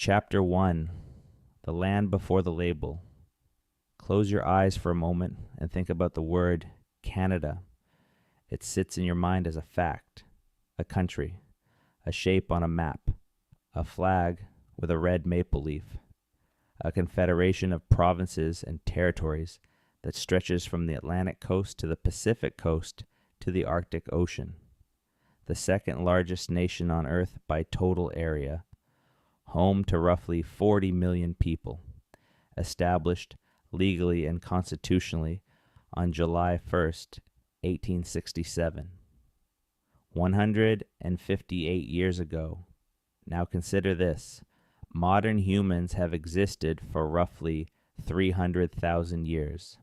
Chapter 1. The Land Before the Label. Close your eyes for a moment and think about the word Canada. It sits in your mind as a fact, a country, a shape on a map, a flag with a red maple leaf, a confederation of provinces and territories that stretches from the Atlantic coast to the Pacific coast to the Arctic Ocean. The second largest nation on Earth by total area, home to roughly 40 million people, established legally and constitutionally on July 1st, 1867. 158 years ago. Now consider this. Modern humans have existed for roughly 300,000 years.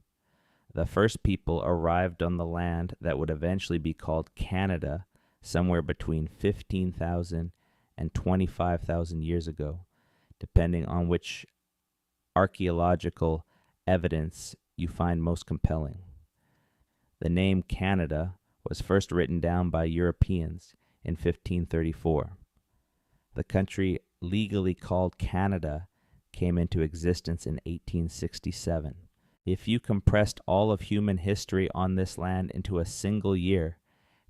The first people arrived on the land that would eventually be called Canada somewhere between 15,000 and 25,000 years ago, depending on which archaeological evidence you find most compelling. The name Canada was first written down by Europeans in 1534. The country legally called Canada came into existence in 1867. If you compressed all of human history on this land into a single year,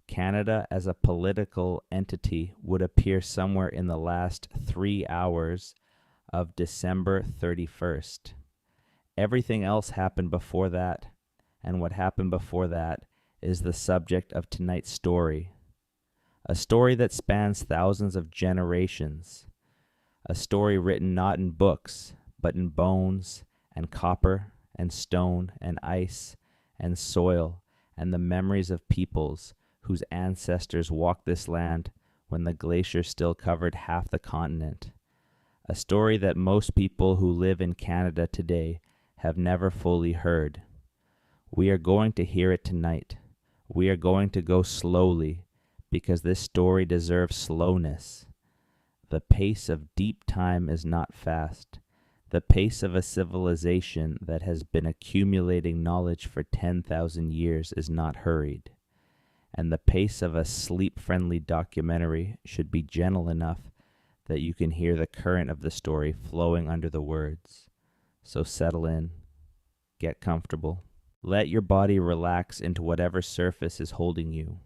Canada as a political entity would appear somewhere in the last 3 hours of December 31st. Everything else happened before that, and what happened before that is the subject of tonight's story. A story that spans thousands of generations. A story written not in books, but in bones and copper and stone and ice and soil and the memories of peoples whose ancestors walked this land when the glacier still covered half the continent. A story that most people who live in Canada today have never fully heard. We are going to hear it tonight. We are going to go slowly because this story deserves slowness. The pace of deep time is not fast. The pace of a civilization that has been accumulating knowledge for 10,000 years is not hurried. And the pace of a sleep-friendly documentary should be gentle enough that you can hear the current of the story flowing under the words. So settle in, get comfortable, let your body relax into whatever surface is holding you.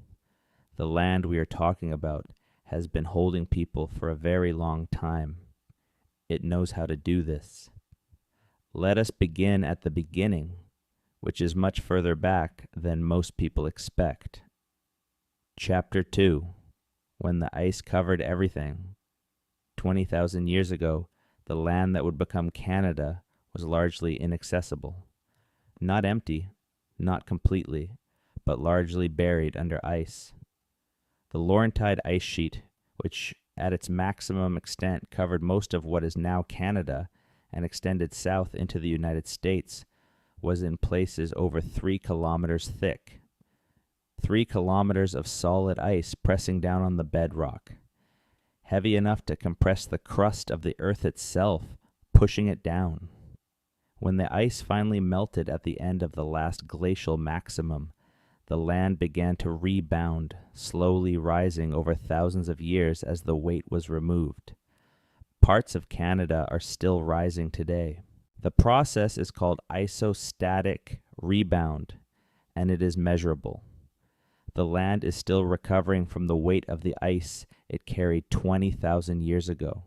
The land we are talking about has been holding people for a very long time. It knows how to do this. Let us begin at the beginning, which is much further back than most people expect. Chapter 2. When the ice covered everything. 20,000 years ago, the land that would become Canada was largely inaccessible. Not empty, not completely, but largely buried under ice. The Laurentide ice sheet, which at its maximum extent covered most of what is now Canada and extended south into the United States, was in places over 3 kilometers thick. 3 kilometers of solid ice pressing down on the bedrock, heavy enough to compress the crust of the earth itself, pushing it down. When the ice finally melted at the end of the last glacial maximum, the land began to rebound, slowly rising over thousands of years as the weight was removed. Parts of Canada are still rising today. The process is called isostatic rebound, and it is measurable. The land is still recovering from the weight of the ice it carried 20,000 years ago.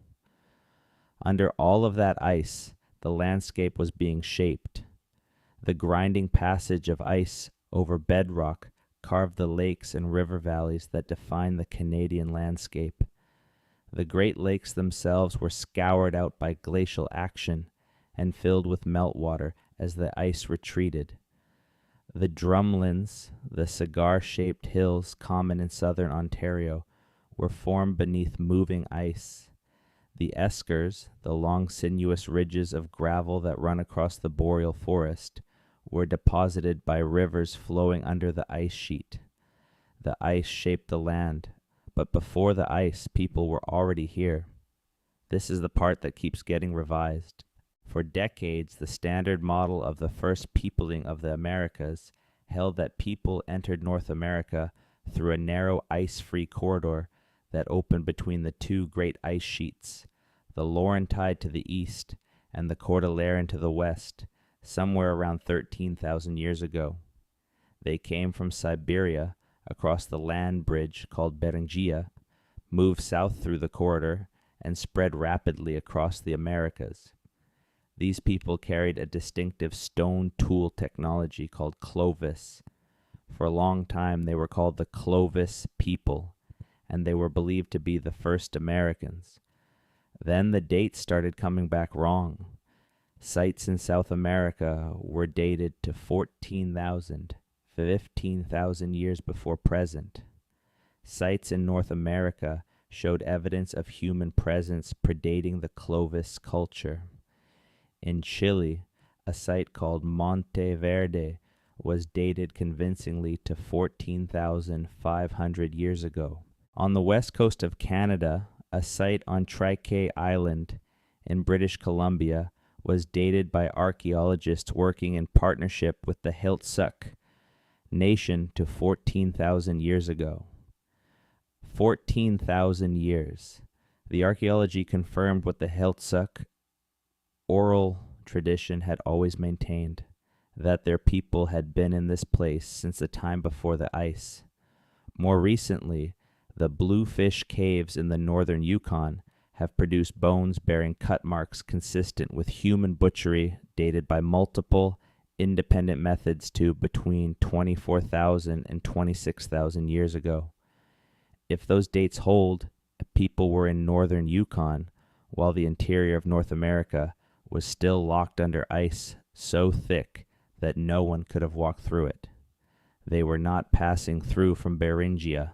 Under all of that ice, the landscape was being shaped. The grinding passage of ice over bedrock carved the lakes and river valleys that define the Canadian landscape. The Great Lakes themselves were scoured out by glacial action and filled with meltwater as the ice retreated. The drumlins, the cigar-shaped hills common in southern Ontario, were formed beneath moving ice. The eskers, the long sinuous ridges of gravel that run across the boreal forest, were deposited by rivers flowing under the ice sheet. The ice shaped the land, but before the ice, people were already here. This is the part that keeps getting revised. For decades, the standard model of the first peopling of the Americas held that people entered North America through a narrow ice-free corridor that opened between the two great ice sheets, the Laurentide to the east, and the Cordilleran to the west, somewhere around 13,000 years ago. They came from Siberia across the land bridge called Beringia, moved south through the corridor, and spread rapidly across the Americas. These people carried a distinctive stone tool technology called Clovis. For a long time they were called the Clovis people, and they were believed to be the first Americans. Then the dates started coming back wrong. Sites in South America were dated to 14,000, 15,000 years before present. Sites in North America showed evidence of human presence predating the Clovis culture. In Chile, a site called Monte Verde was dated convincingly to 14,500 years ago. On the west coast of Canada, a site on Triquet Island in British Columbia was dated by archaeologists working in partnership with the Hiltsuk nation to 14,000 years ago. 14,000 years. The archaeology confirmed what the Hiltsuk oral tradition had always maintained, that their people had been in this place since the time before the ice. More recently, the Bluefish Caves in the northern Yukon have produced bones bearing cut marks consistent with human butchery dated by multiple independent methods to between 24,000 and 26,000 years ago. If those dates hold, people were in northern Yukon, while the interior of North America was still locked under ice so thick that no one could have walked through it. They were not passing through from Beringia.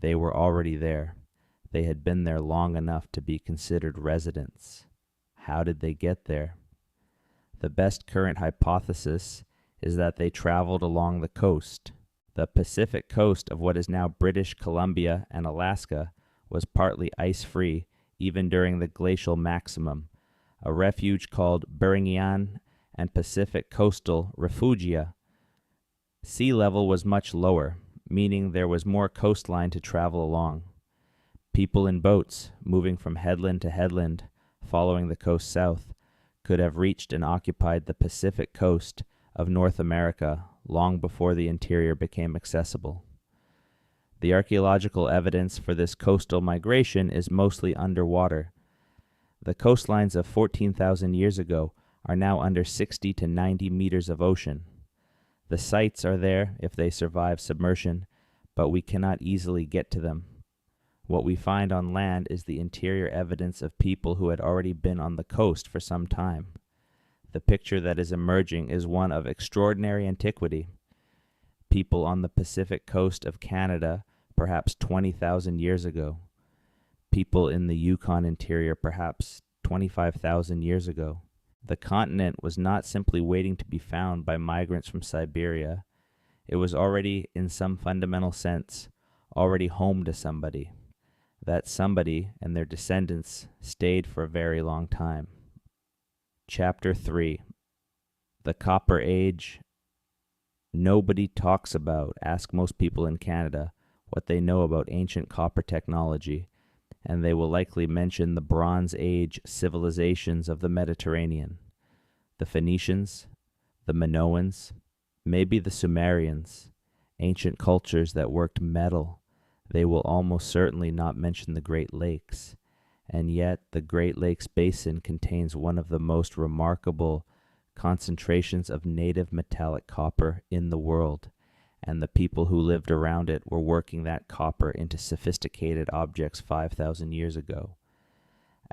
They were already there. They had been there long enough to be considered residents. How did they get there? The best current hypothesis is that they traveled along the coast. The Pacific coast of what is now British Columbia and Alaska was partly ice-free even during the glacial maximum. A refuge called Beringian and Pacific Coastal Refugia. Sea level was much lower, meaning there was more coastline to travel along. People in boats, moving from headland to headland, following the coast south, could have reached and occupied the Pacific coast of North America long before the interior became accessible. The archaeological evidence for this coastal migration is mostly underwater. The coastlines of 14,000 years ago are now under 60 to 90 meters of ocean. The sites are there if they survive submersion, but we cannot easily get to them. What we find on land is the interior evidence of people who had already been on the coast for some time. The picture that is emerging is one of extraordinary antiquity. People on the Pacific coast of Canada, perhaps 20,000 years ago. People in the Yukon interior, perhaps 25,000 years ago. The continent was not simply waiting to be found by migrants from Siberia. It was already, in some fundamental sense, already home to somebody. That somebody and their descendants stayed for a very long time. Chapter 3. The Copper Age. Nobody talks about, ask most people in Canada, what they know about ancient copper technology, and they will likely mention the Bronze Age civilizations of the Mediterranean. The Phoenicians, the Minoans, maybe the Sumerians, ancient cultures that worked metal. They will almost certainly not mention the Great Lakes, and yet the Great Lakes Basin contains one of the most remarkable concentrations of native metallic copper in the world, and the people who lived around it were working that copper into sophisticated objects 5,000 years ago.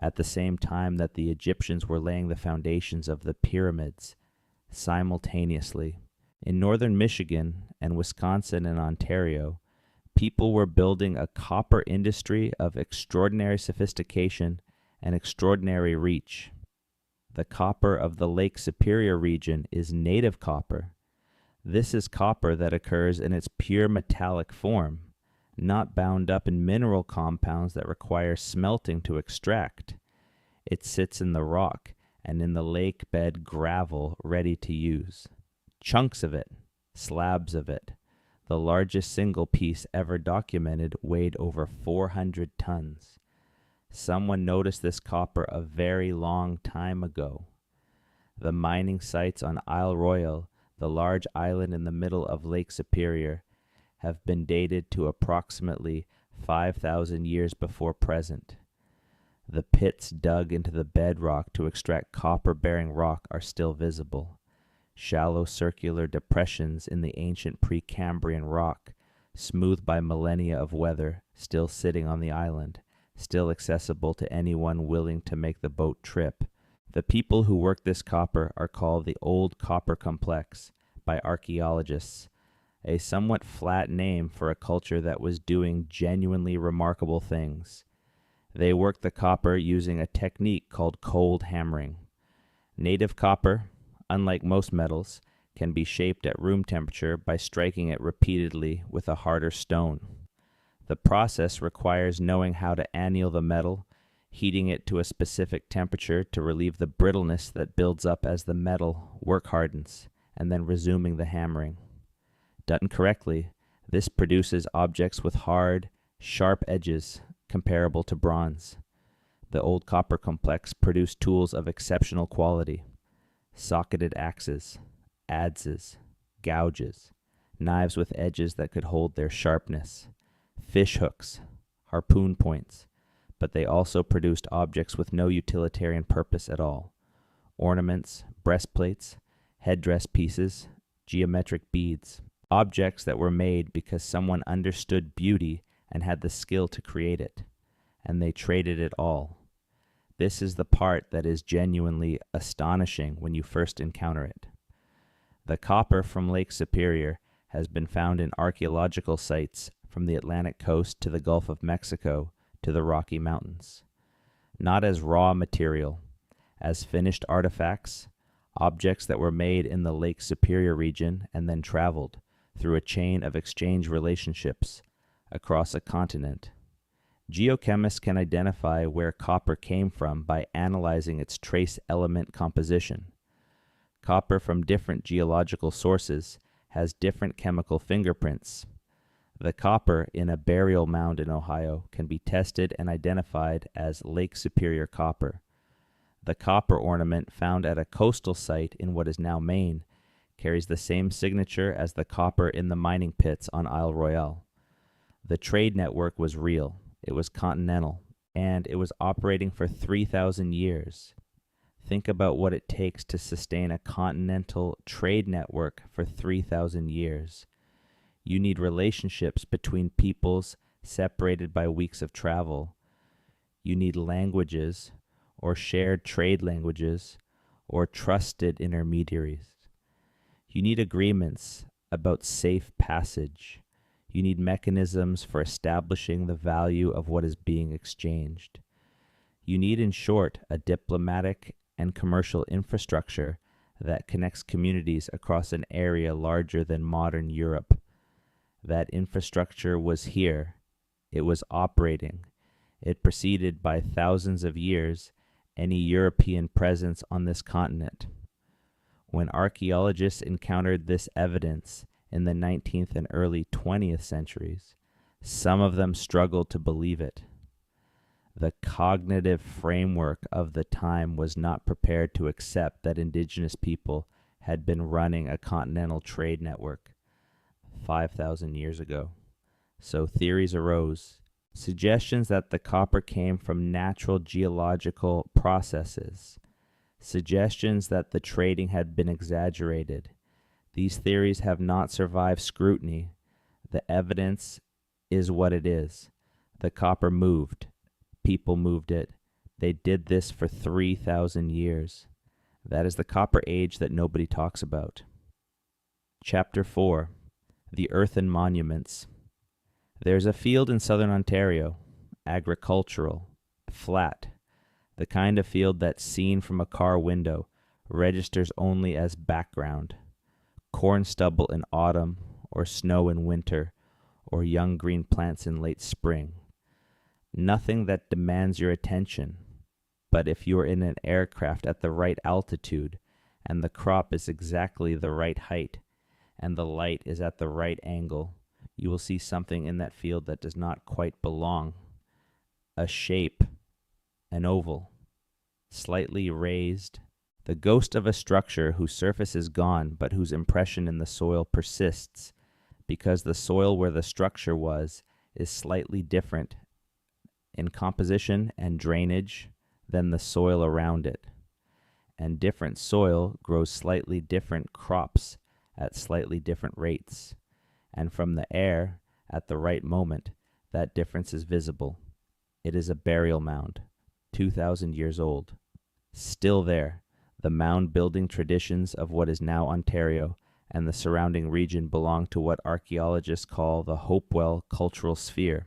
At the same time that the Egyptians were laying the foundations of the pyramids, simultaneously, in northern Michigan and Wisconsin and Ontario, people were building a copper industry of extraordinary sophistication and extraordinary reach. The copper of the Lake Superior region is native copper. This is copper that occurs in its pure metallic form, not bound up in mineral compounds that require smelting to extract. It sits in the rock and in the lake bed gravel ready to use. Chunks of it, slabs of it. The largest single piece ever documented weighed over 400 tons. Someone noticed this copper a very long time ago. The mining sites on Isle Royale, the large island in the middle of Lake Superior, have been dated to approximately 5,000 years before present. The pits dug into the bedrock to extract copper-bearing rock are still visible. Shallow circular depressions in the ancient Precambrian rock, smoothed by millennia of weather, still sitting on the island, still accessible to anyone willing to make the boat trip. The people who work this copper are called the Old Copper Complex by archaeologists, a somewhat flat name for a culture that was doing genuinely remarkable things. They worked the copper using a technique called cold hammering. Native copper, unlike most metals, can be shaped at room temperature by striking it repeatedly with a harder stone. The process requires knowing how to anneal the metal, heating it to a specific temperature to relieve the brittleness that builds up as the metal work hardens, and then resuming the hammering. Done correctly, this produces objects with hard, sharp edges comparable to bronze. The Old Copper Complex produced tools of exceptional quality: socketed axes, adzes, gouges, knives with edges that could hold their sharpness, fish hooks, harpoon points, but they also produced objects with no utilitarian purpose at all: ornaments, breastplates, headdress pieces, geometric beads, objects that were made because someone understood beauty and had the skill to create it, and they traded it all. This is the part that is genuinely astonishing when you first encounter it. The copper from Lake Superior has been found in archaeological sites from the Atlantic coast to the Gulf of Mexico to the Rocky Mountains. Not as raw material, as finished artifacts, objects that were made in the Lake Superior region and then traveled through a chain of exchange relationships across a continent. Geochemists can identify where copper came from by analyzing its trace element composition. Copper from different geological sources has different chemical fingerprints. The copper in a burial mound in Ohio can be tested and identified as Lake Superior copper. The copper ornament found at a coastal site in what is now Maine carries the same signature as the copper in the mining pits on Isle Royale. The trade network was real, it was continental, and it was operating for 3,000 years. Think about what it takes to sustain a continental trade network for 3,000 years. You need relationships between peoples separated by weeks of travel. You need languages, or shared trade languages, or trusted intermediaries. You need agreements about safe passage. You need mechanisms for establishing the value of what is being exchanged. You need, in short, a diplomatic and commercial infrastructure that connects communities across an area larger than modern Europe. That infrastructure was here. It was operating. It preceded by thousands of years any European presence on this continent. When archaeologists encountered this evidence in the 19th and early 20th centuries, some of them struggled to believe it. The cognitive framework of the time was not prepared to accept that indigenous people had been running a continental trade network 5,000 years ago. So theories arose. Suggestions that the copper came from natural geological processes. Suggestions that the trading had been exaggerated. These theories have not survived scrutiny. The evidence is what it is. The copper moved. People moved it. They did this for 3,000 years. That is the Copper Age that nobody talks about. Chapter 4. The Earthen Monuments. There's a field in southern Ontario, agricultural, flat, the kind of field that, seen from a car window, registers only as background. Corn stubble in autumn, or snow in winter, or young green plants in late spring. Nothing that demands your attention, but if you are in an aircraft at the right altitude, and the crop is exactly the right height, and the light is at the right angle, you will see something in that field that does not quite belong. A shape, an oval, slightly raised, the ghost of a structure whose surface is gone but whose impression in the soil persists because the soil where the structure was is slightly different in composition and drainage than the soil around it, and different soil grows slightly different crops at slightly different rates, and from the air, at the right moment, that difference is visible. It is a burial mound, 2,000 years old. Still there, the mound-building traditions of what is now Ontario and the surrounding region belong to what archaeologists call the Hopewell cultural sphere.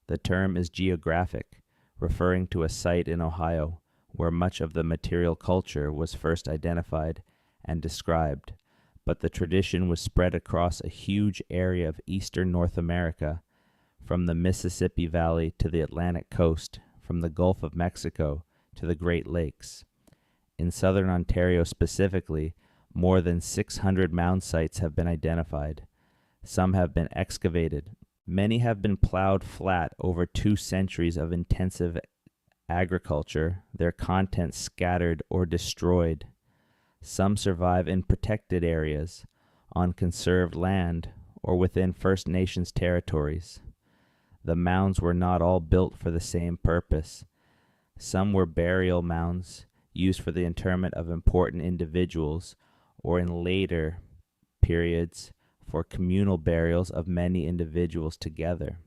The term is geographic, referring to a site in Ohio where much of the material culture was first identified and described, but the tradition was spread across a huge area of eastern North America, from the Mississippi Valley to the Atlantic coast, from the Gulf of Mexico to the Great Lakes. In southern Ontario specifically, more than 600 mound sites have been identified. Some have been excavated. Many have been plowed flat over 2 centuries of intensive agriculture, their contents scattered or destroyed. Some survive in protected areas, on conserved land, or within First Nations territories. The mounds were not all built for the same purpose. Some were burial mounds used for the interment of important individuals, or in later periods for communal burials of many individuals together.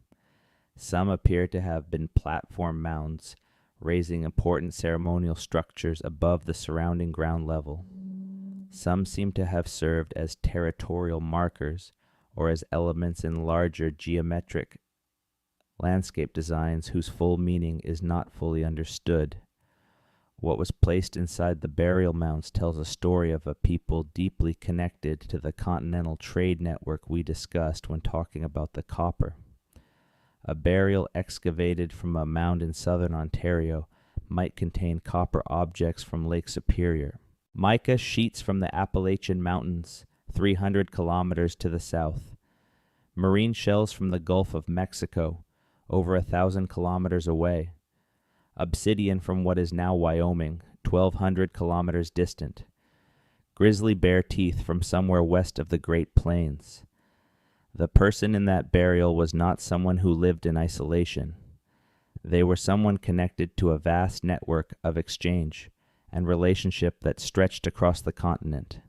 Some appear to have been platform mounds, raising important ceremonial structures above the surrounding ground level. Some seem to have served as territorial markers or as elements in larger geometric landscape designs whose full meaning is not fully understood. What was placed inside the burial mounds tells a story of a people deeply connected to the continental trade network we discussed when talking about the copper. A burial excavated from a mound in southern Ontario might contain copper objects from Lake Superior, mica sheets from the Appalachian Mountains, 300 kilometers to the south, marine shells from the Gulf of Mexico, over 1,000 kilometers away, obsidian from what is now Wyoming, 1,200 kilometers distant, grizzly bear teeth from somewhere west of the Great Plains. The person in that burial was not someone who lived in isolation. They were someone connected to a vast network of exchange and relationship that stretched across the continent.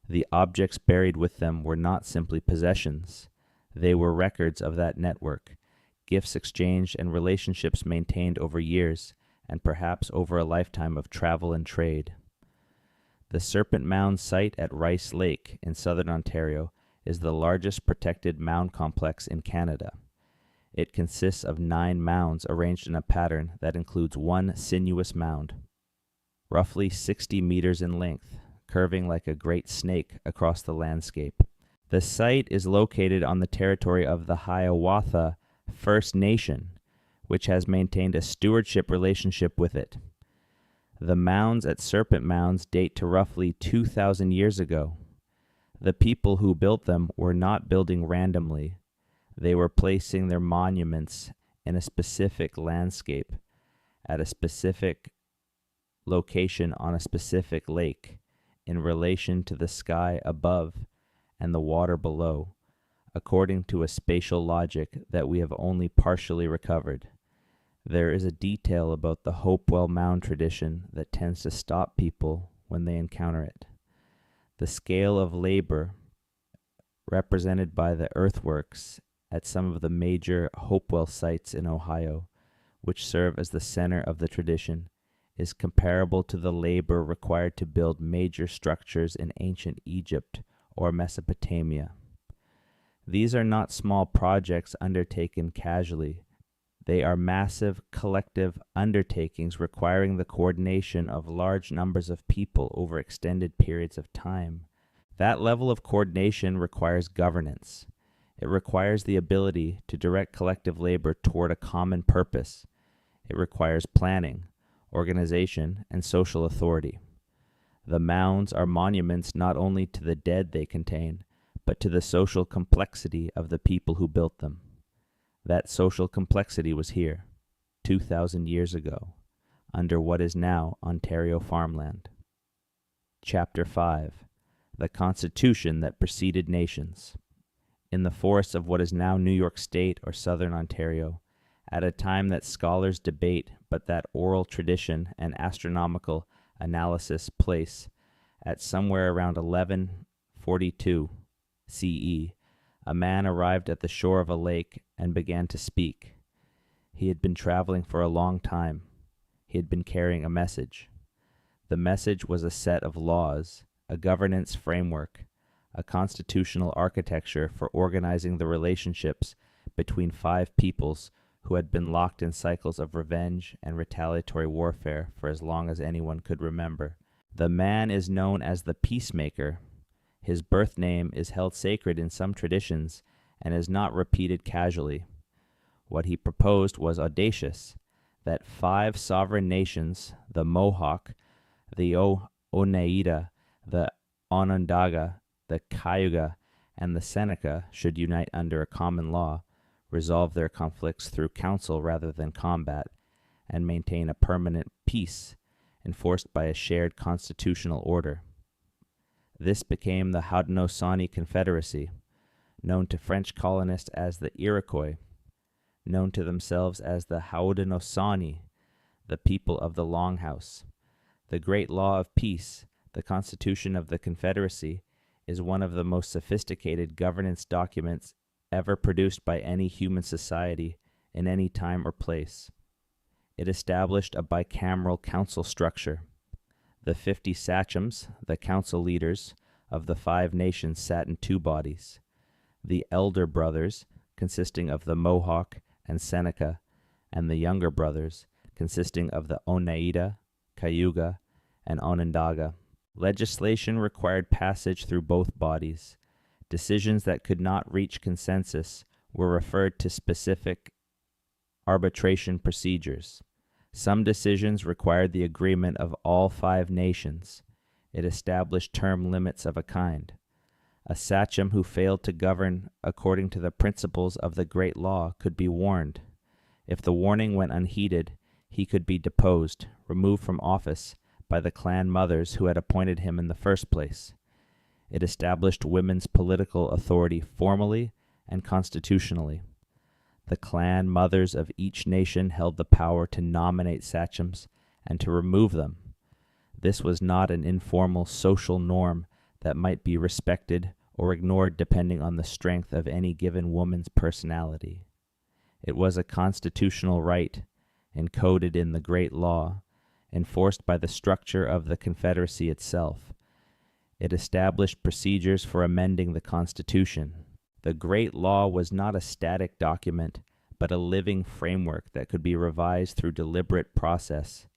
The objects buried with them were not simply possessions. They were records of that network, gifts exchanged and relationships maintained over years and perhaps over a lifetime of travel and trade. The Serpent Mound site at Rice Lake in southern Ontario is the largest protected mound complex in Canada. It consists of 9 mounds arranged in a pattern that includes one sinuous mound, roughly 60 meters in length, curving like a great snake across the landscape. The site is located on the territory of the Hiawatha First Nation, which has maintained a stewardship relationship with it. The mounds at Serpent Mounds date to roughly 2,000 years ago. The people who built them were not building randomly. They were placing their monuments in a specific landscape, at a specific location on a specific lake, in relation to the sky above and the water below, according to a spatial logic that we have only partially recovered. There is a detail about the Hopewell Mound tradition that tends to stop people when they encounter it. The scale of labor represented by the earthworks at some of the major Hopewell sites in Ohio, which serve as the center of the tradition, is comparable to the labor required to build major structures in ancient Egypt or Mesopotamia. These are not small projects undertaken casually. They are massive collective undertakings requiring the coordination of large numbers of people over extended periods of time. That level of coordination requires governance. It requires the ability to direct collective labor toward a common purpose. It requires planning, organization, and social authority. The mounds are monuments not only to the dead they contain, but to the social complexity of the people who built them. That social complexity was here, 2,000 years ago. under what is now Ontario farmland. Chapter 5. The Constitution that Preceded Nations. In the forests of what is now New York State or Southern Ontario, at a time that scholars debate but that oral tradition and astronomical analysis place at somewhere around 1142 CE, a man arrived at the shore of a lake and began to speak. He had been traveling for a long time. He had been carrying a message. The message was a set of laws, a governance framework, a constitutional architecture for organizing the relationships between five peoples who had been locked in cycles of revenge and retaliatory warfare for as long as anyone could remember. The man is known as the Peacemaker. His birth name is held sacred in some traditions and is not repeated casually. What he proposed was audacious, that 5 sovereign nations, the Mohawk, the Oneida, the Onondaga, the Cayuga, and the Seneca, should unite under a common law, resolve their conflicts through counsel rather than combat, and maintain a permanent peace enforced by a shared constitutional order. This became the Haudenosaunee Confederacy, known to French colonists as the Iroquois, known to themselves as the Haudenosaunee, the people of the Longhouse. The Great Law of Peace, the Constitution of the Confederacy, is one of the most sophisticated governance documents ever produced by any human society in any time or place. It established a bicameral council structure. The 50 sachems, the council leaders of the 5 nations, sat in 2 bodies. The elder brothers, consisting of the Mohawk and Seneca, and the younger brothers, consisting of the Oneida, Cayuga, and Onondaga. Legislation required passage through both bodies. Decisions that could not reach consensus were referred to specific arbitration procedures. Some decisions required the agreement of all 5 nations. It established term limits of a kind. A sachem who failed to govern according to the principles of the Great Law could be warned. If the warning went unheeded, he could be deposed, removed from office by the clan mothers who had appointed him in the first place. It established women's political authority formally and constitutionally. The clan mothers of each nation held the power to nominate sachems and to remove them. This was not an informal social norm that might be respected or ignored depending on the strength of any given woman's personality. It was a constitutional right, encoded in the Great Law, enforced by the structure of the Confederacy itself. It established procedures for amending the Constitution. The Great Law was not a static document, but a living framework that could be revised through deliberate process.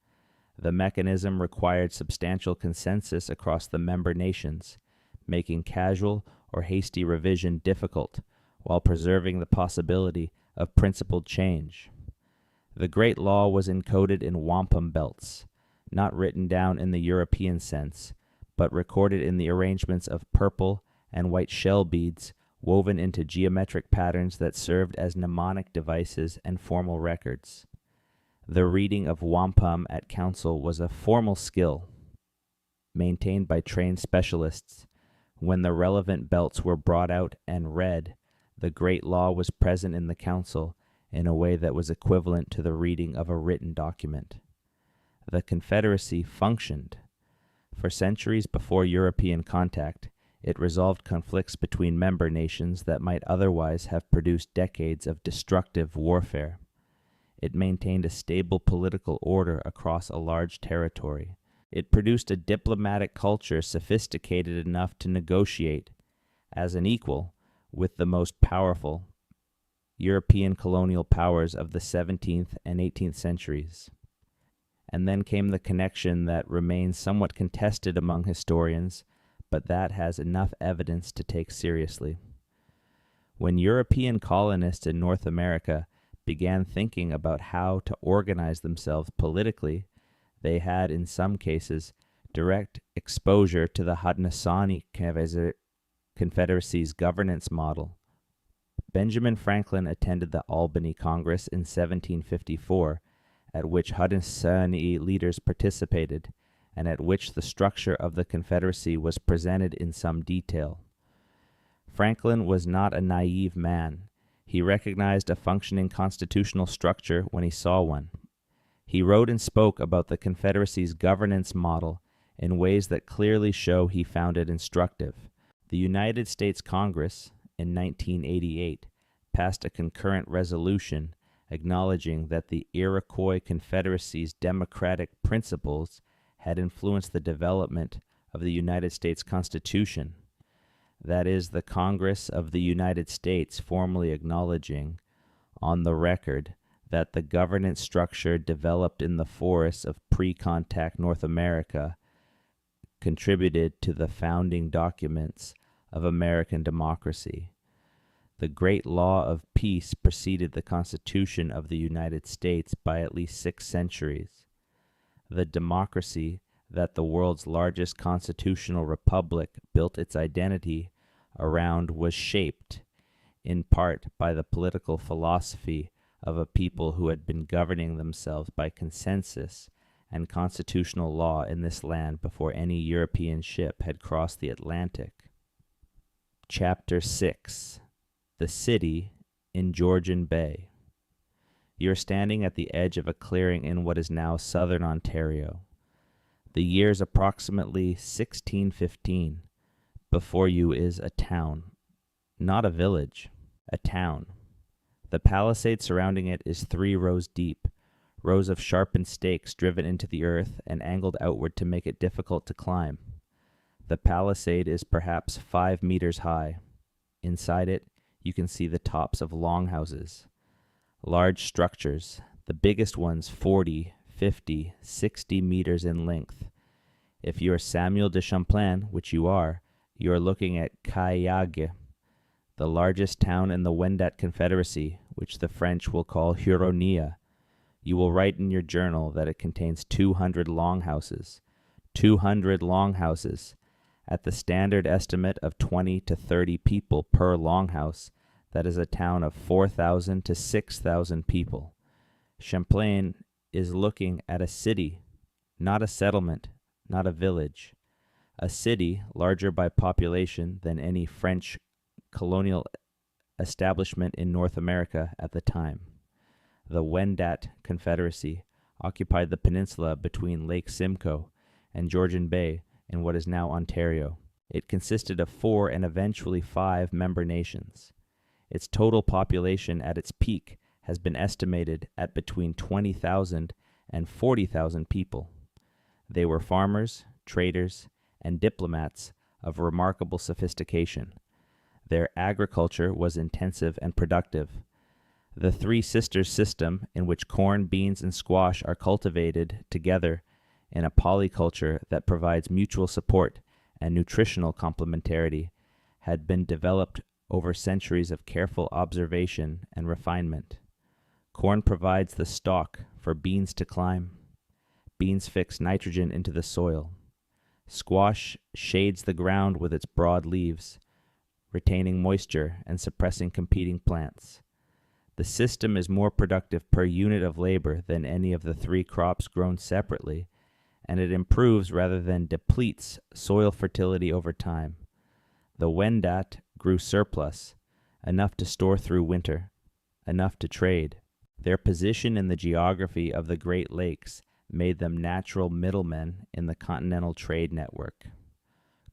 The mechanism required substantial consensus across the member nations, making casual or hasty revision difficult, while preserving the possibility of principled change. The Great Law was encoded in wampum belts, not written down in the European sense, but recorded in the arrangements of purple and white shell beads woven into geometric patterns that served as mnemonic devices and formal records. The reading of wampum at council was a formal skill, maintained by trained specialists. When the relevant belts were brought out and read, the Great Law was present in the council in a way that was equivalent to the reading of a written document. The Confederacy functioned. For centuries before European contact, it resolved conflicts between member nations that might otherwise have produced decades of destructive warfare. It maintained a stable political order across a large territory. It produced a diplomatic culture sophisticated enough to negotiate, as an equal, with the most powerful European colonial powers of the 17th and 18th centuries. And then came the connection that remains somewhat contested among historians, but that has enough evidence to take seriously. When European colonists in North America began thinking about how to organize themselves politically, they had, in some cases, direct exposure to the Haudenosaunee Confederacy's governance model. Benjamin Franklin attended the Albany Congress in 1754 at which Haudenosaunee leaders participated, and at which the structure of the Confederacy was presented in some detail. Franklin was not a naive man. He recognized a functioning constitutional structure when he saw one. He wrote and spoke about the Confederacy's governance model in ways that clearly show he found it instructive. The United States Congress, in 1988, passed a concurrent resolution acknowledging that the Iroquois Confederacy's democratic principles had influenced the development of the United States Constitution. That is, the Congress of the United States formally acknowledging, on the record, that the governance structure developed in the forests of pre-contact North America contributed to the founding documents of American democracy. The great law of peace preceded the Constitution of the United States by at least 6 centuries. The democracy that the world's largest constitutional republic built its identity around was shaped, in part, by the political philosophy of a people who had been governing themselves by consensus and constitutional law in this land before any European ship had crossed the Atlantic. Chapter 6. The City in Georgian Bay. You are standing at the edge of a clearing in what is now southern Ontario. The year is approximately 1615. Before you is a town. Not a village, a town. The palisade surrounding it is 3 rows deep, rows of sharpened stakes driven into the earth and angled outward to make it difficult to climb. The palisade is perhaps 5 meters high. Inside it, you can see the tops of longhouses. Large structures, the biggest ones 40, 50, 60 meters in length. If you are Samuel de Champlain, which you are looking at Cayage, the largest town in the Wendat Confederacy, which the French will call Huronia. You will write in your journal that it contains 200 longhouses. 200 longhouses. At the standard estimate of 20 to 30 people per longhouse, that is a town of 4,000 to 6,000 people. Champlain is looking at a city, not a settlement, not a village. A city larger by population than any French colonial establishment in North America at the time. The Wendat Confederacy occupied the peninsula between Lake Simcoe and Georgian Bay in what is now Ontario. It consisted of 4 and eventually 5 member nations. Its total population at its peak has been estimated at between 20,000 and 40,000 people. They were farmers, traders, and diplomats of remarkable sophistication. Their agriculture was intensive and productive. The Three Sisters system, in which corn, beans, and squash are cultivated together in a polyculture that provides mutual support and nutritional complementarity, had been developed over centuries of careful observation and refinement. Corn provides the stalk for beans to climb. Beans fix nitrogen into the soil. Squash shades the ground with its broad leaves, retaining moisture and suppressing competing plants. The system is more productive per unit of labor than any of the 3 crops grown separately, and it improves rather than depletes soil fertility over time. The Wendat grew surplus, enough to store through winter, enough to trade. Their position in the geography of the Great Lakes made them natural middlemen in the continental trade network.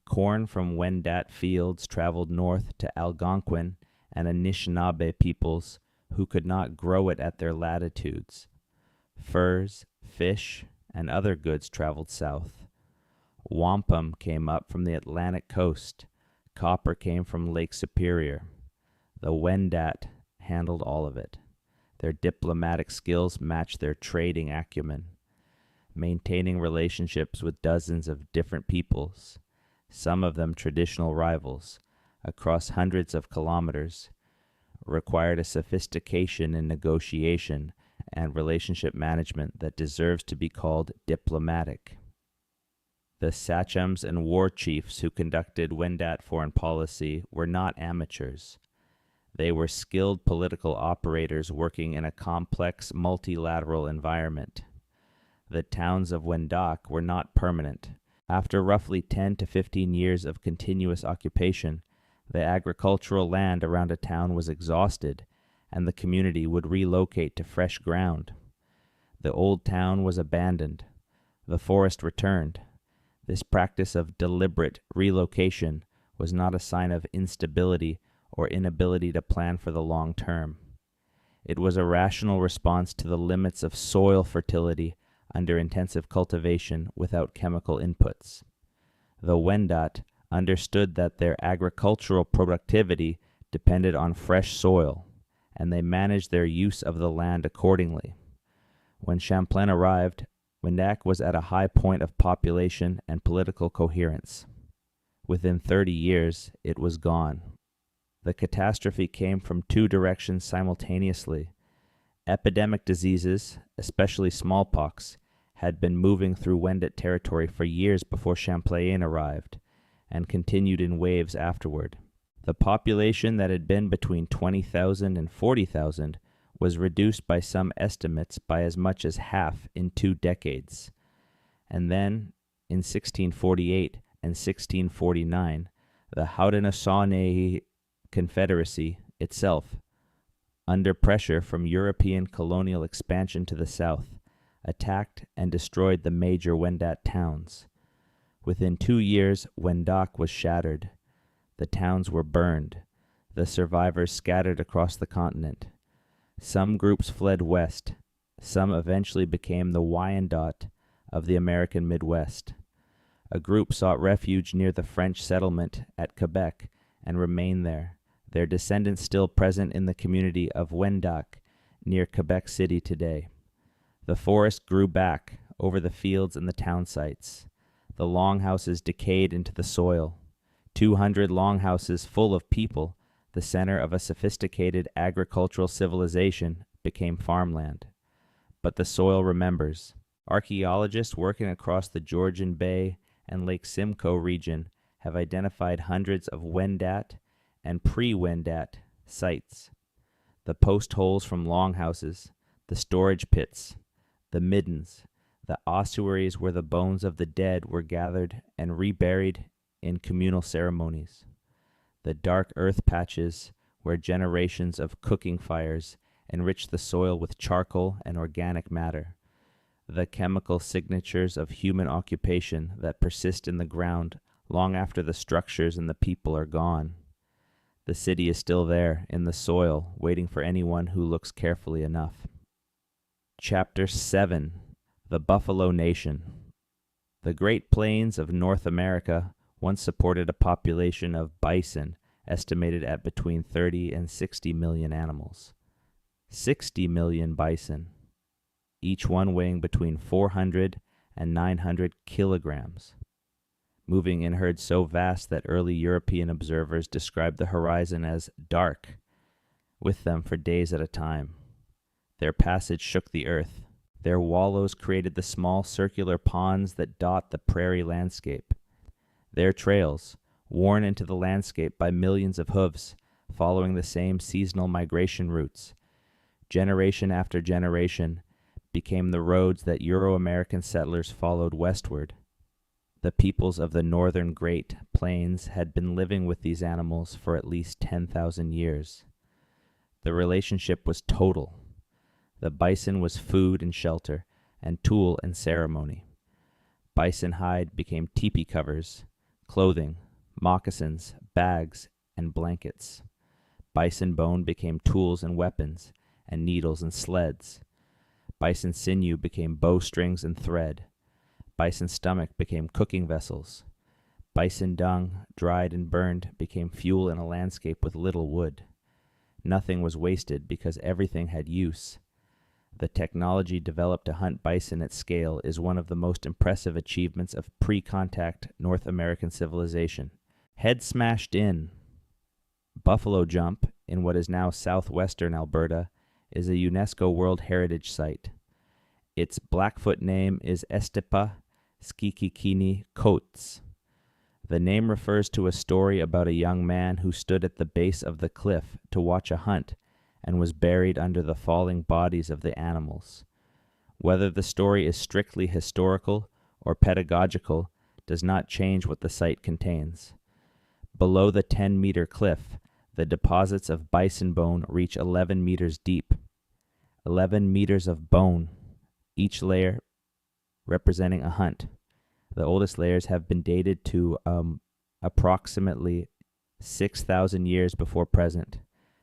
Corn from Wendat fields traveled north to Algonquin and Anishinaabe peoples who could not grow it at their latitudes. Furs, fish, and other goods traveled south. Wampum came up from the Atlantic coast. Copper came from Lake Superior. The Wendat handled all of it. Their diplomatic skills matched their trading acumen. Maintaining relationships with dozens of different peoples, some of them traditional rivals, across hundreds of kilometers, required a sophistication in negotiation and relationship management that deserves to be called diplomatic. The sachems and war chiefs who conducted Wendat foreign policy were not amateurs. They were skilled political operators working in a complex multilateral environment. The towns of Wendoc were not permanent. After roughly 10 to 15 years of continuous occupation, the agricultural land around a town was exhausted, and the community would relocate to fresh ground. The old town was abandoned. The forest returned. This practice of deliberate relocation was not a sign of instability or inability to plan for the long term. It was a rational response to the limits of soil fertility under intensive cultivation without chemical inputs. The Wendat understood that their agricultural productivity depended on fresh soil, and they managed their use of the land accordingly. When Champlain arrived, Wendac was at a high point of population and political coherence. Within 30 years, it was gone. The catastrophe came from two directions simultaneously. Epidemic diseases, especially smallpox, had been moving through Wendat territory for years before Champlain arrived, and continued in waves afterward. The population that had been between 20,000 and 40,000 was reduced by some estimates by as much as half in 2 decades. And then, in 1648 and 1649, the Haudenosaunee Confederacy itself, under pressure from European colonial expansion to the south, attacked and destroyed the major Wendat towns. Within 2 years, Wendoc was shattered. The towns were burned. The survivors scattered across the continent. Some groups fled west. Some eventually became the Wyandot of the American Midwest. A group sought refuge near the French settlement at Quebec and remained there, their descendants still present in the community of Wendoc near Quebec City today. The forest grew back over the fields and the town sites. The longhouses decayed into the soil. 200 longhouses full of people, the center of a sophisticated agricultural civilization, became farmland. But the soil remembers. Archaeologists working across the Georgian Bay and Lake Simcoe region have identified hundreds of Wendat and pre-Wendat sites. The post holes from longhouses, the storage pits, the middens, the ossuaries where the bones of the dead were gathered and reburied in communal ceremonies, the dark earth patches where generations of cooking fires enriched the soil with charcoal and organic matter, the chemical signatures of human occupation that persist in the ground long after the structures and the people are gone. The city is still there in the soil, waiting for anyone who looks carefully enough. Chapter 7: The Buffalo Nation. The Great Plains of North America once supported a population of bison estimated at between 30 and 60 million animals. 60 million bison, each one weighing between 400 and 900 kilograms, moving in herds so vast that early European observers described the horizon as dark, with them for days at a time. Their passage shook the earth. Their wallows created the small circular ponds that dot the prairie landscape. Their trails, worn into the landscape by millions of hooves, following the same seasonal migration routes, generation after generation, became the roads that Euro-American settlers followed westward. The peoples of the northern Great Plains had been living with these animals for at least 10,000 years. The relationship was total. The bison was food and shelter, and tool and ceremony. Bison hide became teepee covers, clothing, moccasins, bags, and blankets. Bison bone became tools and weapons, and needles and sleds. Bison sinew became bowstrings and thread. Bison stomach became cooking vessels. Bison dung, dried and burned, became fuel in a landscape with little wood. Nothing was wasted because everything had use. The technology developed to hunt bison at scale is one of the most impressive achievements of pre-contact North American civilization. Head smashed in. Buffalo Jump, in what is now southwestern Alberta, is a UNESCO World Heritage Site. Its Blackfoot name is Estepa Skikikini Coates. The name refers to a story about a young man who stood at the base of the cliff to watch a hunt and was buried under the falling bodies of the animals. Whether the story is strictly historical or pedagogical does not change what the site contains. Below the 10-meter cliff, the deposits of bison bone reach 11 meters deep. 11 meters of bone, each layer representing a hunt. The oldest layers have been dated to approximately 6,000 years before present.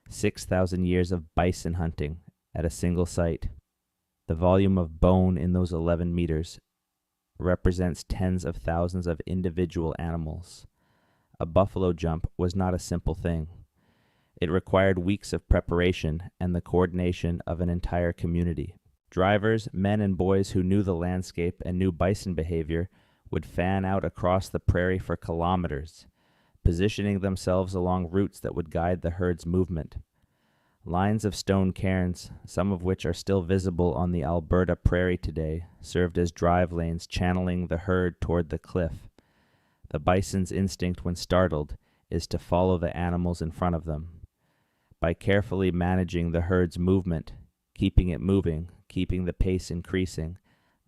6,000 years of bison hunting at a single site. The volume of bone in those 11 meters represents tens of thousands of individual animals. A buffalo jump was not a simple thing. It required weeks of preparation and the coordination of an entire community. Drivers, men and boys who knew the landscape and knew bison behavior, would fan out across the prairie for kilometers, positioning themselves along routes that would guide the herd's movement. Lines of stone cairns, some of which are still visible on the Alberta prairie today, served as drive lanes channeling the herd toward the cliff. The bison's instinct when startled is to follow the animals in front of them. By carefully managing the herd's movement, keeping it moving, keeping the pace increasing,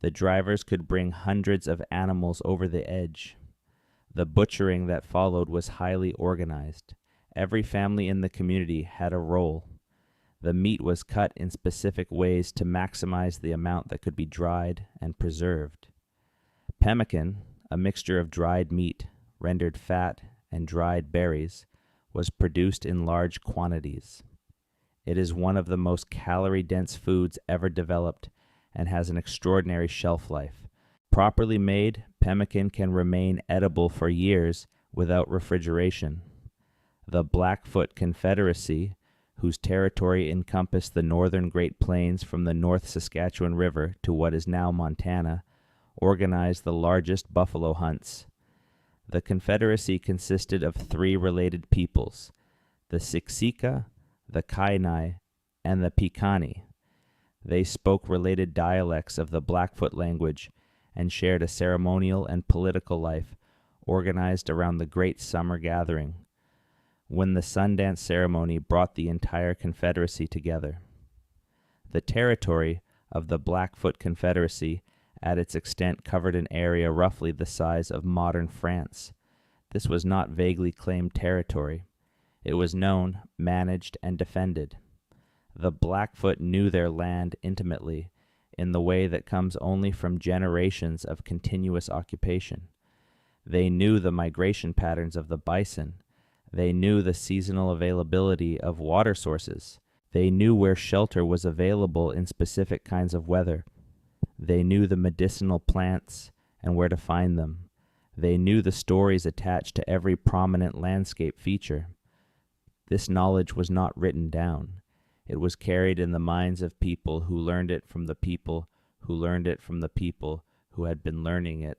the drivers could bring hundreds of animals over the edge. The butchering that followed was highly organized. Every family in the community had a role. The meat was cut in specific ways to maximize the amount that could be dried and preserved. Pemmican, a mixture of dried meat, rendered fat, and dried berries, was produced in large quantities. It is one of the most calorie-dense foods ever developed and has an extraordinary shelf life. Properly made, pemmican can remain edible for years without refrigeration. The Blackfoot Confederacy, whose territory encompassed the northern Great Plains from the North Saskatchewan River to what is now Montana, organized the largest buffalo hunts. The Confederacy consisted of 3 related peoples, the Siksika, the Kainai, and the Piikani. They spoke related dialects of the Blackfoot language and shared a ceremonial and political life organized around the great summer gathering, when the Sundance ceremony brought the entire Confederacy together. The territory of the Blackfoot Confederacy at its extent covered an area roughly the size of modern France. This was not vaguely claimed territory. It was known, managed, and defended. The Blackfoot knew their land intimately, in the way that comes only from generations of continuous occupation. They knew the migration patterns of the bison. They knew the seasonal availability of water sources. They knew where shelter was available in specific kinds of weather. They knew the medicinal plants and where to find them. They knew the stories attached to every prominent landscape feature. This knowledge was not written down. It was carried in the minds of people who learned it from the people who learned it from the people who had been learning it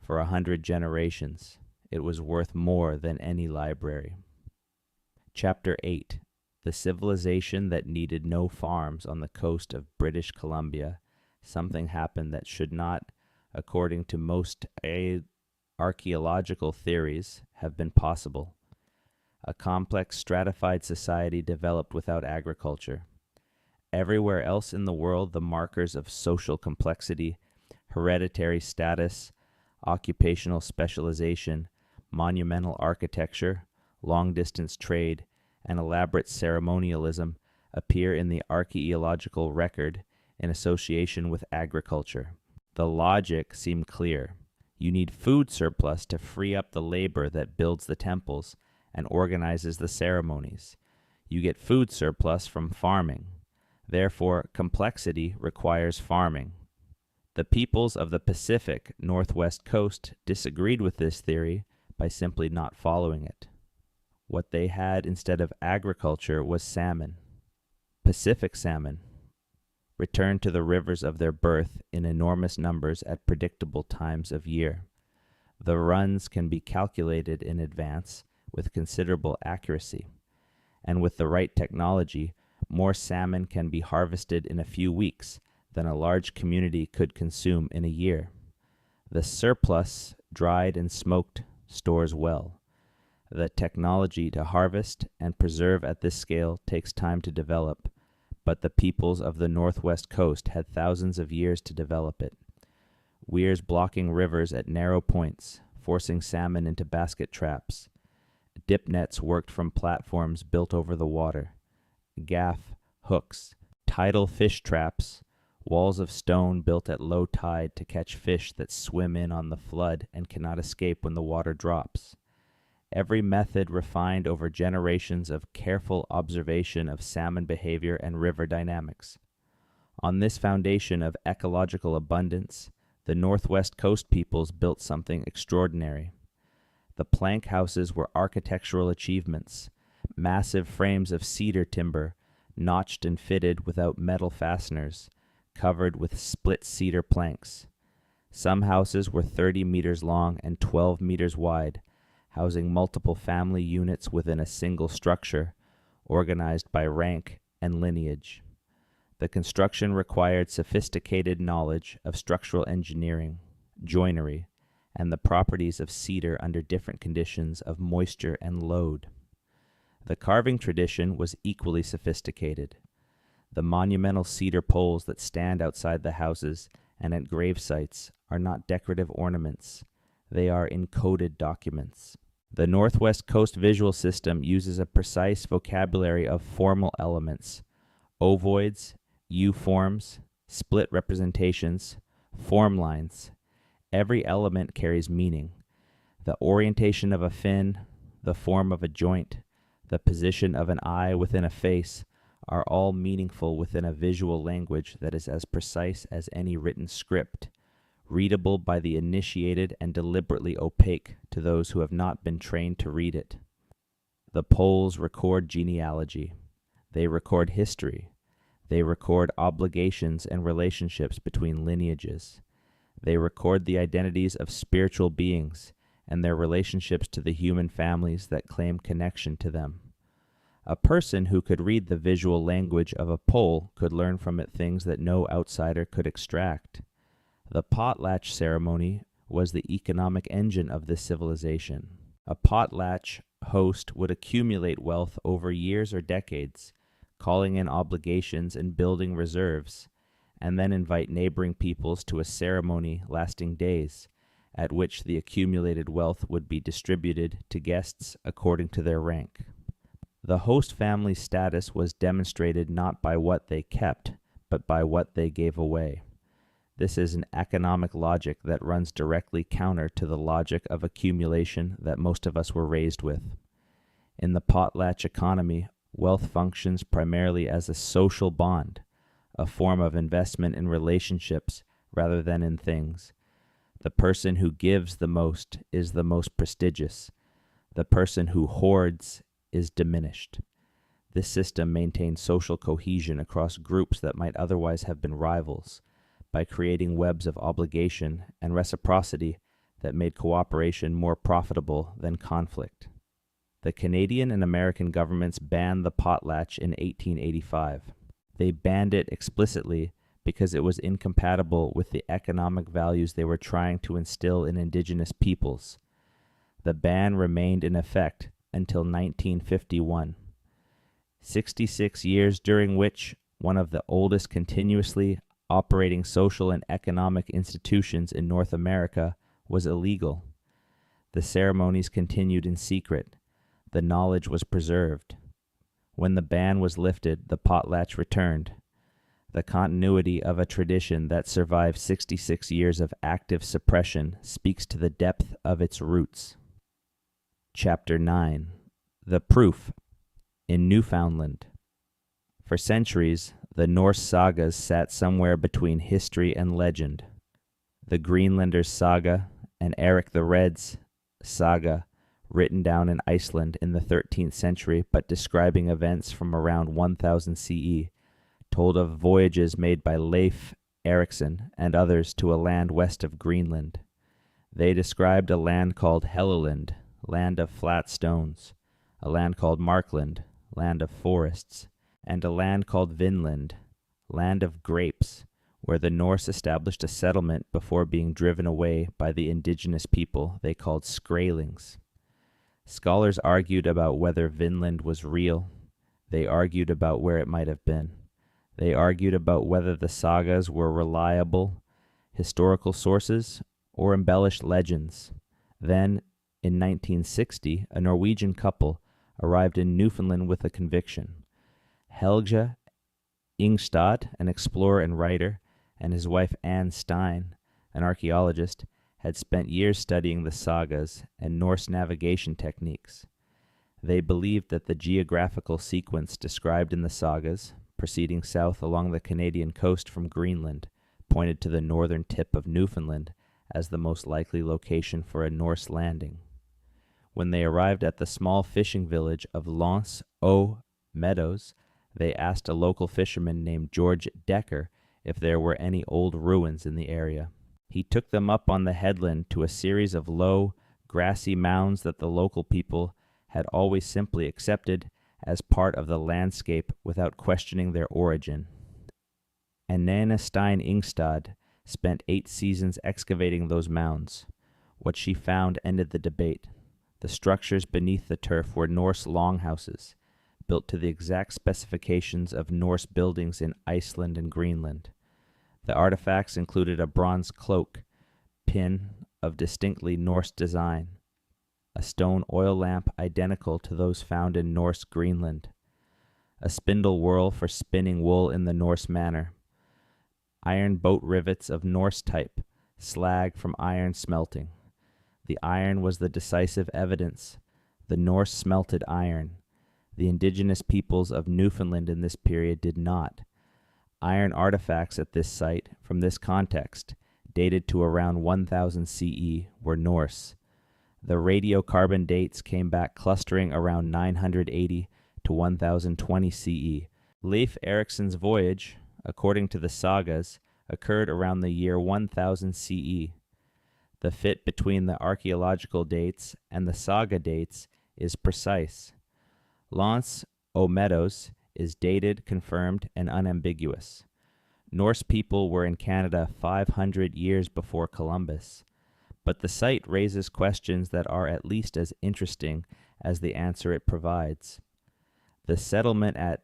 for 100 generations. It was worth more than any library. Chapter 8. The civilization that needed no farms on the coast of British Columbia. Something happened that should not, according to most archaeological theories, have been possible. A complex stratified society developed without agriculture. Everywhere else in the world, the markers of social complexity, hereditary status, occupational specialization, monumental architecture, long-distance trade, and elaborate ceremonialism appear in the archaeological record in association with agriculture. The logic seemed clear. You need food surplus to free up the labor that builds the temples and organizes the ceremonies. You get food surplus from farming. Therefore, complexity requires farming. The peoples of the Pacific Northwest coast disagreed with this theory by simply not following it. What they had instead of agriculture was salmon. Pacific salmon returned to the rivers of their birth in enormous numbers at predictable times of year. The runs can be calculated in advance with considerable accuracy, and with the right technology, more salmon can be harvested in a few weeks than a large community could consume in a year. The surplus, dried and smoked stores well. The technology to harvest and preserve at this scale takes time to develop, but the peoples of the northwest coast had thousands of years to develop it. Weirs blocking rivers at narrow points, forcing salmon into basket traps. Dip nets worked from platforms built over the water. Gaff, hooks, tidal fish traps, walls of stone built at low tide to catch fish that swim in on the flood and cannot escape when the water drops. Every method refined over generations of careful observation of salmon behavior and river dynamics. On this foundation of ecological abundance, the Northwest Coast peoples built something extraordinary. The plank houses were architectural achievements, massive frames of cedar timber, notched and fitted without metal fasteners, covered with split cedar planks. Some houses were 30 meters long and 12 meters wide, housing multiple family units within a single structure, organized by rank and lineage. The construction required sophisticated knowledge of structural engineering, joinery, and the properties of cedar under different conditions of moisture and load. The carving tradition was equally sophisticated. The monumental cedar poles that stand outside the houses and at grave sites are not decorative ornaments. They are encoded documents. The Northwest Coast visual system uses a precise vocabulary of formal elements, ovoids, U-forms, split representations, form lines. Every element carries meaning. The orientation of a fin, the form of a joint, the position of an eye within a face are all meaningful within a visual language that is as precise as any written script, readable by the initiated and deliberately opaque to those who have not been trained to read it. The poles record genealogy. They record history. They record obligations and relationships between lineages. They record the identities of spiritual beings and their relationships to the human families that claim connection to them. A person who could read the visual language of a pole could learn from it things that no outsider could extract. The potlatch ceremony was the economic engine of this civilization. A potlatch host would accumulate wealth over years or decades, calling in obligations and building reserves, and then invite neighboring peoples to a ceremony lasting days, at which the accumulated wealth would be distributed to guests according to their rank. The host family's status was demonstrated not by what they kept, but by what they gave away. This is an economic logic that runs directly counter to the logic of accumulation that most of us were raised with. In the potlatch economy, wealth functions primarily as a social bond, a form of investment in relationships rather than in things. The person who gives the most is the most prestigious. The person who hoards is diminished. This system maintains social cohesion across groups that might otherwise have been rivals, by creating webs of obligation and reciprocity that made cooperation more profitable than conflict. The Canadian and American governments banned the potlatch in 1885. They banned it explicitly because it was incompatible with the economic values they were trying to instill in Indigenous peoples. The ban remained in effect until 1951, 66 years during which one of the oldest continuously operating social and economic institutions in North America was illegal. The ceremonies continued in secret. The knowledge was preserved. When the ban was lifted, the potlatch returned. The continuity of a tradition that survived 66 years of active suppression speaks to the depth of its roots. Chapter 9. The Proof. In Newfoundland. For centuries, the Norse sagas sat somewhere between history and legend. The Greenlander's saga and Eric the Red's saga, written down in Iceland in the 13th century but describing events from around 1000 CE, told of voyages made by Leif Erikson and others to a land west of Greenland. They described a land called Helluland, land of flat stones, a land called Markland, land of forests, and a land called Vinland, land of grapes, where the Norse established a settlement before being driven away by the indigenous people they called Skraelings. Scholars argued about whether Vinland was real. They argued about where it might have been. They argued about whether the sagas were reliable historical sources or embellished legends. Then, in 1960, a Norwegian couple arrived in Newfoundland with a conviction. Helge Ingstad, an explorer and writer, and his wife Anne Stein, an archaeologist, had spent years studying the sagas and Norse navigation techniques. They believed that the geographical sequence described in the sagas, proceeding south along the Canadian coast from Greenland, pointed to the northern tip of Newfoundland as the most likely location for a Norse landing. When they arrived at the small fishing village of Lance aux Meadows, they asked a local fisherman named George Decker if there were any old ruins in the area. He took them up on the headland to a series of low, grassy mounds that the local people had always simply accepted as part of the landscape without questioning their origin. And Nana Stein Ingstad spent 8 seasons excavating those mounds. What she found ended the debate. The structures beneath the turf were Norse longhouses, built to the exact specifications of Norse buildings in Iceland and Greenland. The artifacts included a bronze cloak, pin of distinctly Norse design, a stone oil lamp identical to those found in Norse Greenland, a spindle whorl for spinning wool in the Norse manner, iron boat rivets of Norse type, slag from iron smelting. The iron was the decisive evidence. The Norse smelted iron. The indigenous peoples of Newfoundland in this period did not. Iron artifacts at this site, from this context, dated to around 1000 CE, were Norse. The radiocarbon dates came back clustering around 980 to 1020 CE. Leif Erikson's voyage, according to the sagas, occurred around the year 1000 CE. The fit between the archaeological dates and the saga dates is precise. Lance aux Meadows is dated, confirmed, and unambiguous. Norse people were in Canada 500 years before Columbus, but the site raises questions that are at least as interesting as the answer it provides. The settlement at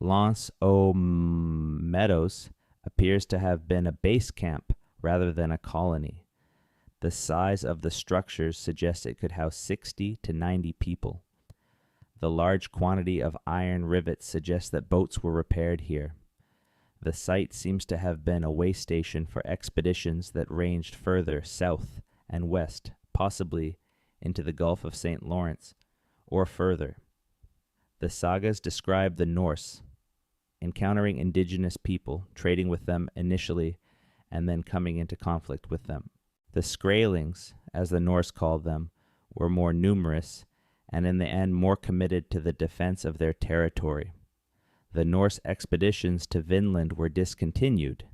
Lance aux Meadows appears to have been a base camp rather than a colony. The size of the structures suggests it could house 60 to 90 people. The large quantity of iron rivets suggests that boats were repaired here. The site seems to have been a way station for expeditions that ranged further south and west, possibly into the Gulf of St. Lawrence, or further. The sagas describe the Norse encountering indigenous people, trading with them initially, and then coming into conflict with them. The Skraelings, as the Norse called them, were more numerous and in the end more committed to the defense of their territory. The Norse expeditions to Vinland were discontinued.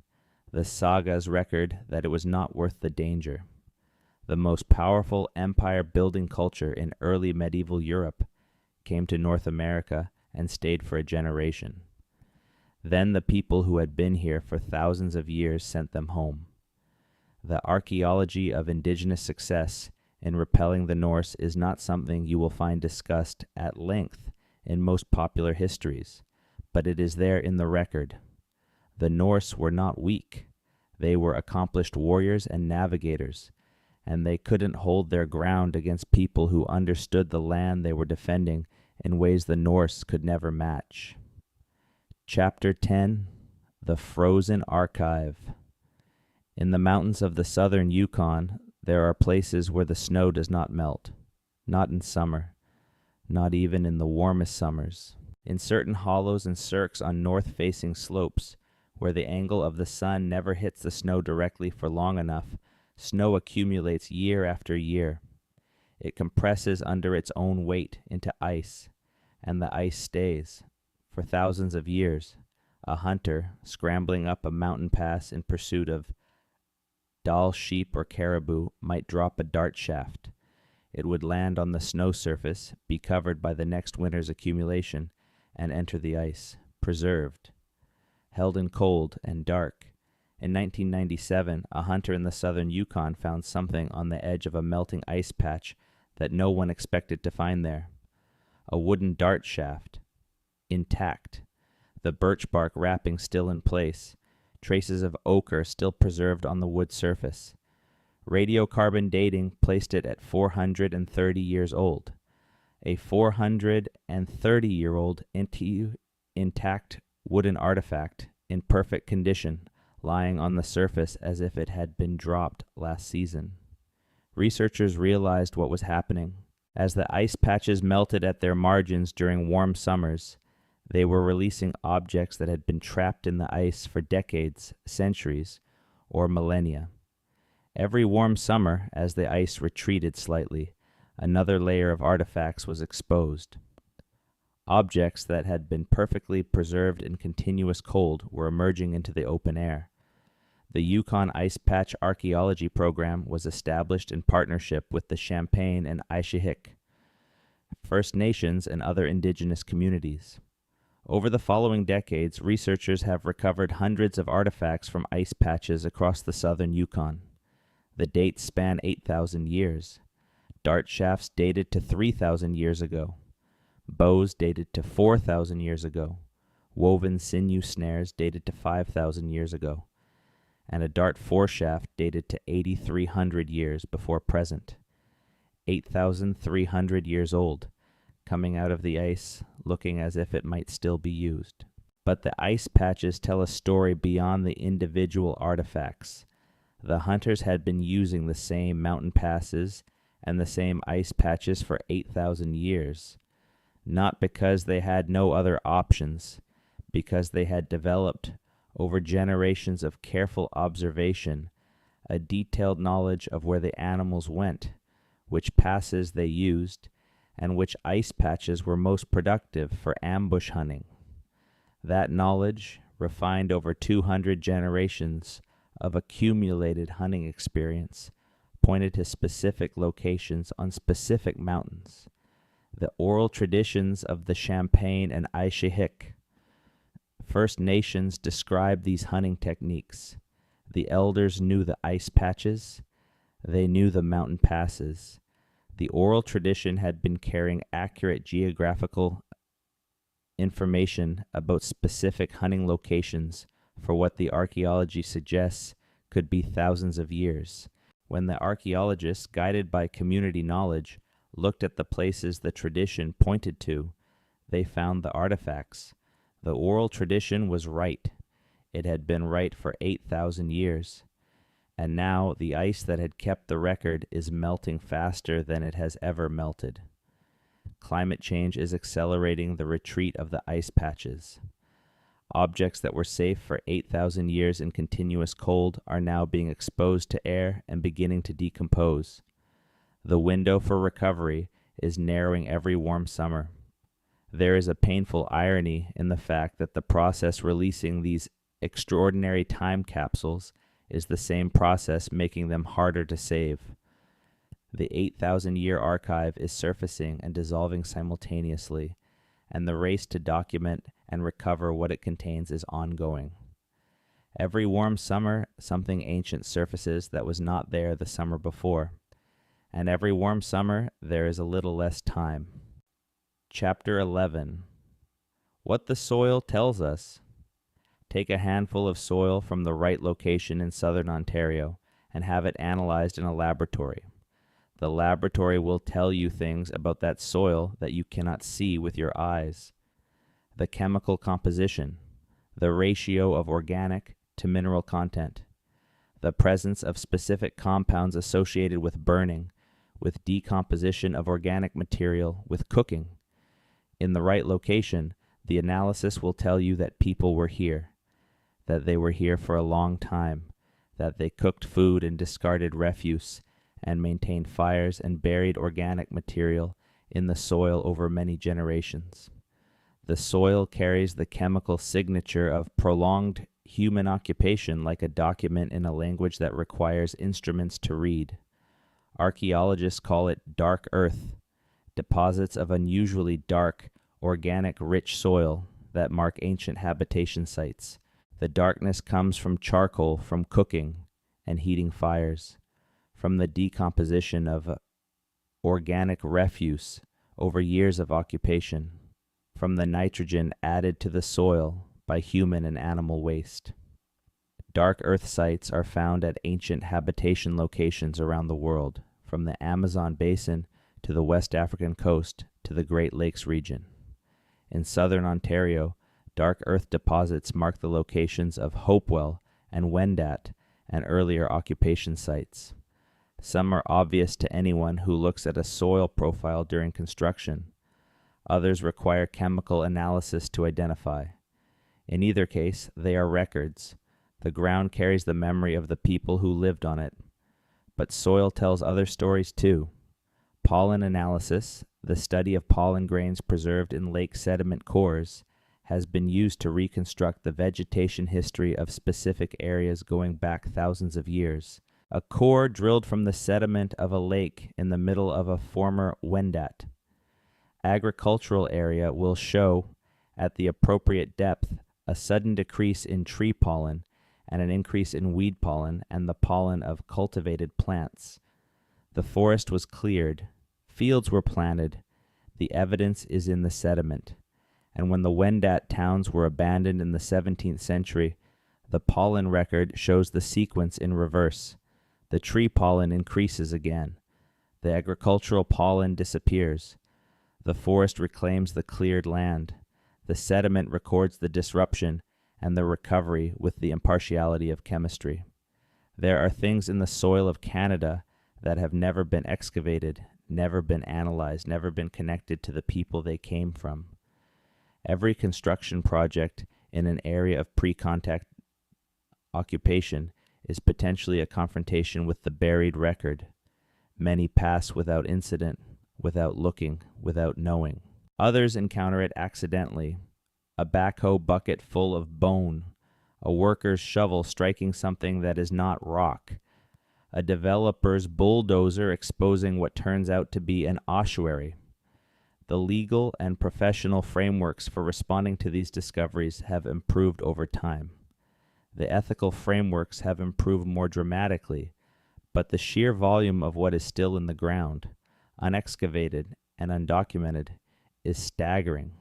The sagas record that it was not worth the danger. The most powerful empire-building culture in early medieval Europe came to North America and stayed for a generation. Then the people who had been here for thousands of years sent them home. The archaeology of indigenous success in repelling the Norse is not something you will find discussed at length in most popular histories, but it is there in the record. The Norse were not weak. They were accomplished warriors and navigators, and they couldn't hold their ground against people who understood the land they were defending in ways the Norse could never match. Chapter 10: The Frozen Archive. In the mountains of the southern Yukon, there are places where the snow does not melt, not in summer, not even in the warmest summers. In certain hollows and cirques on north-facing slopes, where the angle of the sun never hits the snow directly for long enough, snow accumulates year after year. It compresses under its own weight into ice, and the ice stays. For thousands of years, a hunter, scrambling up a mountain pass in pursuit of Dall sheep or caribou, might drop a dart shaft. It would land on the snow surface, be covered by the next winter's accumulation, and enter the ice, preserved. Held in cold and dark, In 1997, a hunter in the southern Yukon found something on the edge of a melting ice patch that no one expected to find there. A wooden dart shaft, intact, the birch bark wrapping still in place, traces of ochre still preserved on the wood surface. Radiocarbon dating placed it at 430 years old. A 430-year-old intact wooden artifact in perfect condition, lying on the surface as if it had been dropped last season. Researchers realized what was happening. As the ice patches melted at their margins during warm summers, they were releasing objects that had been trapped in the ice for decades, centuries, or millennia. Every warm summer, as the ice retreated slightly, another layer of artifacts was exposed. Objects that had been perfectly preserved in continuous cold were emerging into the open air. The Yukon Ice Patch Archaeology Program was established in partnership with the Champagne and Aishihik, First Nations, and other Indigenous communities. Over the following decades, researchers have recovered hundreds of artifacts from ice patches across the southern Yukon. The dates span 8,000 years. Dart shafts dated to 3,000 years ago. Bows dated to 4,000 years ago. Woven sinew snares dated to 5,000 years ago. And a dart foreshaft dated to 8,300 years before present. 8,300 years old, coming out of the ice, looking as if it might still be used. But the ice patches tell a story beyond the individual artifacts. The hunters had been using the same mountain passes and the same ice patches for 8,000 years, not because they had no other options, because they had developed, over generations of careful observation, a detailed knowledge of where the animals went, which passes they used, and which ice patches were most productive for ambush hunting. That knowledge, refined over 200 generations of accumulated hunting experience, pointed to specific locations on specific mountains. The oral traditions of the Champagne and Aishihik First Nations described these hunting techniques. The elders knew the ice patches. They knew the mountain passes. The oral tradition had been carrying accurate geographical information about specific hunting locations for what the archaeology suggests could be thousands of years. When the archaeologists, guided by community knowledge, looked at the places the tradition pointed to, they found the artifacts. The oral tradition was right. It had been right for 8,000 years. And now the ice that had kept the record is melting faster than it has ever melted. Climate change is accelerating the retreat of the ice patches. Objects that were safe for 8,000 years in continuous cold are now being exposed to air and beginning to decompose. The window for recovery is narrowing every warm summer. There is a painful irony in the fact that the process releasing these extraordinary time capsules is the same process making them harder to save. The 8,000-year archive is surfacing and dissolving simultaneously, and the race to document and recover what it contains is ongoing. Every warm summer, something ancient surfaces that was not there the summer before, and every warm summer, there is a little less time. Chapter 11. What the soil tells us. Take a handful of soil from the right location in southern Ontario and have it analyzed in a laboratory. The laboratory will tell you things about that soil that you cannot see with your eyes. The chemical composition, the ratio of organic to mineral content, the presence of specific compounds associated with burning, with decomposition of organic material, with cooking. In the right location, the analysis will tell you that people were here, that they were here for a long time, that they cooked food and discarded refuse, and maintained fires and buried organic material in the soil over many generations. The soil carries the chemical signature of prolonged human occupation like a document in a language that requires instruments to read. Archaeologists call it dark earth, deposits of unusually dark, organic, rich soil that mark ancient habitation sites. The darkness comes from charcoal, from cooking and heating fires, from the decomposition of organic refuse over years of occupation, from the nitrogen added to the soil by human and animal waste. Dark earth sites are found at ancient habitation locations around the world, from the Amazon basin to the West African coast to the Great Lakes region. In southern Ontario, dark earth deposits mark the locations of Hopewell and Wendat and earlier occupation sites. Some are obvious to anyone who looks at a soil profile during construction. Others require chemical analysis to identify. In either case, they are records. The ground carries the memory of the people who lived on it. But soil tells other stories too. Pollen analysis, the study of pollen grains preserved in lake sediment cores, has been used to reconstruct the vegetation history of specific areas going back thousands of years. A core drilled from the sediment of a lake in the middle of a former Wendat agricultural area will show, at the appropriate depth, a sudden decrease in tree pollen and an increase in weed pollen and the pollen of cultivated plants. The forest was cleared, fields were planted, the evidence is in the sediment. And when the Wendat towns were abandoned in the 17th century, the pollen record shows the sequence in reverse. The tree pollen increases again. The agricultural pollen disappears. The forest reclaims the cleared land. The sediment records the disruption and the recovery with the impartiality of chemistry. There are things in the soil of Canada that have never been excavated, never been analyzed, never been connected to the people they came from. Every construction project in an area of pre-contact occupation is potentially a confrontation with the buried record. Many pass without incident, without looking, without knowing. Others encounter it accidentally. A backhoe bucket full of bone, a worker's shovel striking something that is not rock, a developer's bulldozer exposing what turns out to be an ossuary. The legal and professional frameworks for responding to these discoveries have improved over time. The ethical frameworks have improved more dramatically, but the sheer volume of what is still in the ground, unexcavated and undocumented, is staggering.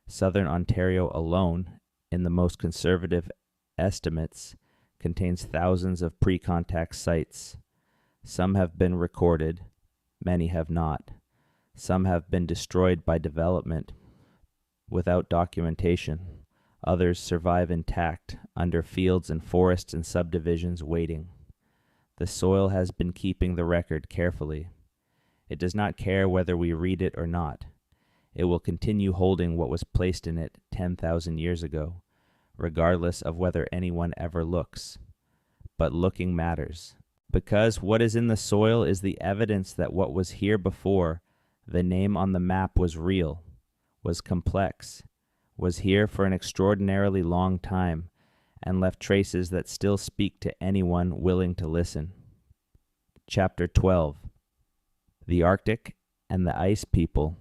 Southern Ontario alone, in the most conservative estimates, contains thousands of pre-contact sites. Some have been recorded, many have not. Some have been destroyed by development without documentation. Others survive intact under fields and forests and subdivisions waiting. The soil has been keeping the record carefully. It does not care whether we read it or not. It will continue holding what was placed in it 10,000 years ago, regardless of whether anyone ever looks. But looking matters, because what is in the soil is the evidence that what was here before, the name on the map, was real, was complex, was here for an extraordinarily long time, and left traces that still speak to anyone willing to listen. Chapter 12. The Arctic and the Ice People.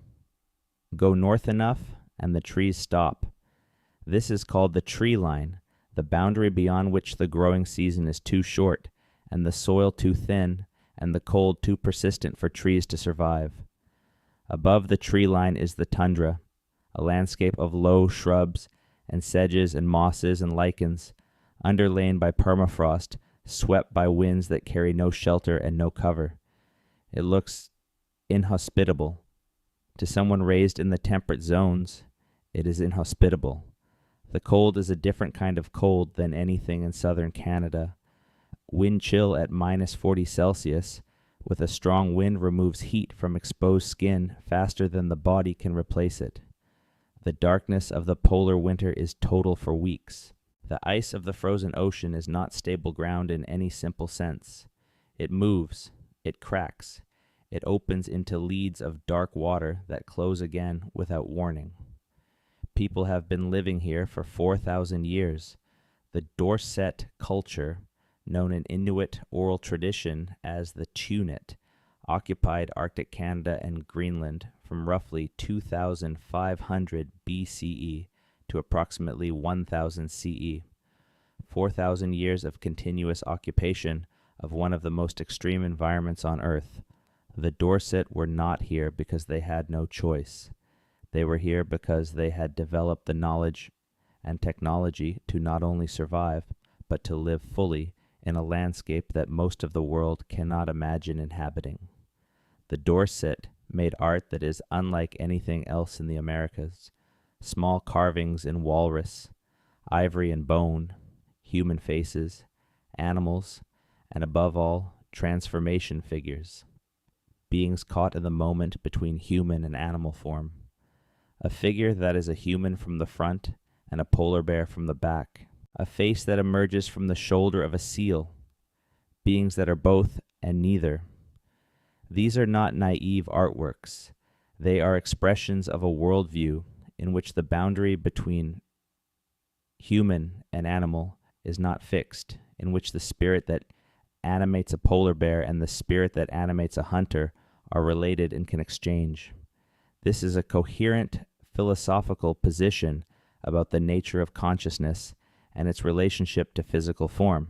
Go north enough, and the trees stop. This is called the tree line, the boundary beyond which the growing season is too short, and the soil too thin, and the cold too persistent for trees to survive. Above the tree line is the tundra, a landscape of low shrubs and sedges and mosses and lichens, underlain by permafrost, swept by winds that carry no shelter and no cover. It looks inhospitable. To someone raised in the temperate zones, it is inhospitable. The cold is a different kind of cold than anything in southern Canada. Wind chill at -40 Celsius, with a strong wind removes heat from exposed skin faster than the body can replace it. The darkness of the polar winter is total for weeks. The ice of the frozen ocean is not stable ground in any simple sense. It moves, it cracks, it opens into leads of dark water that close again without warning. People have been living here for 4,000 years. The Dorset culture, known in Inuit oral tradition as the Tunit, occupied Arctic Canada and Greenland from roughly 2,500 BCE to approximately 1,000 CE. 4,000 years of continuous occupation of one of the most extreme environments on Earth. The Dorset were not here because they had no choice. They were here because they had developed the knowledge and technology to not only survive, but to live fully in a landscape that most of the world cannot imagine inhabiting. The Dorset made art that is unlike anything else in the Americas. Small carvings in walrus, ivory and bone, human faces, animals, and above all, transformation figures. Beings caught in the moment between human and animal form. A figure that is a human from the front and a polar bear from the back. A face that emerges from the shoulder of a seal. Beings that are both and neither. These are not naive artworks. They are expressions of a worldview in which the boundary between human and animal is not fixed, in which the spirit that animates a polar bear and the spirit that animates a hunter are related and can exchange. This is a coherent philosophical position about the nature of consciousness and its relationship to physical form.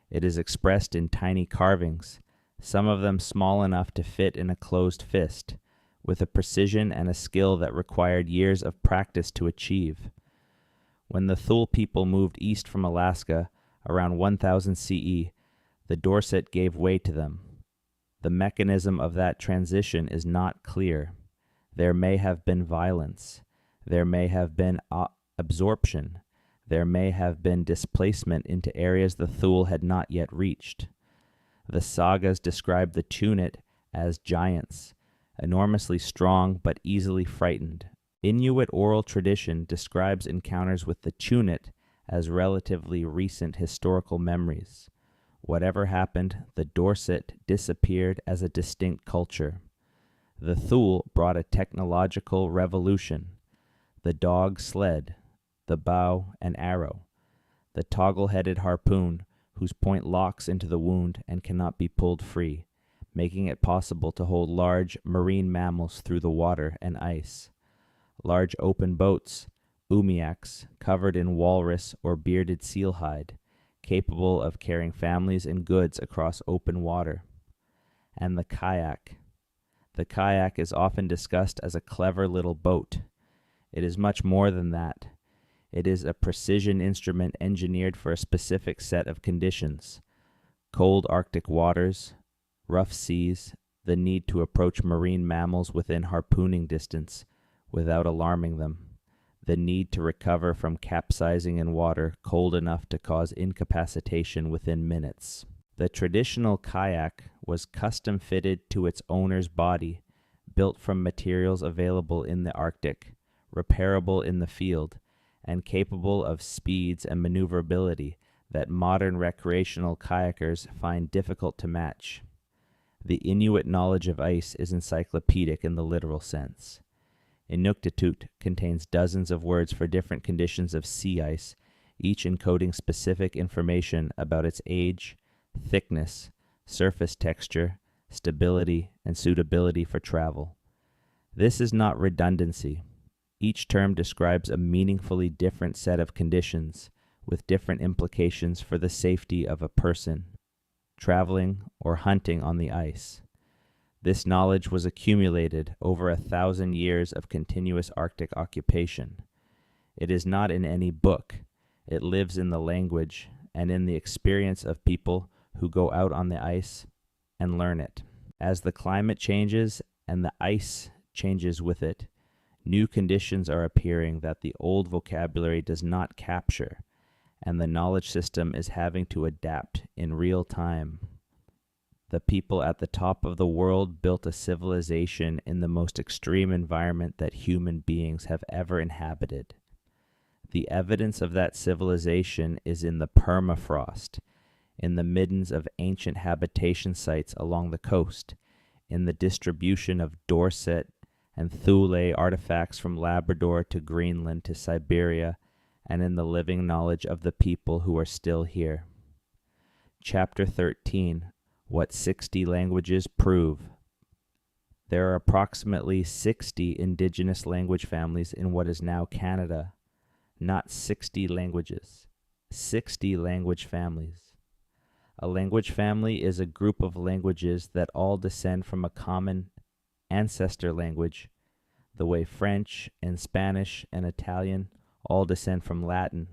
It is expressed in tiny carvings, some of them small enough to fit in a closed fist, with a precision and a skill that required years of practice to achieve. When the Thule people moved east from Alaska around 1000 CE, the Dorset gave way to them. The mechanism of that transition is not clear. There may have been violence. There may have been absorption. There may have been displacement into areas the Thule had not yet reached. The sagas describe the Tunit as giants, enormously strong but easily frightened. Inuit oral tradition describes encounters with the Tunit as relatively recent historical memories. Whatever happened, the Dorset disappeared as a distinct culture. The Thule brought a technological revolution. The dog sled, the bow and arrow, the toggle-headed harpoon whose point locks into the wound and cannot be pulled free, making it possible to hold large marine mammals through the water and ice. Large open boats, umiaks, covered in walrus or bearded seal hide, capable of carrying families and goods across open water. And the kayak. The kayak is often discussed as a clever little boat. It is much more than that. It is a precision instrument engineered for a specific set of conditions: cold Arctic waters, rough seas, the need to approach marine mammals within harpooning distance without alarming them, the need to recover from capsizing in water cold enough to cause incapacitation within minutes. The traditional kayak was custom fitted to its owner's body, built from materials available in the Arctic, repairable in the field, and capable of speeds and maneuverability that modern recreational kayakers find difficult to match. The Inuit knowledge of ice is encyclopedic in the literal sense. Inuktitut contains dozens of words for different conditions of sea ice, each encoding specific information about its age, thickness, surface texture, stability, and suitability for travel. This is not redundancy. Each term describes a meaningfully different set of conditions with different implications for the safety of a person traveling or hunting on the ice. This knowledge was accumulated over 1,000 years of continuous Arctic occupation. It is not in any book. It lives in the language and in the experience of people who go out on the ice and learn it. As the climate changes and the ice changes with it, new conditions are appearing that the old vocabulary does not capture, and the knowledge system is having to adapt in real time. The people at the top of the world built a civilization in the most extreme environment that human beings have ever inhabited. The evidence of that civilization is in the permafrost, in the middens of ancient habitation sites along the coast, in the distribution of Dorset and Thule artifacts from Labrador to Greenland to Siberia, and in the living knowledge of the people who are still here. Chapter 13. What 60 languages prove. There are approximately 60 indigenous language families in what is now Canada. Not 60 languages. 60 language families. A language family is a group of languages that all descend from a common ancestor language, the way French and Spanish and Italian all descend from Latin,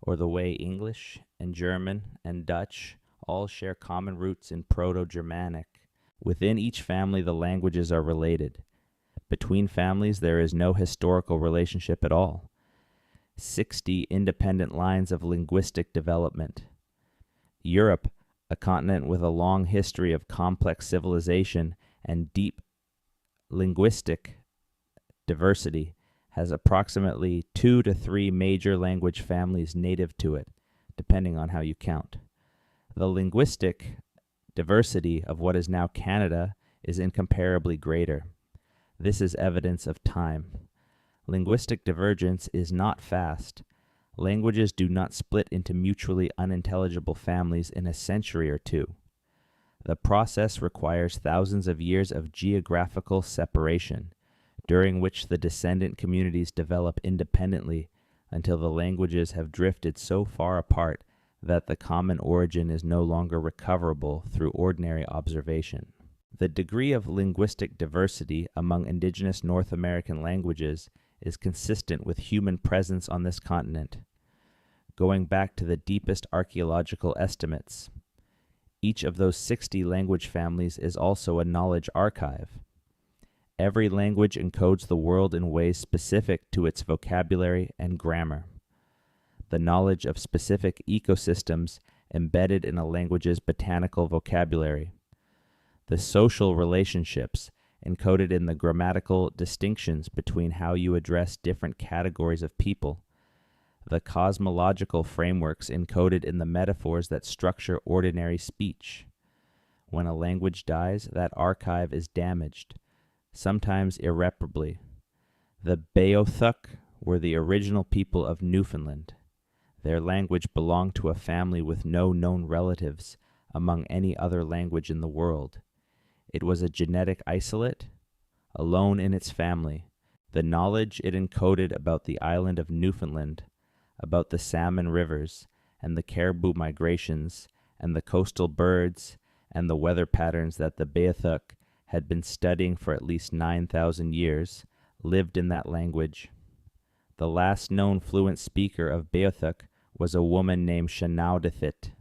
or the way English and German and Dutch all share common roots in Proto-Germanic. Within each family, the languages are related. Between families, there is no historical relationship at all. 60 independent lines of linguistic development. Europe, a continent with a long history of complex civilization and deep linguistic diversity, has approximately 2 to 3 major language families native to it, depending on how you count. The linguistic diversity of what is now Canada is incomparably greater. This is evidence of time. Linguistic divergence is not fast. Languages do not split into mutually unintelligible families in a century or two. The process requires thousands of years of geographical separation, during which the descendant communities develop independently until the languages have drifted so far apart that the common origin is no longer recoverable through ordinary observation. The degree of linguistic diversity among indigenous North American languages is consistent with human presence on this continent, going back to the deepest archaeological estimates. Each of those 60 language families is also a knowledge archive. Every language encodes the world in ways specific to its vocabulary and grammar. The knowledge of specific ecosystems embedded in a language's botanical vocabulary. The social relationships encoded in the grammatical distinctions between how you address different categories of people. The cosmological frameworks encoded in the metaphors that structure ordinary speech. When a language dies, that archive is damaged, sometimes irreparably. The Beothuk were the original people of Newfoundland. Their language belonged to a family with no known relatives among any other language in the world. It was a genetic isolate, alone in its family. The knowledge it encoded about the island of Newfoundland, about the salmon rivers, and the caribou migrations, and the coastal birds, and the weather patterns that the Beothuk had been studying for at least 9,000 years, lived in that language. The last known fluent speaker of Beothuk was a woman named Shanaudithit.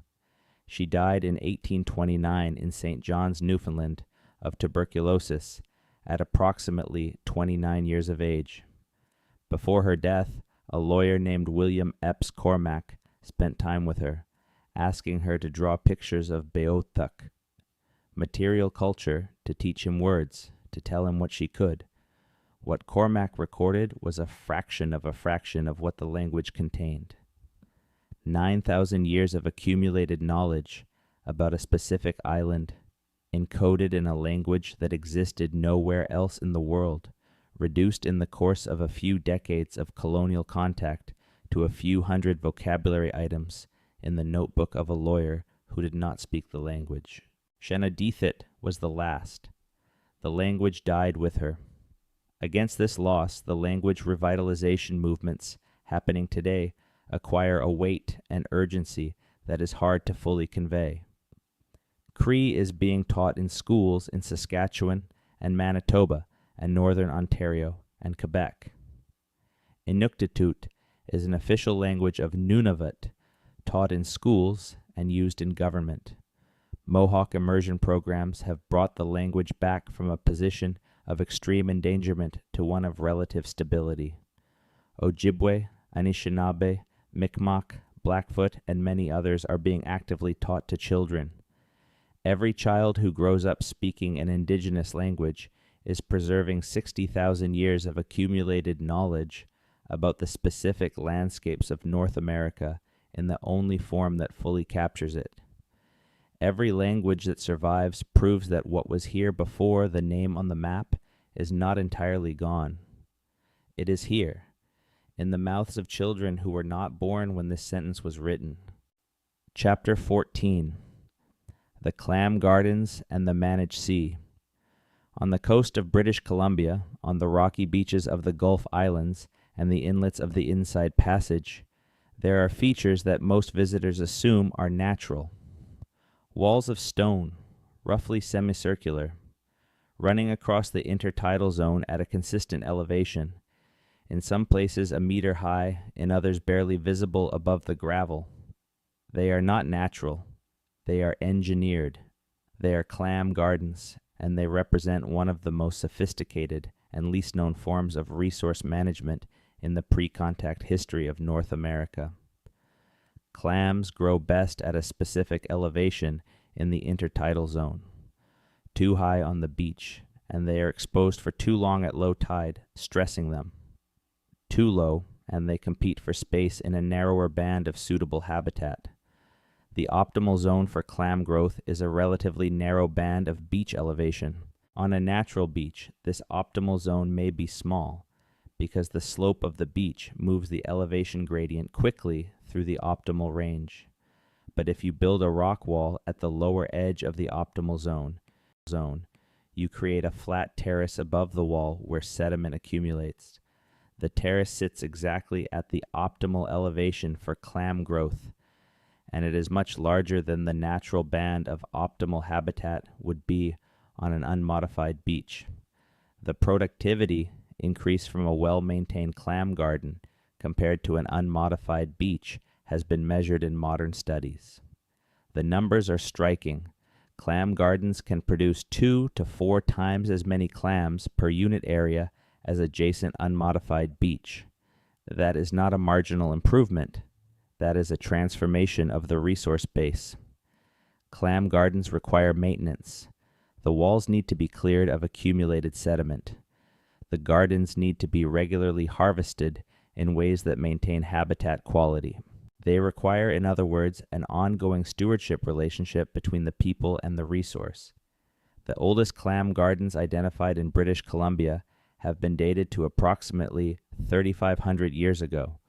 She died in 1829 in St. John's, Newfoundland, of tuberculosis at approximately 29 years of age. Before her death, a lawyer named William Epps Cormack spent time with her, asking her to draw pictures of Beothuk, material culture, to teach him words, to tell him what she could. What Cormack recorded was a fraction of what the language contained. 9,000 years of accumulated knowledge about a specific island, encoded in a language that existed nowhere else in the world, reduced in the course of a few decades of colonial contact to a few hundred vocabulary items in the notebook of a lawyer who did not speak the language. Shenadithit was the last. The language died with her. Against this loss, the language revitalization movements happening today acquire a weight and urgency that is hard to fully convey. Cree is being taught in schools in Saskatchewan and Manitoba and Northern Ontario and Quebec. Inuktitut is an official language of Nunavut, taught in schools and used in government. Mohawk immersion programs have brought the language back from a position of extreme endangerment to one of relative stability. Ojibwe, Anishinaabe, Mi'kmaq, Blackfoot, and many others are being actively taught to children. Every child who grows up speaking an Indigenous language is preserving 60,000 years of accumulated knowledge about the specific landscapes of North America in the only form that fully captures it. Every language that survives proves that what was here before the name on the map is not entirely gone. It is here, in the mouths of children who were not born when this sentence was written. Chapter 14. The Clam Gardens and the Managed Sea. On the coast of British Columbia, on the rocky beaches of the Gulf Islands and the inlets of the Inside Passage, There are features that most visitors assume are natural. Walls of stone, roughly semicircular, running across the intertidal zone at a consistent elevation, in some places a meter high, in others barely visible above the gravel. They are not natural. They are engineered. They are clam gardens, and they represent one of the most sophisticated and least known forms of resource management in the pre-contact history of North America. Clams grow best at a specific elevation in the intertidal zone, too high on the beach, and they are exposed for too long at low tide, stressing them. Too low, and they compete for space in a narrower band of suitable habitat. The optimal zone for clam growth is a relatively narrow band of beach elevation. On a natural beach, this optimal zone may be small, because the slope of the beach moves the elevation gradient quickly through the optimal range. But if you build a rock wall at the lower edge of the optimal zone, you create a flat terrace above the wall where sediment accumulates. The terrace sits exactly at the optimal elevation for clam growth, and it is much larger than the natural band of optimal habitat would be on an unmodified beach. The productivity increase from a well-maintained clam garden compared to an unmodified beach has been measured in modern studies. The numbers are striking. Clam gardens can produce 2 to 4 times as many clams per unit area as adjacent unmodified beach. That is not a marginal improvement. That is a transformation of the resource base. Clam gardens require maintenance. The walls need to be cleared of accumulated sediment. The gardens need to be regularly harvested in ways that maintain habitat quality. They require, in other words, an ongoing stewardship relationship between the people and the resource. The oldest clam gardens identified in British Columbia have been dated to approximately 3,500 years ago.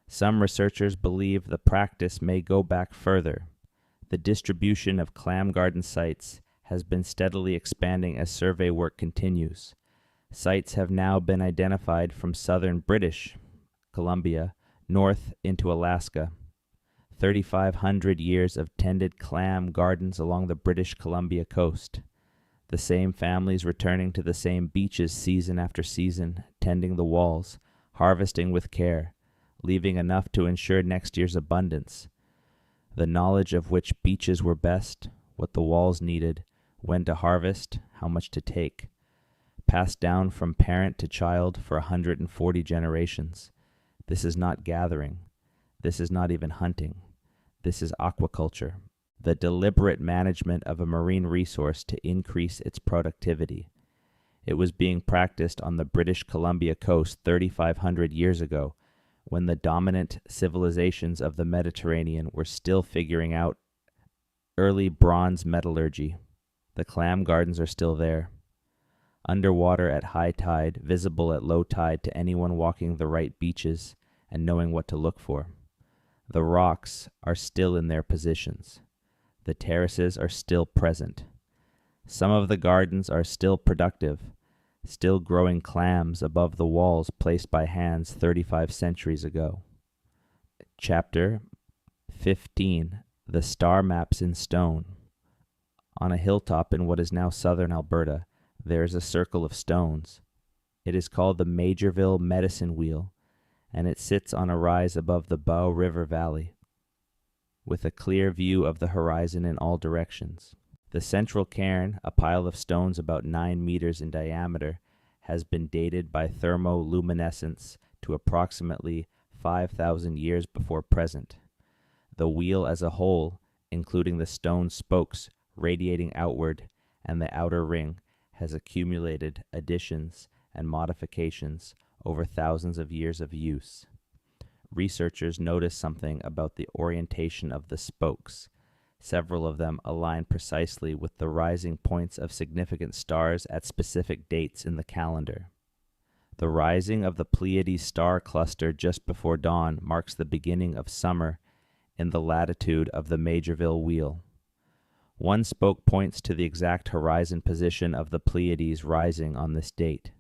Some researchers believe the practice may go back further. The distribution of clam garden sites has been steadily expanding as survey work continues. Sites have now been identified from southern British Columbia north into Alaska. 3,500 years of tended clam gardens along the British Columbia coast. The same families returning to the same beaches season after season, tending the walls, harvesting with care, leaving enough to ensure next year's abundance. The knowledge of which beaches were best, what the walls needed, when to harvest, how much to take, passed down from parent to child for 140 generations. This is not gathering. This is not even hunting. This is aquaculture, the deliberate management of a marine resource to increase its productivity. It was being practiced on the British Columbia coast 3,500 years ago, when the dominant civilizations of the Mediterranean were still figuring out early bronze metallurgy. The clam gardens are still there. Underwater at high tide, visible at low tide to anyone walking the right beaches and knowing what to look for. The rocks are still in their positions. The terraces are still present. Some of the gardens are still productive, still growing clams above the walls placed by hands 35 centuries ago. Chapter 15. The Star Maps in Stone. On a hilltop in what is now southern Alberta, there is a circle of stones. It is called the Majorville Medicine Wheel, and it sits on a rise above the Bow River Valley, with a clear view of the horizon in all directions. The central cairn, a pile of stones about 9 meters in diameter, has been dated by thermoluminescence to approximately 5,000 years before present. The wheel as a whole, including the stone spokes radiating outward and the outer ring, has accumulated additions and modifications over thousands of years of use. Researchers notice something about the orientation of the spokes. Several of them align precisely with the rising points of significant stars at specific dates in the calendar. The rising of the Pleiades star cluster just before dawn marks the beginning of summer in the latitude of the Majorville Wheel. One spoke points to the exact horizon position of the Pleiades rising on this date.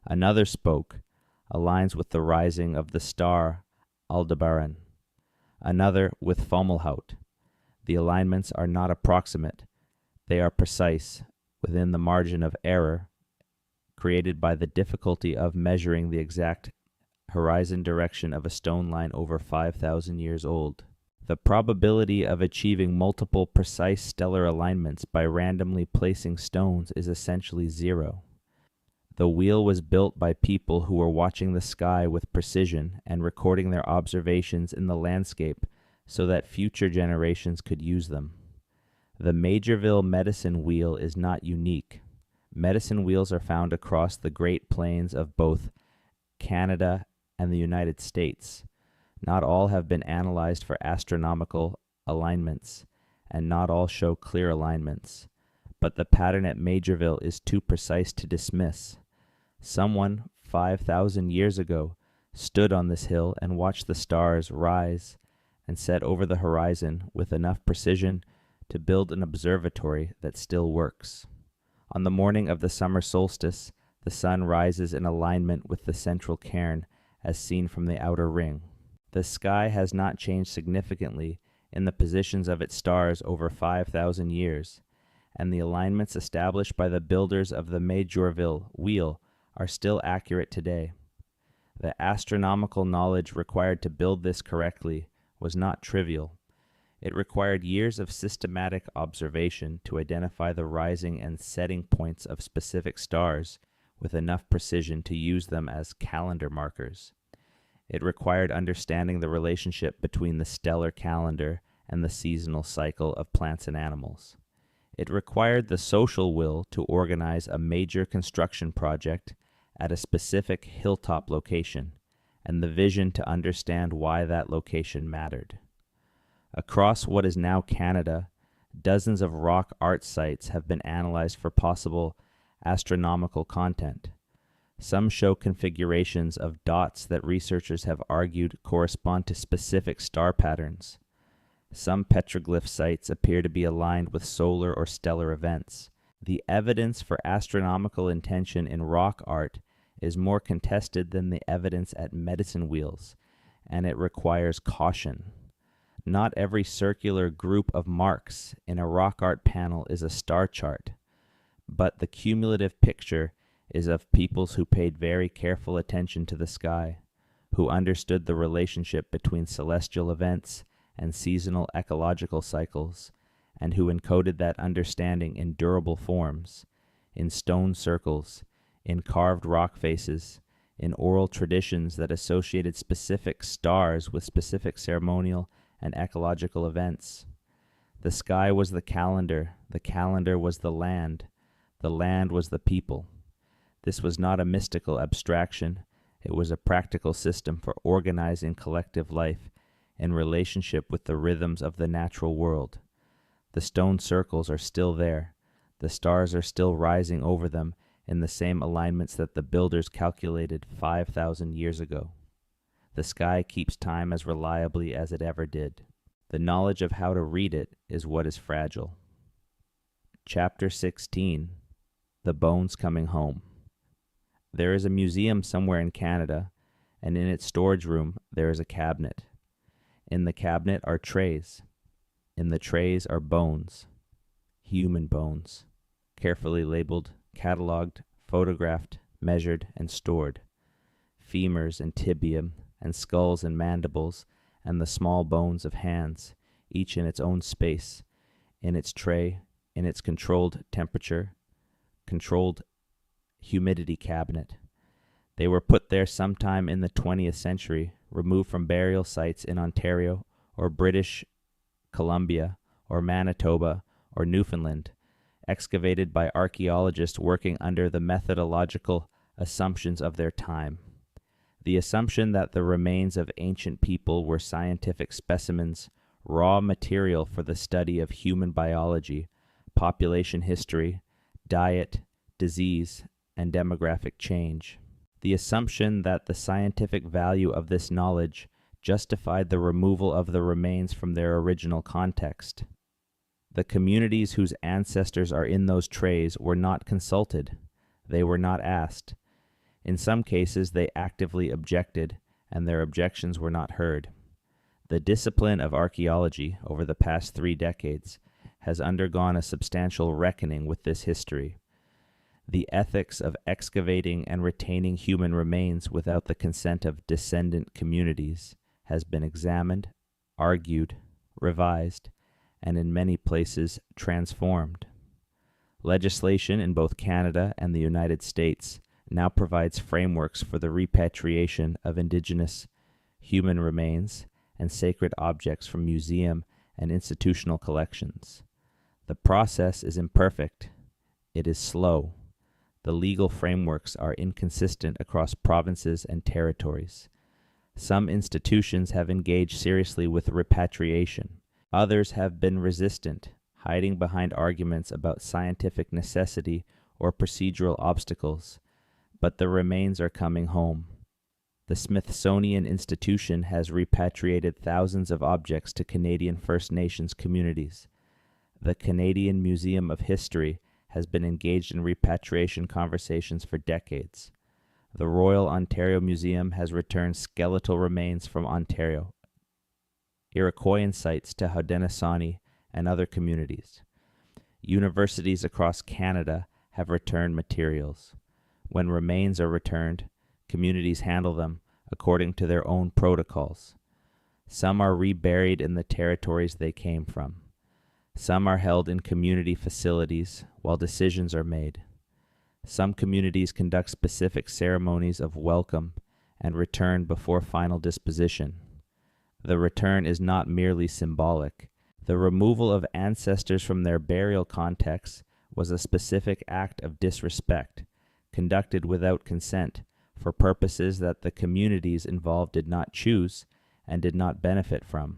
Another spoke aligns with the rising of the star Aldebaran Another with Fomalhaut. The alignments are not approximate, they are precise, within the margin of error created by the difficulty of measuring the exact horizon direction of a stone line over 5,000 years old. The probability of achieving multiple precise stellar alignments by randomly placing stones is essentially zero. The wheel was built by people who were watching the sky with precision and recording their observations in the landscape so that future generations could use them. The Majorville medicine wheel is not unique. Medicine wheels are found across the Great Plains of both Canada and the United States. Not all have been analyzed for astronomical alignments, and not all show clear alignments. But the pattern at Majorville is too precise to dismiss. Someone, 5,000 years ago, stood on this hill and watched the stars rise and set over the horizon with enough precision to build an observatory that still works. On the morning of the summer solstice, the sun rises in alignment with the central cairn as seen from the outer ring. The sky has not changed significantly in the positions of its stars over 5,000 years, and the alignments established by the builders of the Majorville wheel are still accurate today. The astronomical knowledge required to build this correctly was not trivial. It required years of systematic observation to identify the rising and setting points of specific stars with enough precision to use them as calendar markers. It required understanding the relationship between the stellar calendar and the seasonal cycle of plants and animals. It required the social will to organize a major construction project at a specific hilltop location, and the vision to understand why that location mattered. Across what is now Canada, dozens of rock art sites have been analyzed for possible astronomical content. Some show configurations of dots that researchers have argued correspond to specific star patterns. Some petroglyph sites appear to be aligned with solar or stellar events. The evidence for astronomical intention in rock art is more contested than the evidence at medicine wheels, and it requires caution. Not every circular group of marks in a rock art panel is a star chart, but the cumulative picture is of peoples who paid very careful attention to the sky, who understood the relationship between celestial events and seasonal ecological cycles, and who encoded that understanding in durable forms, in stone circles, in carved rock faces, in oral traditions that associated specific stars with specific ceremonial and ecological events. The sky was the calendar was the land was the people. This was not a mystical abstraction, it was a practical system for organizing collective life in relationship with the rhythms of the natural world. The stone circles are still there, the stars are still rising over them in the same alignments that the builders calculated 5,000 years ago. The sky keeps time as reliably as it ever did. The knowledge of how to read it is what is fragile. Chapter 16. The Bones Coming Home. There is a museum somewhere in Canada, and in its storage room there is a cabinet. In the cabinet are trays. In the trays are bones, human bones, carefully labeled, catalogued, photographed, measured, and stored. Femurs and tibium, and skulls and mandibles, and the small bones of hands, each in its own space, in its tray, in its controlled temperature, controlled humidity cabinet. They were put there sometime in the 20th century, removed from burial sites in Ontario or British Columbia or Manitoba or Newfoundland, excavated by archaeologists working under the methodological assumptions of their time. The assumption that the remains of ancient people were scientific specimens, raw material for the study of human biology, population history, diet, disease, and demographic change. The assumption that the scientific value of this knowledge justified the removal of the remains from their original context. The communities whose ancestors are in those trays were not consulted. They were not asked. In some cases, they actively objected, and their objections were not heard. The discipline of archaeology over the past 3 decades has undergone a substantial reckoning with this history. The ethics of excavating and retaining human remains without the consent of descendant communities has been examined, argued, revised, and in many places transformed. Legislation in both Canada and the United States now provides frameworks for the repatriation of Indigenous human remains and sacred objects from museum and institutional collections. The process is imperfect. It is slow. The legal frameworks are inconsistent across provinces and territories. Some institutions have engaged seriously with repatriation. Others have been resistant, hiding behind arguments about scientific necessity or procedural obstacles. But the remains are coming home. The Smithsonian Institution has repatriated thousands of objects to Canadian First Nations communities. The Canadian Museum of History has been engaged in repatriation conversations for decades. The Royal Ontario Museum has returned skeletal remains from Ontario, Iroquoian sites to Haudenosaunee and other communities. Universities across Canada have returned materials. When remains are returned, communities handle them according to their own protocols. Some are reburied in the territories they came from. Some are held in community facilities while decisions are made. Some communities conduct specific ceremonies of welcome and return before final disposition. The return is not merely symbolic. The removal of ancestors from their burial context was a specific act of disrespect, conducted without consent, for purposes that the communities involved did not choose and did not benefit from.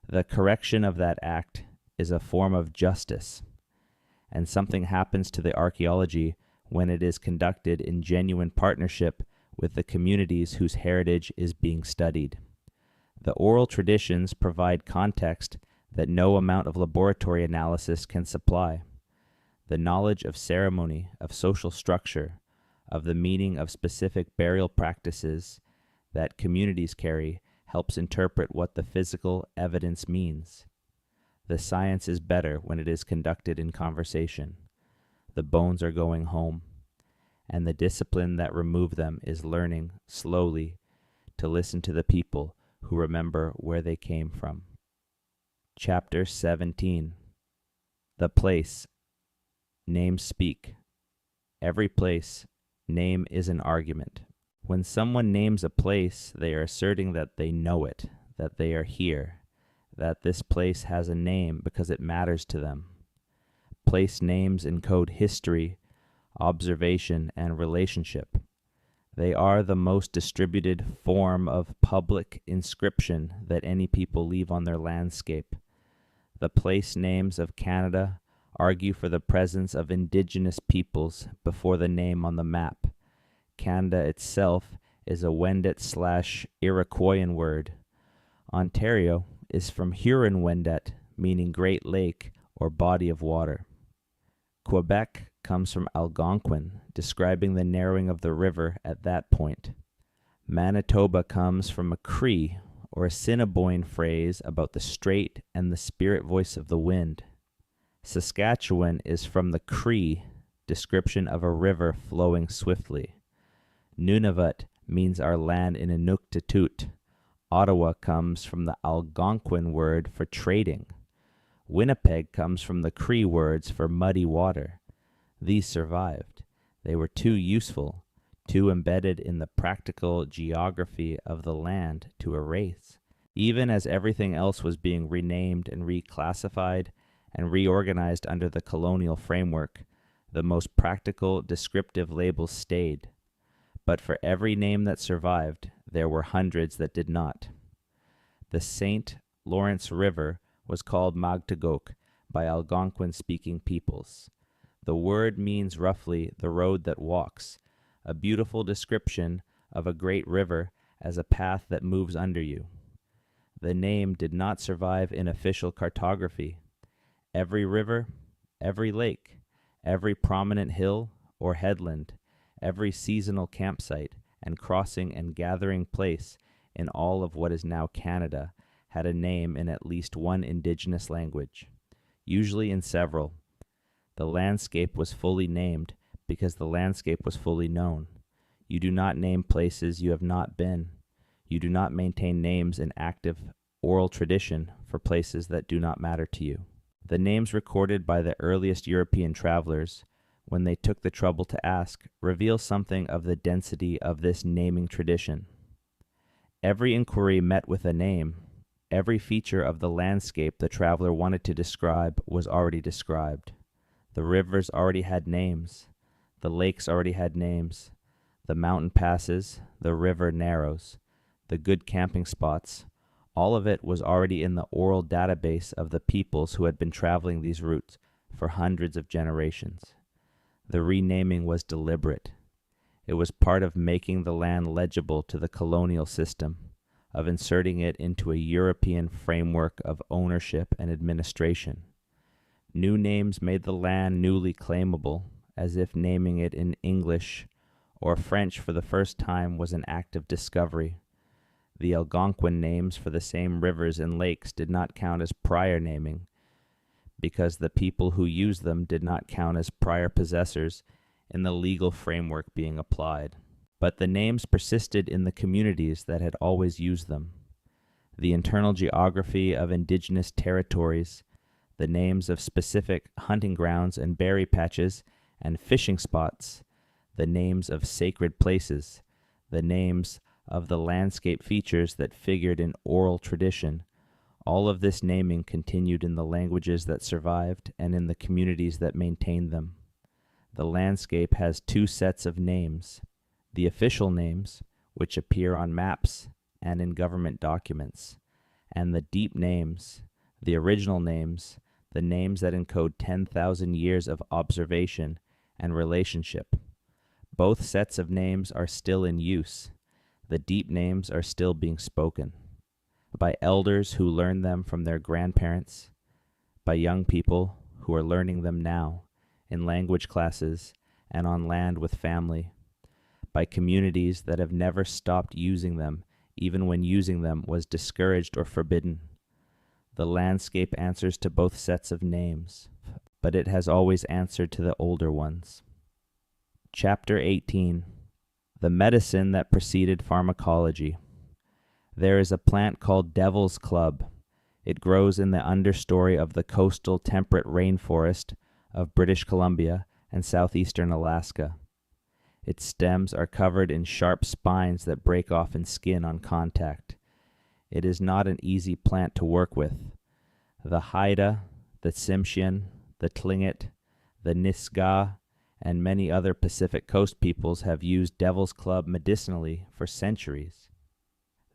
The correction of that act is a form of justice, and something happens to the archaeology when it is conducted in genuine partnership with the communities whose heritage is being studied. The oral traditions provide context that no amount of laboratory analysis can supply. The knowledge of ceremony, of social structure, of the meaning of specific burial practices that communities carry helps interpret what the physical evidence means. The science is better when it is conducted in conversation. The bones are going home, and the discipline that removed them is learning slowly to listen to the people who remember where they came from. Chapter 17. The place. Names speak. Every place, name is an argument. When someone names a place, they are asserting that they know it, that they are here, that this place has a name because it matters to them. Place names encode history, observation, and relationship. They are the most distributed form of public inscription that any people leave on their landscape. The place names of Canada argue for the presence of Indigenous peoples before the name on the map. Canada itself is a Wendat/Iroquoian word. Ontario is from Huron-Wendat, meaning Great Lake or body of water. Quebec comes from Algonquin, describing the narrowing of the river at that point. Manitoba comes from a Cree, or Assiniboine phrase about the strait and the spirit voice of the wind. Saskatchewan is from the Cree, description of a river flowing swiftly. Nunavut means our land in Inuktitut. Ottawa comes from the Algonquin word for trading. Winnipeg comes from the Cree words for muddy water. These survived. They were too useful, too embedded in the practical geography of the land to erase. Even as everything else was being renamed and reclassified and reorganized under the colonial framework, the most practical descriptive labels stayed. But for every name that survived, there were hundreds that did not. The St. Lawrence River was called Magtagok by Algonquin-speaking peoples. The word means roughly the road that walks, a beautiful description of a great river as a path that moves under you. The name did not survive in official cartography. Every river, every lake, every prominent hill or headland, every seasonal campsite and crossing and gathering place in all of what is now Canada had a name in at least one indigenous language, usually in several. The landscape was fully named because the landscape was fully known. You do not name places you have not been. You do not maintain names in active oral tradition for places that do not matter to you. The names recorded by the earliest European travelers, when they took the trouble to ask, reveal something of the density of this naming tradition. Every inquiry met with a name. Every feature of the landscape the traveler wanted to describe was already described. The rivers already had names. The lakes already had names. The mountain passes, the river narrows, the good camping spots, all of it was already in the oral database of the peoples who had been traveling these routes for hundreds of generations. The renaming was deliberate. It was part of making the land legible to the colonial system, of inserting it into a European framework of ownership and administration. New names made the land newly claimable, as if naming it in English or French for the first time was an act of discovery. The Algonquin names for the same rivers and lakes did not count as prior naming, because the people who used them did not count as prior possessors in the legal framework being applied. But the names persisted in the communities that had always used them. The internal geography of indigenous territories, the names of specific hunting grounds and berry patches and fishing spots, the names of sacred places, the names of the landscape features that figured in oral tradition, all of this naming continued in the languages that survived and in the communities that maintained them. The landscape has two sets of names: the official names, which appear on maps and in government documents, and the deep names, the original names, the names that encode 10,000 years of observation and relationship. Both sets of names are still in use. The deep names are still being spoken by elders who learned them from their grandparents, by young people who are learning them now in language classes and on land with family, by communities that have never stopped using them even when using them was discouraged or forbidden. The landscape answers to both sets of names, but it has always answered to the older ones. Chapter 18. The medicine that preceded pharmacology. There is a plant called Devil's Club. It grows in the understory of the coastal temperate rainforest of British Columbia and southeastern Alaska. Its stems are covered in sharp spines that break off in skin on contact. It is not an easy plant to work with. The Haida, the Tsimshian, the Tlingit, the Nisga'a, and many other Pacific Coast peoples have used Devil's Club medicinally for centuries.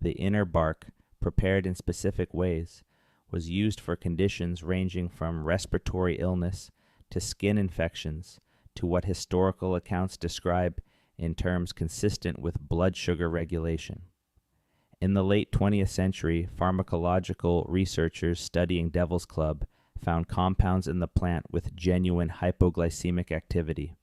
The inner bark, prepared in specific ways, was used for conditions ranging from respiratory illness to skin infections to what historical accounts describe in terms consistent with blood sugar regulation. In the late 20th century, pharmacological researchers studying Devil's Club found compounds in the plant with genuine hypoglycemic activity.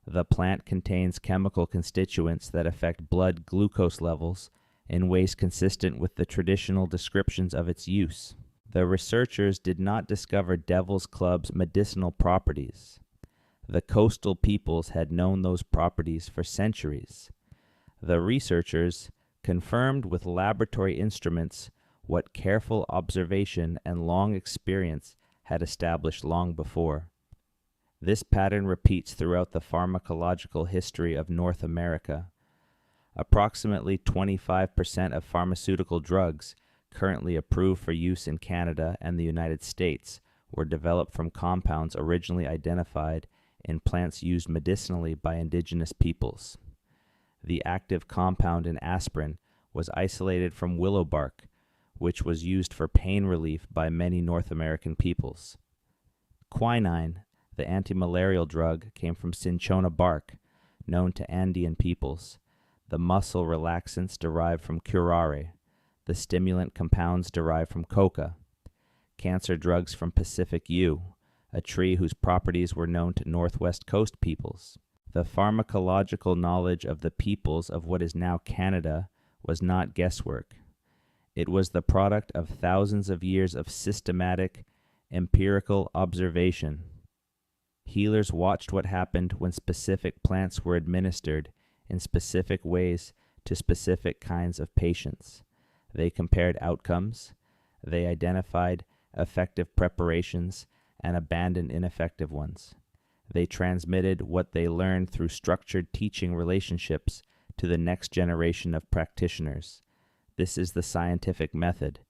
The plant contains chemical constituents that affect blood glucose levels in ways consistent with the traditional descriptions of its use. The researchers did not discover Devil's Club's medicinal properties. The coastal peoples had known those properties for centuries. The researchers confirmed with laboratory instruments what careful observation and long experience had established long before. This pattern repeats throughout the pharmacological history of North America. Approximately 25% of pharmaceutical drugs currently approved for use in Canada and the United States were developed from compounds originally identified in plants used medicinally by Indigenous peoples. The active compound in aspirin was isolated from willow bark, which was used for pain relief by many North American peoples. Quinine, the antimalarial drug, came from cinchona bark, known to Andean peoples. The muscle relaxants derived from curare. The stimulant compounds derived from coca. Cancer drugs from Pacific yew, a tree whose properties were known to Northwest Coast peoples. The pharmacological knowledge of the peoples of what is now Canada was not guesswork. It was the product of thousands of years of systematic, empirical observation. Healers watched what happened when specific plants were administered in specific ways to specific kinds of patients. They compared outcomes, they identified effective preparations and abandoned ineffective ones. They transmitted what they learned through structured teaching relationships to the next generation of practitioners. This is the scientific method.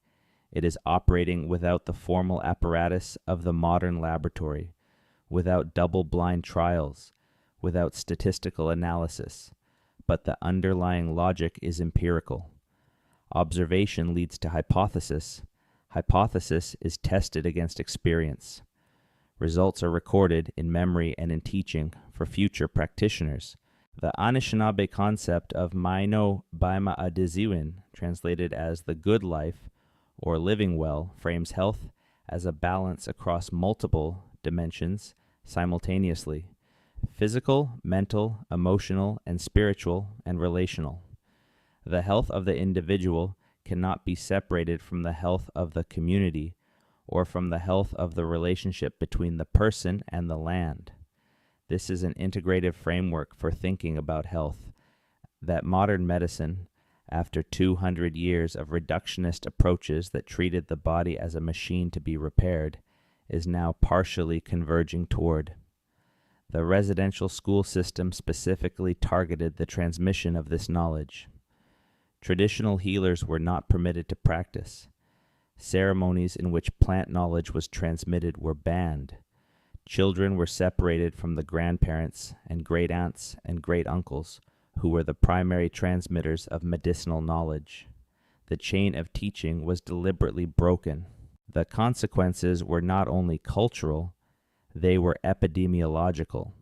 It is operating without the formal apparatus of the modern laboratory, without double-blind trials, without statistical analysis, but the underlying logic is empirical. Observation leads to hypothesis. Hypothesis is tested against experience. Results are recorded in memory and in teaching for future practitioners. The Anishinaabe concept of Maino Baima Adiziwin, translated as the good life or living well, frames health as a balance across multiple dimensions simultaneously: physical, mental, emotional, and spiritual, and relational. The health of the individual cannot be separated from the health of the community or from the health of the relationship between the person and the land. This is an integrative framework for thinking about health that modern medicine, after 200 years of reductionist approaches that treated the body as a machine to be repaired, is now partially converging toward. The residential school system specifically targeted the transmission of this knowledge. Traditional healers were not permitted to practice. Ceremonies in which plant knowledge was transmitted were banned. Children were separated from the grandparents and great-aunts and great-uncles, who were the primary transmitters of medicinal knowledge. The chain of teaching was deliberately broken. The consequences were not only cultural, they were epidemiological.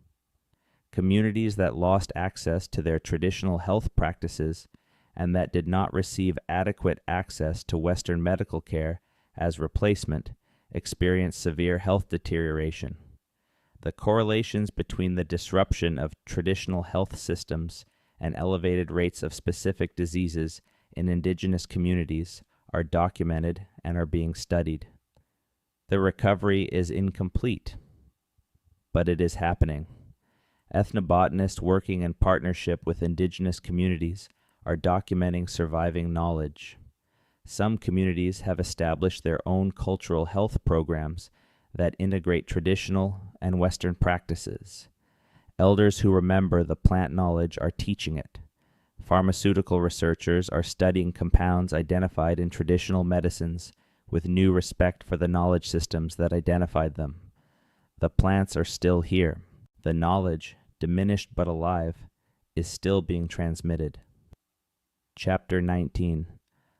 Communities that lost access to their traditional health practices and that did not receive adequate access to Western medical care as replacement experienced severe health deterioration. The correlations between the disruption of traditional health systems and elevated rates of specific diseases in Indigenous communities are documented and are being studied. The recovery is incomplete, but it is happening. Ethnobotanists working in partnership with Indigenous communities are documenting surviving knowledge. Some communities have established their own cultural health programs that integrate traditional and Western practices. Elders who remember the plant knowledge are teaching it. Pharmaceutical researchers are studying compounds identified in traditional medicines with new respect for the knowledge systems that identified them. The plants are still here. The knowledge, diminished but alive, is still being transmitted. Chapter 19.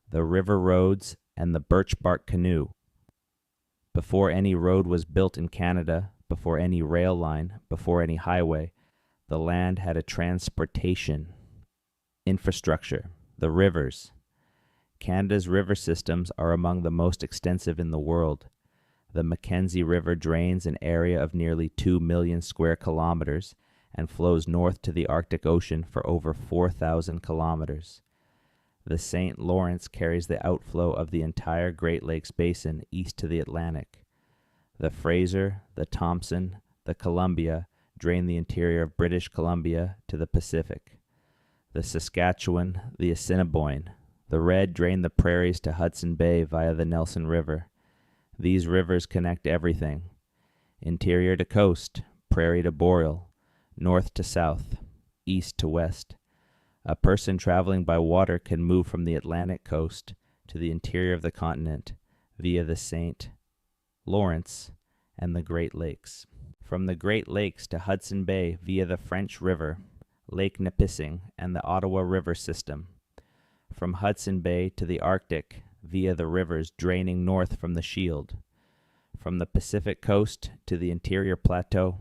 The River Roads and the Birch Bark Canoe. Before any road was built in Canada, before any rail line, before any highway, the land had a transportation infrastructure, the rivers. Canada's river systems are among the most extensive in the world. The Mackenzie River drains an area of nearly 2 million square kilometers and flows north to the Arctic Ocean for over 4,000 kilometers. The St. Lawrence carries the outflow of the entire Great Lakes Basin east to the Atlantic. The Fraser, the Thompson, the Columbia drain the interior of British Columbia to the Pacific. The Saskatchewan, the Assiniboine, the Red drain the prairies to Hudson Bay via the Nelson River. These rivers connect everything: interior to coast, prairie to boreal, north to south, east to west. A person traveling by water can move from the Atlantic coast to the interior of the continent via the St. Lawrence and the Great Lakes. From the Great Lakes to Hudson Bay via the French River, Lake Nipissing, and the Ottawa River system. From Hudson Bay to the Arctic via the rivers draining north from the Shield. From the Pacific coast to the interior plateau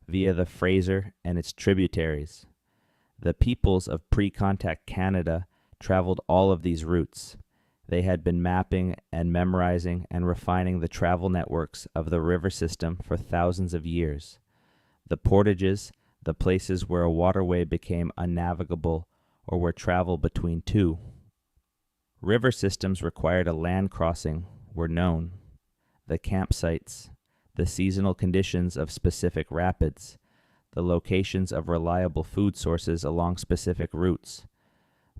via the Fraser and its tributaries. The peoples of pre-contact Canada traveled all of these routes. They had been mapping and memorizing and refining the travel networks of the river system for thousands of years. The portages, the places where a waterway became unnavigable or where travel between two. River systems required a land crossing were known. The campsites, the seasonal conditions of specific rapids, the locations of reliable food sources along specific routes,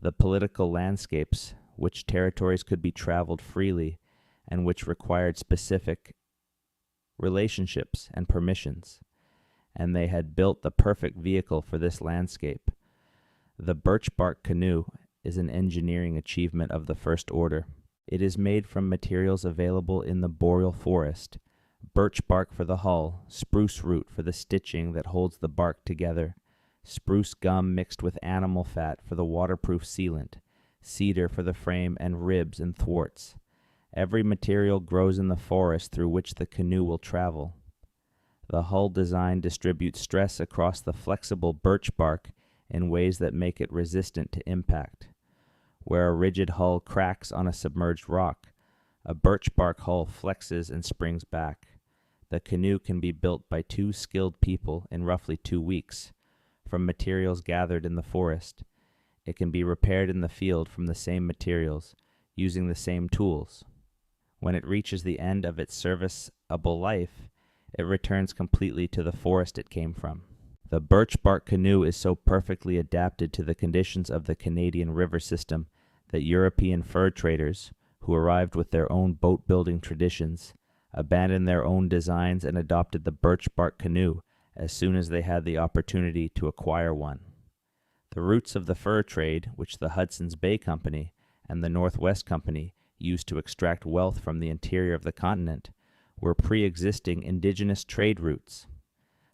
the political landscapes, which territories could be traveled freely and which required specific relationships and permissions, and they had built the perfect vehicle for this landscape. The birch bark canoe is an engineering achievement of the first order. It is made from materials available in the boreal forest: birch bark for the hull, spruce root for the stitching that holds the bark together, spruce gum mixed with animal fat for the waterproof sealant, cedar for the frame and ribs and thwarts. Every material grows in the forest through which the canoe will travel. The hull design distributes stress across the flexible birch bark in ways that make it resistant to impact. Where a rigid hull cracks on a submerged rock, a birch bark hull flexes and springs back. The canoe can be built by 2 skilled people in roughly 2 weeks, from materials gathered in the forest. It can be repaired in the field from the same materials, using the same tools. When it reaches the end of its serviceable life, it returns completely to the forest it came from. The birch bark canoe is so perfectly adapted to the conditions of the Canadian river system that European fur traders, who arrived with their own boat-building traditions, abandoned their own designs and adopted the birch bark canoe as soon as they had the opportunity to acquire one. The routes of the fur trade, which the Hudson's Bay Company and the Northwest Company used to extract wealth from the interior of the continent, were pre-existing indigenous trade routes.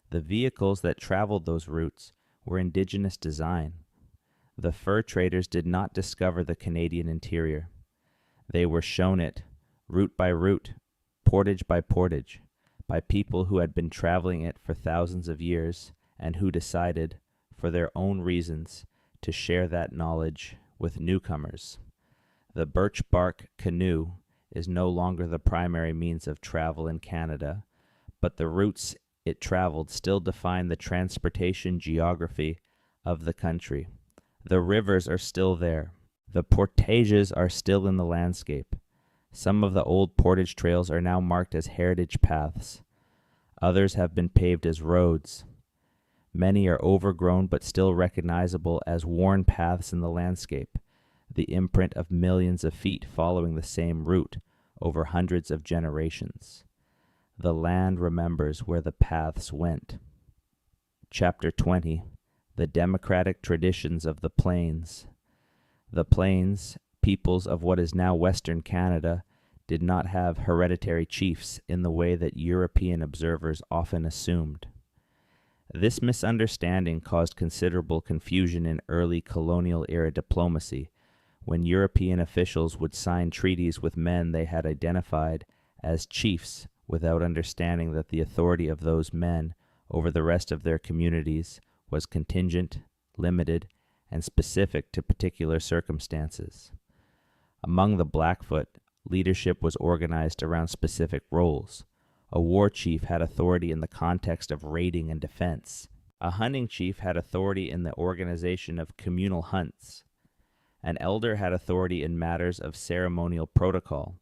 The vehicles that traveled those routes were indigenous design. The fur traders did not discover the Canadian interior. They were shown it, route by route, portage by portage, by people who had been traveling it for thousands of years and who decided, for their own reasons, to share that knowledge with newcomers. The birch bark canoe is no longer the primary means of travel in Canada, but the routes it traveled still define the transportation geography of the country. The rivers are still there. The portages are still in the landscape. Some of the old portage trails are now marked as heritage paths. Others have been paved as roads. Many are overgrown but still recognizable as worn paths in the landscape, the imprint of millions of feet following the same route over hundreds of generations. The land remembers where the paths went. Chapter 20. The Democratic Traditions of the Plains. The Plains, peoples of what is now Western Canada, did not have hereditary chiefs in the way that European observers often assumed. This misunderstanding caused considerable confusion in early colonial-era diplomacy, when European officials would sign treaties with men they had identified as chiefs without understanding that the authority of those men over the rest of their communities was contingent, limited, and specific to particular circumstances. Among the Blackfoot, leadership was organized around specific roles. A war chief had authority in the context of raiding and defense. A hunting chief had authority in the organization of communal hunts. An elder had authority in matters of ceremonial protocol.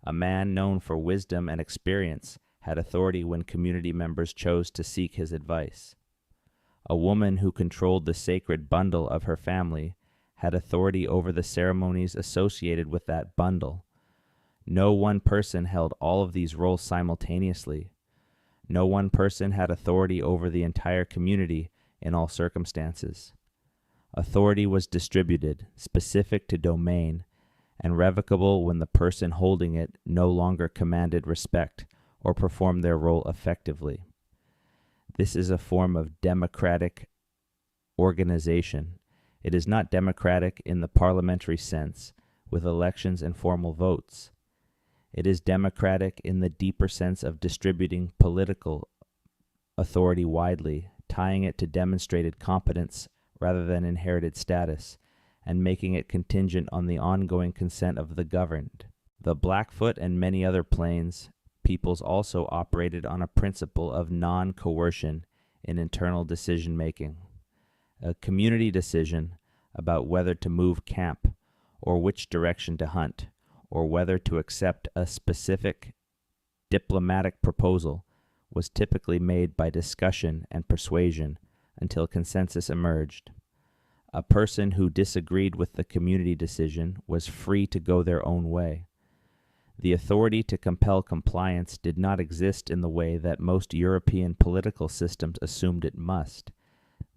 A man known for wisdom and experience had authority when community members chose to seek his advice. A woman who controlled the sacred bundle of her family had authority over the ceremonies associated with that bundle. No one person held all of these roles simultaneously. No one person had authority over the entire community in all circumstances. Authority was distributed, specific to domain, and revocable when the person holding it no longer commanded respect or performed their role effectively. This is a form of democratic organization. It is not democratic in the parliamentary sense, with elections and formal votes. It is democratic in the deeper sense of distributing political authority widely, tying it to demonstrated competence rather than inherited status, and making it contingent on the ongoing consent of the governed. The Blackfoot and many other plains peoples also operated on a principle of non-coercion in internal decision-making. A community decision about whether to move camp or which direction to hunt, or whether to accept a specific diplomatic proposal was typically made by discussion and persuasion until consensus emerged. A person who disagreed with the community decision was free to go their own way. The authority to compel compliance did not exist in the way that most European political systems assumed it must.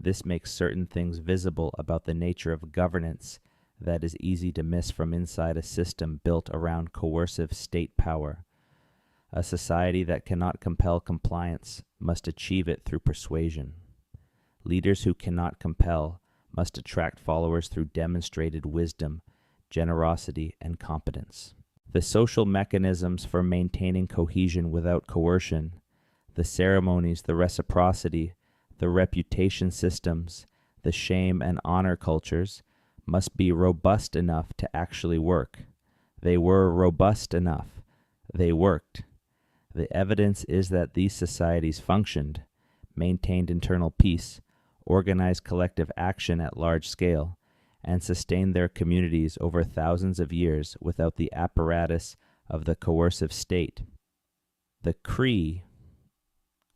This makes certain things visible about the nature of governance that is easy to miss from inside a system built around coercive state power. A society that cannot compel compliance must achieve it through persuasion. Leaders who cannot compel must attract followers through demonstrated wisdom, generosity, and competence. The social mechanisms for maintaining cohesion without coercion, the ceremonies, the reciprocity, the reputation systems, the shame and honor cultures, must be robust enough to actually work. They were robust enough. They worked. The evidence is that these societies functioned, maintained internal peace, organized collective action at large scale, and sustained their communities over thousands of years without the apparatus of the coercive state. The Cree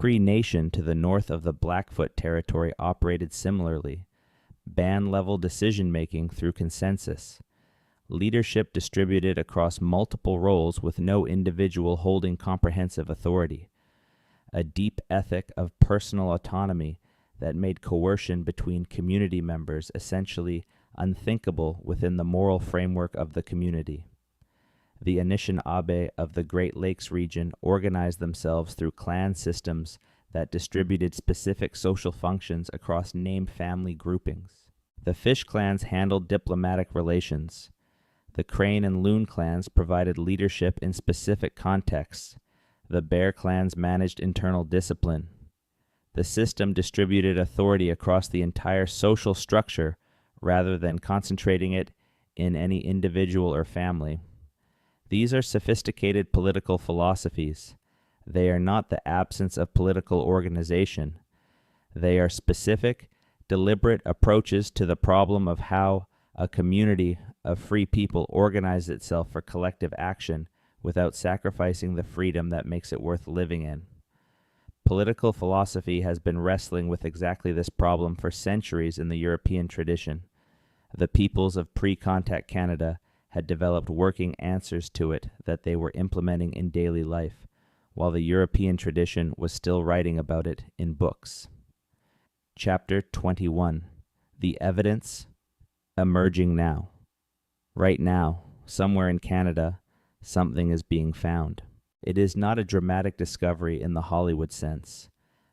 Nation to the north of the Blackfoot territory operated similarly, band-level decision-making through consensus, leadership distributed across multiple roles with no individual holding comprehensive authority, a deep ethic of personal autonomy that made coercion between community members essentially unthinkable within the moral framework of the community. The Anishinaabe of the Great Lakes region organized themselves through clan systems that distributed specific social functions across named family groupings. The Fish clans handled diplomatic relations. The Crane and Loon clans provided leadership in specific contexts. The Bear clans managed internal discipline. The system distributed authority across the entire social structure rather than concentrating it in any individual or family. These are sophisticated political philosophies. They are not the absence of political organization. They are specific, deliberate approaches to the problem of how a community of free people organizes itself for collective action without sacrificing the freedom that makes it worth living in. Political philosophy has been wrestling with exactly this problem for centuries in the European tradition. The peoples of pre-contact Canada had developed working answers to it that they were implementing in daily life, while the European tradition was still writing about it in books. Chapter 21. The Evidence Emerging Now. Right now, somewhere in Canada, something is being found. It is not a dramatic discovery in the Hollywood sense.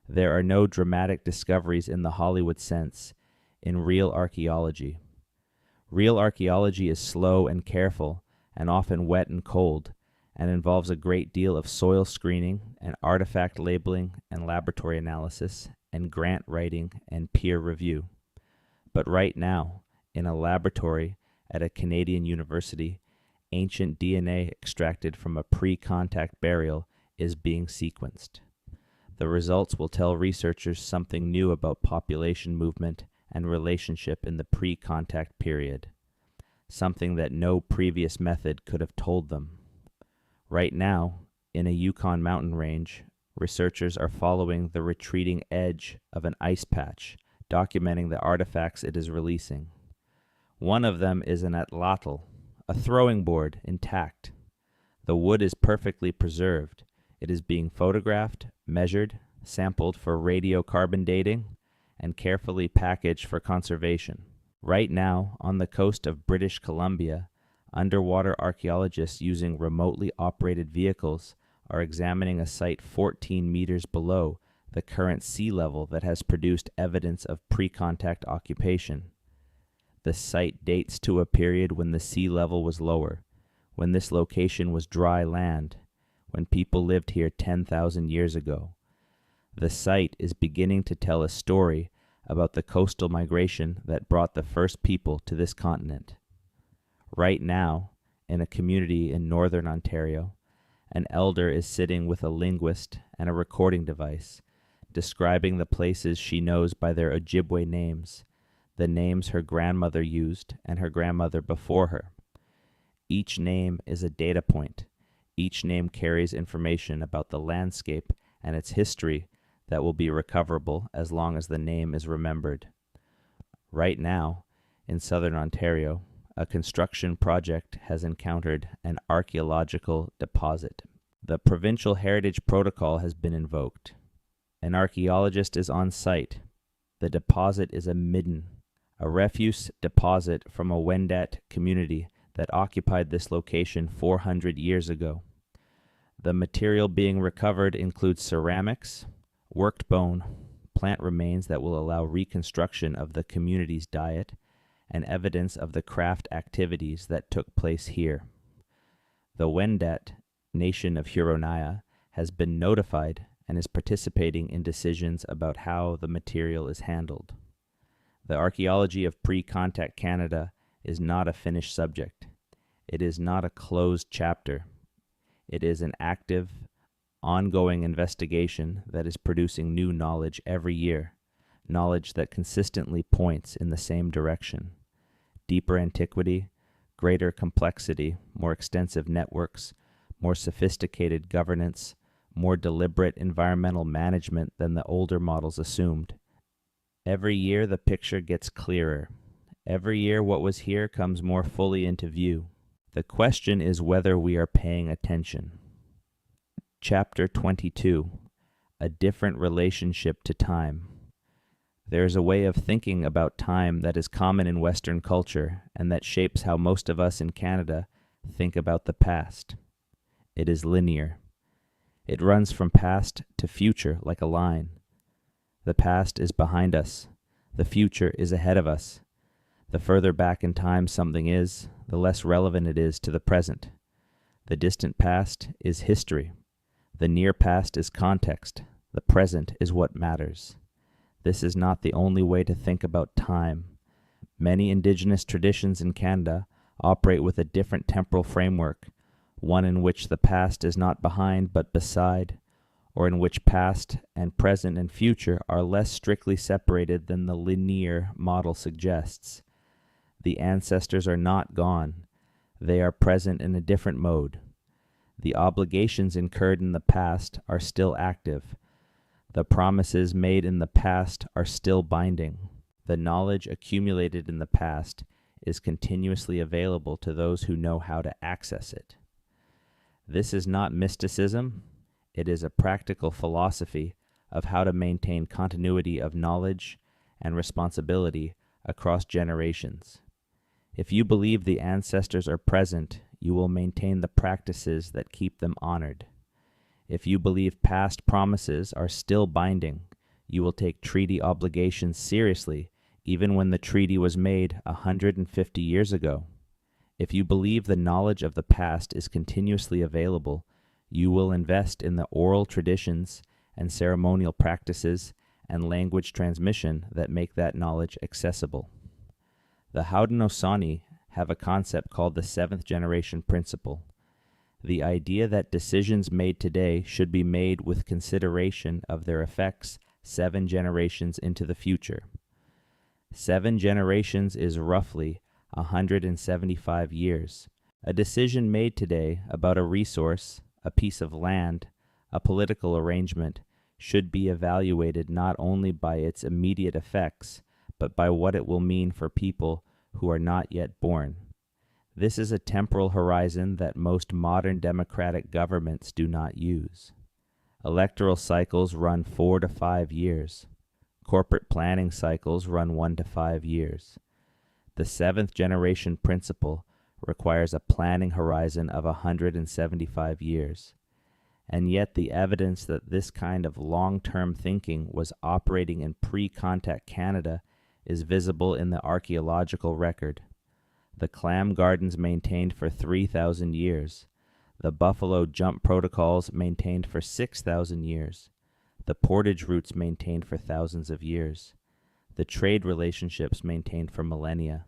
There are no dramatic discoveries in the Hollywood sense in real archaeology. Real archaeology is slow and careful, and often wet and cold, and involves a great deal of soil screening and artifact labeling and laboratory analysis and grant writing and peer review. But right now, in a laboratory at a Canadian university, ancient DNA extracted from a pre-contact burial is being sequenced. The results will tell researchers something new about population movement and relationship in the pre-contact period, something that no previous method could have told them. Right now, in a Yukon mountain range, researchers are following the retreating edge of an ice patch, documenting the artifacts it is releasing. One of them is an atlatl, a throwing board intact. The wood is perfectly preserved. It is being photographed, measured, sampled for radiocarbon dating, and carefully packaged for conservation. Right now, on the coast of British Columbia, underwater archaeologists using remotely operated vehicles are examining a site 14 meters below the current sea level that has produced evidence of pre-contact occupation. The site dates to a period when the sea level was lower, when this location was dry land, when people lived here 10,000 years ago. The site is beginning to tell a story about the coastal migration that brought the first people to this continent. Right now, in a community in northern Ontario, an elder is sitting with a linguist and a recording device, describing the places she knows by their Ojibwe names, the names her grandmother used and her grandmother before her. Each name is a data point. Each name carries information about the landscape and its history that will be recoverable as long as the name is remembered. Right now, in southern Ontario, a construction project has encountered an archaeological deposit. The Provincial Heritage Protocol has been invoked. An archaeologist is on site. The deposit is a midden, a refuse deposit from a Wendat community that occupied this location 400 years ago. The material being recovered includes ceramics, worked bone, plant remains that will allow reconstruction of the community's diet, and evidence of the craft activities that took place here. The Wendat nation of Huronia has been notified and is participating in decisions about how the material is handled. The archaeology of pre-contact Canada is not a finished subject. It is not a closed chapter. It is an active, ongoing investigation that is producing new knowledge every year, knowledge that consistently points in the same direction. Deeper antiquity, greater complexity, more extensive networks, more sophisticated governance, more deliberate environmental management than the older models assumed. Every year the picture gets clearer. Every year what was here comes more fully into view. The question is whether we are paying attention. Chapter 22. A different relationship to time. There is a way of thinking about time that is common in Western culture and that shapes how most of us in Canada think about the past. It is linear. It runs from past to future like a line. The past is behind us. The future is ahead of us. The further back in time something is, the less relevant it is to the present. The distant past is history. The near past is context. The present is what matters. This is not the only way to think about time. Many Indigenous traditions in Canada operate with a different temporal framework, one in which the past is not behind but beside, or in which past and present and future are less strictly separated than the linear model suggests. The ancestors are not gone. They are present in a different mode. The obligations incurred in the past are still active. The promises made in the past are still binding. The knowledge accumulated in the past is continuously available to those who know how to access it. This is not mysticism. It is a practical philosophy of how to maintain continuity of knowledge and responsibility across generations. If you believe the ancestors are present, you will maintain the practices that keep them honored. If you believe past promises are still binding, you will take treaty obligations seriously, even when the treaty was made 150 years ago. If you believe the knowledge of the past is continuously available, you will invest in the oral traditions and ceremonial practices and language transmission that make that knowledge accessible. The Haudenosaunee have a concept called the seventh generation principle. The idea that decisions made today should be made with consideration of their effects 7 generations into the future. 7 generations is roughly 175 years. A decision made today about a resource, a piece of land, a political arrangement, should be evaluated not only by its immediate effects, but by what it will mean for people who are not yet born. This is a temporal horizon that most modern democratic governments do not use. Electoral cycles run 4 to 5 years. Corporate planning cycles run 1 to 5 years. The 7th generation principle requires a planning horizon of 175 years. And yet the evidence that this kind of long-term thinking was operating in pre-contact Canada is visible in the archaeological record. The clam gardens maintained for 3,000 years. The buffalo jump protocols maintained for 6,000 years. The portage routes maintained for thousands of years. The trade relationships maintained for millennia.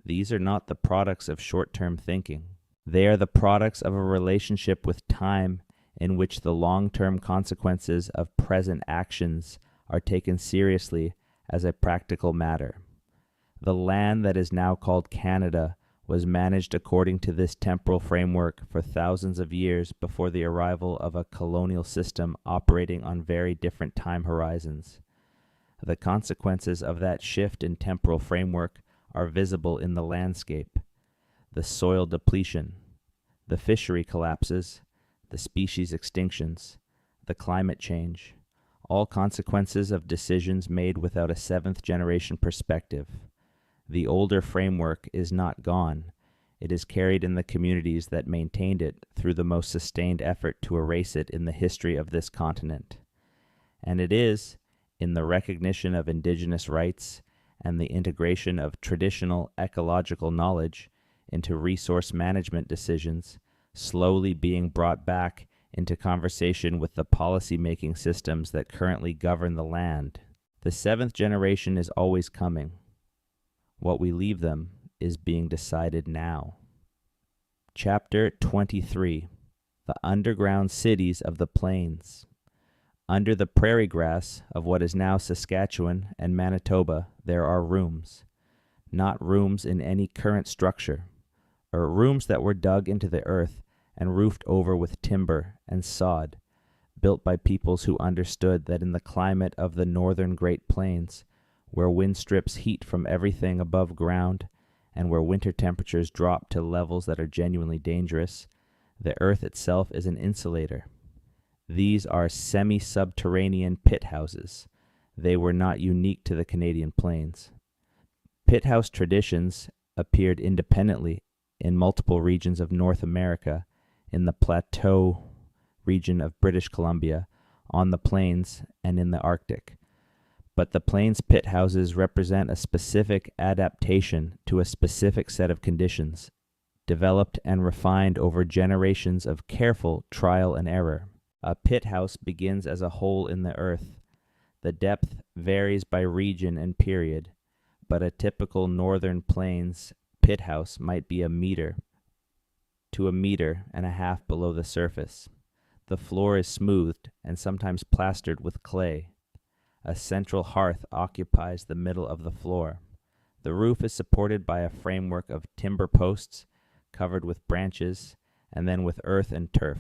These are not the products of short-term thinking. They are the products of a relationship with time in which the long-term consequences of present actions are taken seriously as a practical matter. The land that is now called Canada was managed according to this temporal framework for thousands of years before the arrival of a colonial system operating on very different time horizons. The consequences of that shift in temporal framework are visible in the landscape: the soil depletion, the fishery collapses, the species extinctions, the climate change, all consequences of decisions made without a seventh generation perspective. The older framework is not gone. It is carried in the communities that maintained it through the most sustained effort to erase it in the history of this continent. And it is, in the recognition of Indigenous rights and the integration of traditional ecological knowledge into resource management decisions, slowly being brought back into conversation with the policy-making systems that currently govern the land. The seventh generation is always coming. What we leave them is being decided now. Chapter 23. The Underground Cities of the Plains. Under the prairie grass of what is now Saskatchewan and Manitoba, there are rooms. Not rooms in any current structure, or rooms that were dug into the earth and roofed over with timber and sod, built by peoples who understood that in the climate of the northern Great Plains, where wind strips heat from everything above ground, and where winter temperatures drop to levels that are genuinely dangerous, the earth itself is an insulator. These are semi-subterranean pit houses. They were not unique to the Canadian plains. Pit house traditions appeared independently in multiple regions of North America, in the plateau region of British Columbia, on the plains, and in the Arctic. But the plains pit houses represent a specific adaptation to a specific set of conditions, developed and refined over generations of careful trial and error. A pit house begins as a hole in the earth. The depth varies by region and period, but a typical northern plains pit house might be 1 meter to 1.5 meters below the surface. The floor is smoothed and sometimes plastered with clay. A central hearth occupies the middle of the floor. The roof is supported by a framework of timber posts covered with branches and then with earth and turf,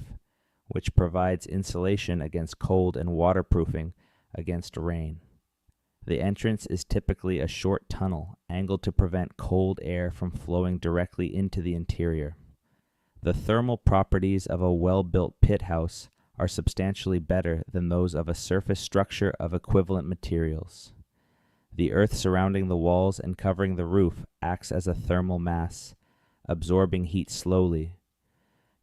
which provides insulation against cold and waterproofing against rain. The entrance is typically a short tunnel angled to prevent cold air from flowing directly into the interior. The thermal properties of a well-built pit house are substantially better than those of a surface structure of equivalent materials. The earth surrounding the walls and covering the roof acts as a thermal mass, absorbing heat slowly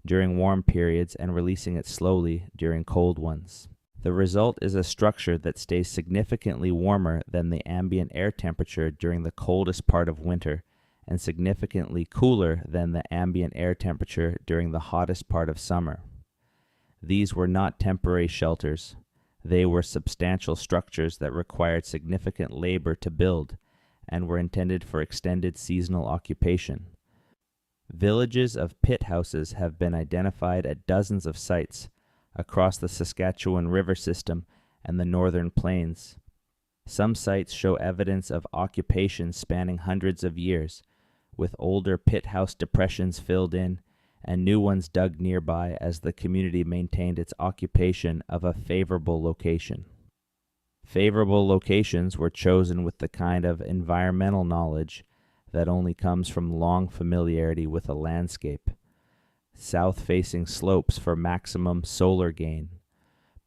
during warm periods and releasing it slowly during cold ones. The result is a structure that stays significantly warmer than the ambient air temperature during the coldest part of winter, and significantly cooler than the ambient air temperature during the hottest part of summer. These were not temporary shelters. They were substantial structures that required significant labor to build and were intended for extended seasonal occupation. Villages of pit houses have been identified at dozens of sites across the Saskatchewan River system and the northern plains. Some sites show evidence of occupation spanning hundreds of years, with older pit house depressions filled in and new ones dug nearby as the community maintained its occupation of a favorable location. Favorable locations were chosen with the kind of environmental knowledge that only comes from long familiarity with a landscape. South-facing slopes for maximum solar gain,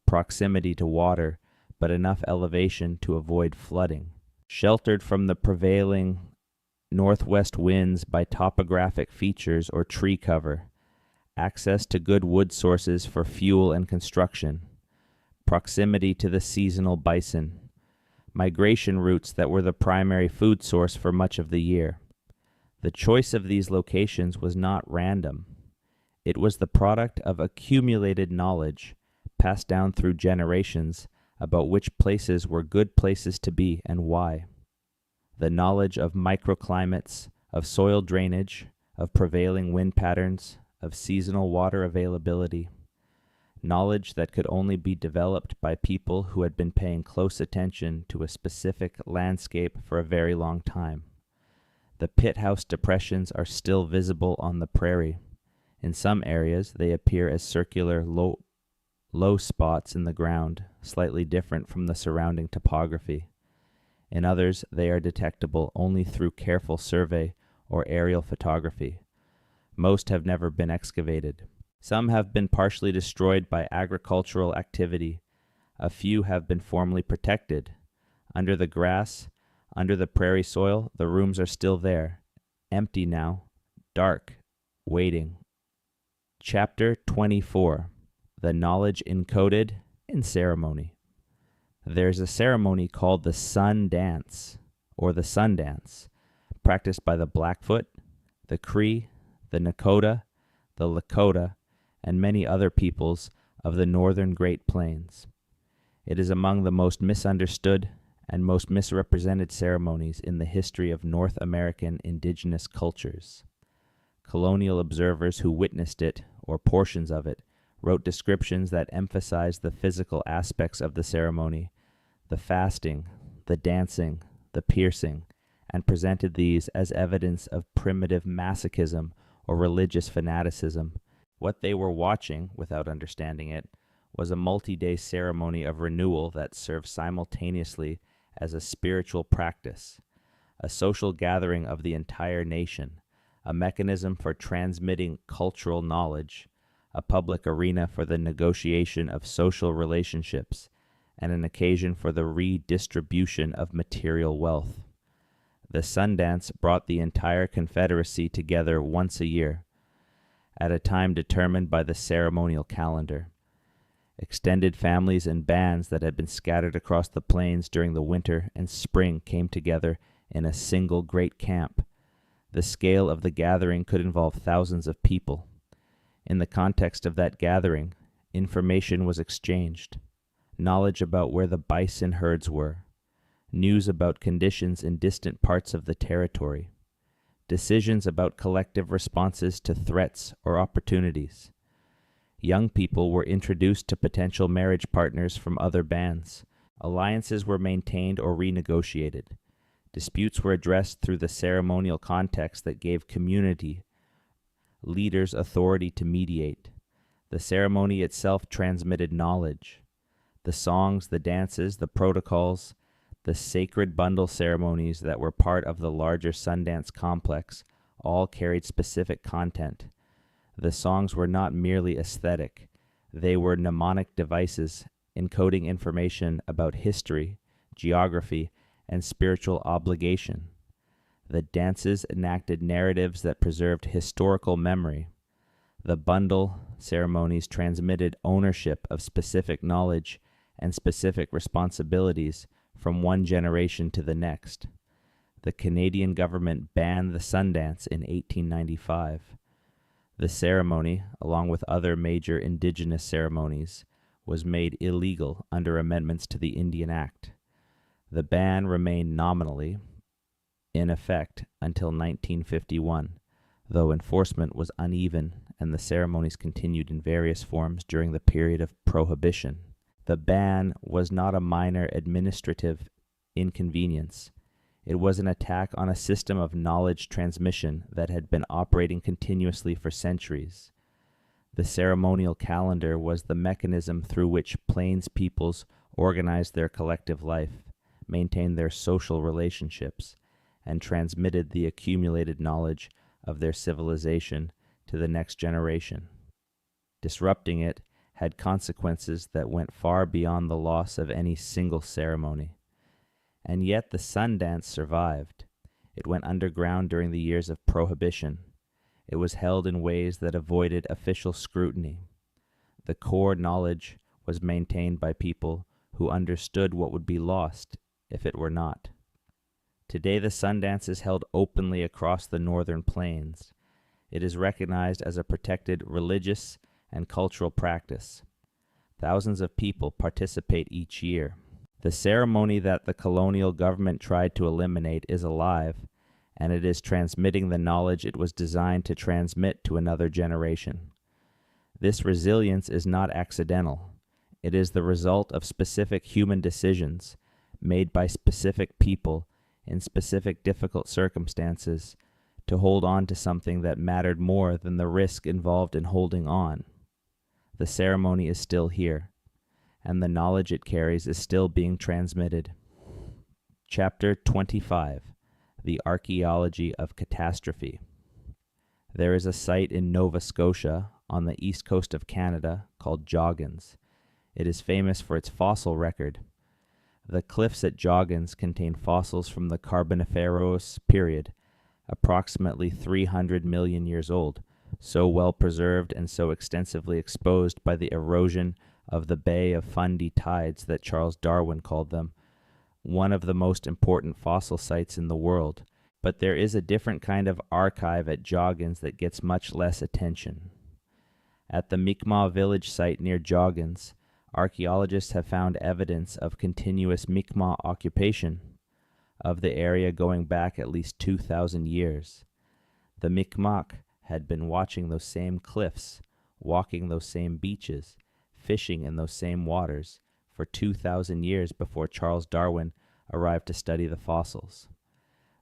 proximity to water, but enough elevation to avoid flooding, sheltered from the prevailing northwest winds by topographic features or tree cover, access to good wood sources for fuel and construction, proximity to the seasonal bison, migration routes that were the primary food source for much of the year. The choice of these locations was not random. It was the product of accumulated knowledge passed down through generations about which places were good places to be and why. The knowledge of microclimates, of soil drainage, of prevailing wind patterns, of seasonal water availability. Knowledge that could only be developed by people who had been paying close attention to a specific landscape for a very long time. The pit house depressions are still visible on the prairie. In some areas, they appear as circular, low spots in the ground, slightly different from the surrounding topography. In others, they are detectable only through careful survey or aerial photography. Most have never been excavated. Some have been partially destroyed by agricultural activity. A few have been formally protected. Under the grass, under the prairie soil, the rooms are still there, empty now, dark, waiting. Chapter 24. The Knowledge Encoded in Ceremony. There's a ceremony called the Sun Dance, or the Sun Dance, practiced by the Blackfoot, the Cree, the Nakota, the Lakota, and many other peoples of the northern Great Plains. It is among the most misunderstood and most misrepresented ceremonies in the history of North American indigenous cultures. Colonial observers who witnessed it, or portions of it, wrote descriptions that emphasized the physical aspects of the ceremony, the fasting, the dancing, the piercing, and presented these as evidence of primitive masochism or religious fanaticism. What they were watching, without understanding it, was a multi-day ceremony of renewal that served simultaneously as a spiritual practice, a social gathering of the entire nation, a mechanism for transmitting cultural knowledge, a public arena for the negotiation of social relationships, and an occasion for the redistribution of material wealth. The Sundance brought the entire Confederacy together once a year, at a time determined by the ceremonial calendar. Extended families and bands that had been scattered across the plains during the winter and spring came together in a single great camp. The scale of the gathering could involve thousands of people. In the context of that gathering, information was exchanged. Knowledge about where the bison herds were, news about conditions in distant parts of the territory, decisions about collective responses to threats or opportunities. Young people were introduced to potential marriage partners from other bands. Alliances were maintained or renegotiated. Disputes were addressed through the ceremonial context that gave community leaders authority to mediate. The ceremony itself transmitted knowledge. The songs, the dances, the protocols, the sacred bundle ceremonies that were part of the larger Sundance complex all carried specific content. The songs were not merely aesthetic. They were mnemonic devices encoding information about history, geography, and spiritual obligation. The dances enacted narratives that preserved historical memory. The bundle ceremonies transmitted ownership of specific knowledge and specific responsibilities from one generation to the next. The Canadian government banned the Sundance in 1895. The ceremony, along with other major Indigenous ceremonies, was made illegal under amendments to the Indian Act. The ban remained nominally in effect until 1951, though enforcement was uneven and the ceremonies continued in various forms during the period of Prohibition. The ban was not a minor administrative inconvenience. It was an attack on a system of knowledge transmission that had been operating continuously for centuries. The ceremonial calendar was the mechanism through which Plains peoples organized their collective life, maintained their social relationships, and transmitted the accumulated knowledge of their civilization to the next generation. Disrupting it had consequences that went far beyond the loss of any single ceremony. And yet the Sundance survived. It went underground during the years of Prohibition. It was held in ways that avoided official scrutiny. The core knowledge was maintained by people who understood what would be lost if it were not. Today the Sundance is held openly across the northern plains. It is recognized as a protected religious and cultural practice. Thousands of people participate each year. The ceremony that the colonial government tried to eliminate is alive, and it is transmitting the knowledge it was designed to transmit to another generation. This resilience is not accidental. It is the result of specific human decisions made by specific people in specific difficult circumstances, to hold on to something that mattered more than the risk involved in holding on. The ceremony is still here, and the knowledge it carries is still being transmitted. Chapter 25. The Archaeology of Catastrophe. There is a site in Nova Scotia on the east coast of Canada called Joggins. It is famous for its fossil record. The cliffs at Joggins contain fossils from the Carboniferous period, approximately 300 million years old, so well preserved and so extensively exposed by the erosion of the Bay of Fundy tides that Charles Darwin called them one of the most important fossil sites in the world. But there is a different kind of archive at Joggins that gets much less attention. At the Mi'kmaq village site near Joggins, archaeologists have found evidence of continuous Mi'kmaq occupation of the area going back at least 2,000 years. The Mi'kmaq had been watching those same cliffs, walking those same beaches, fishing in those same waters for 2,000 years before Charles Darwin arrived to study the fossils.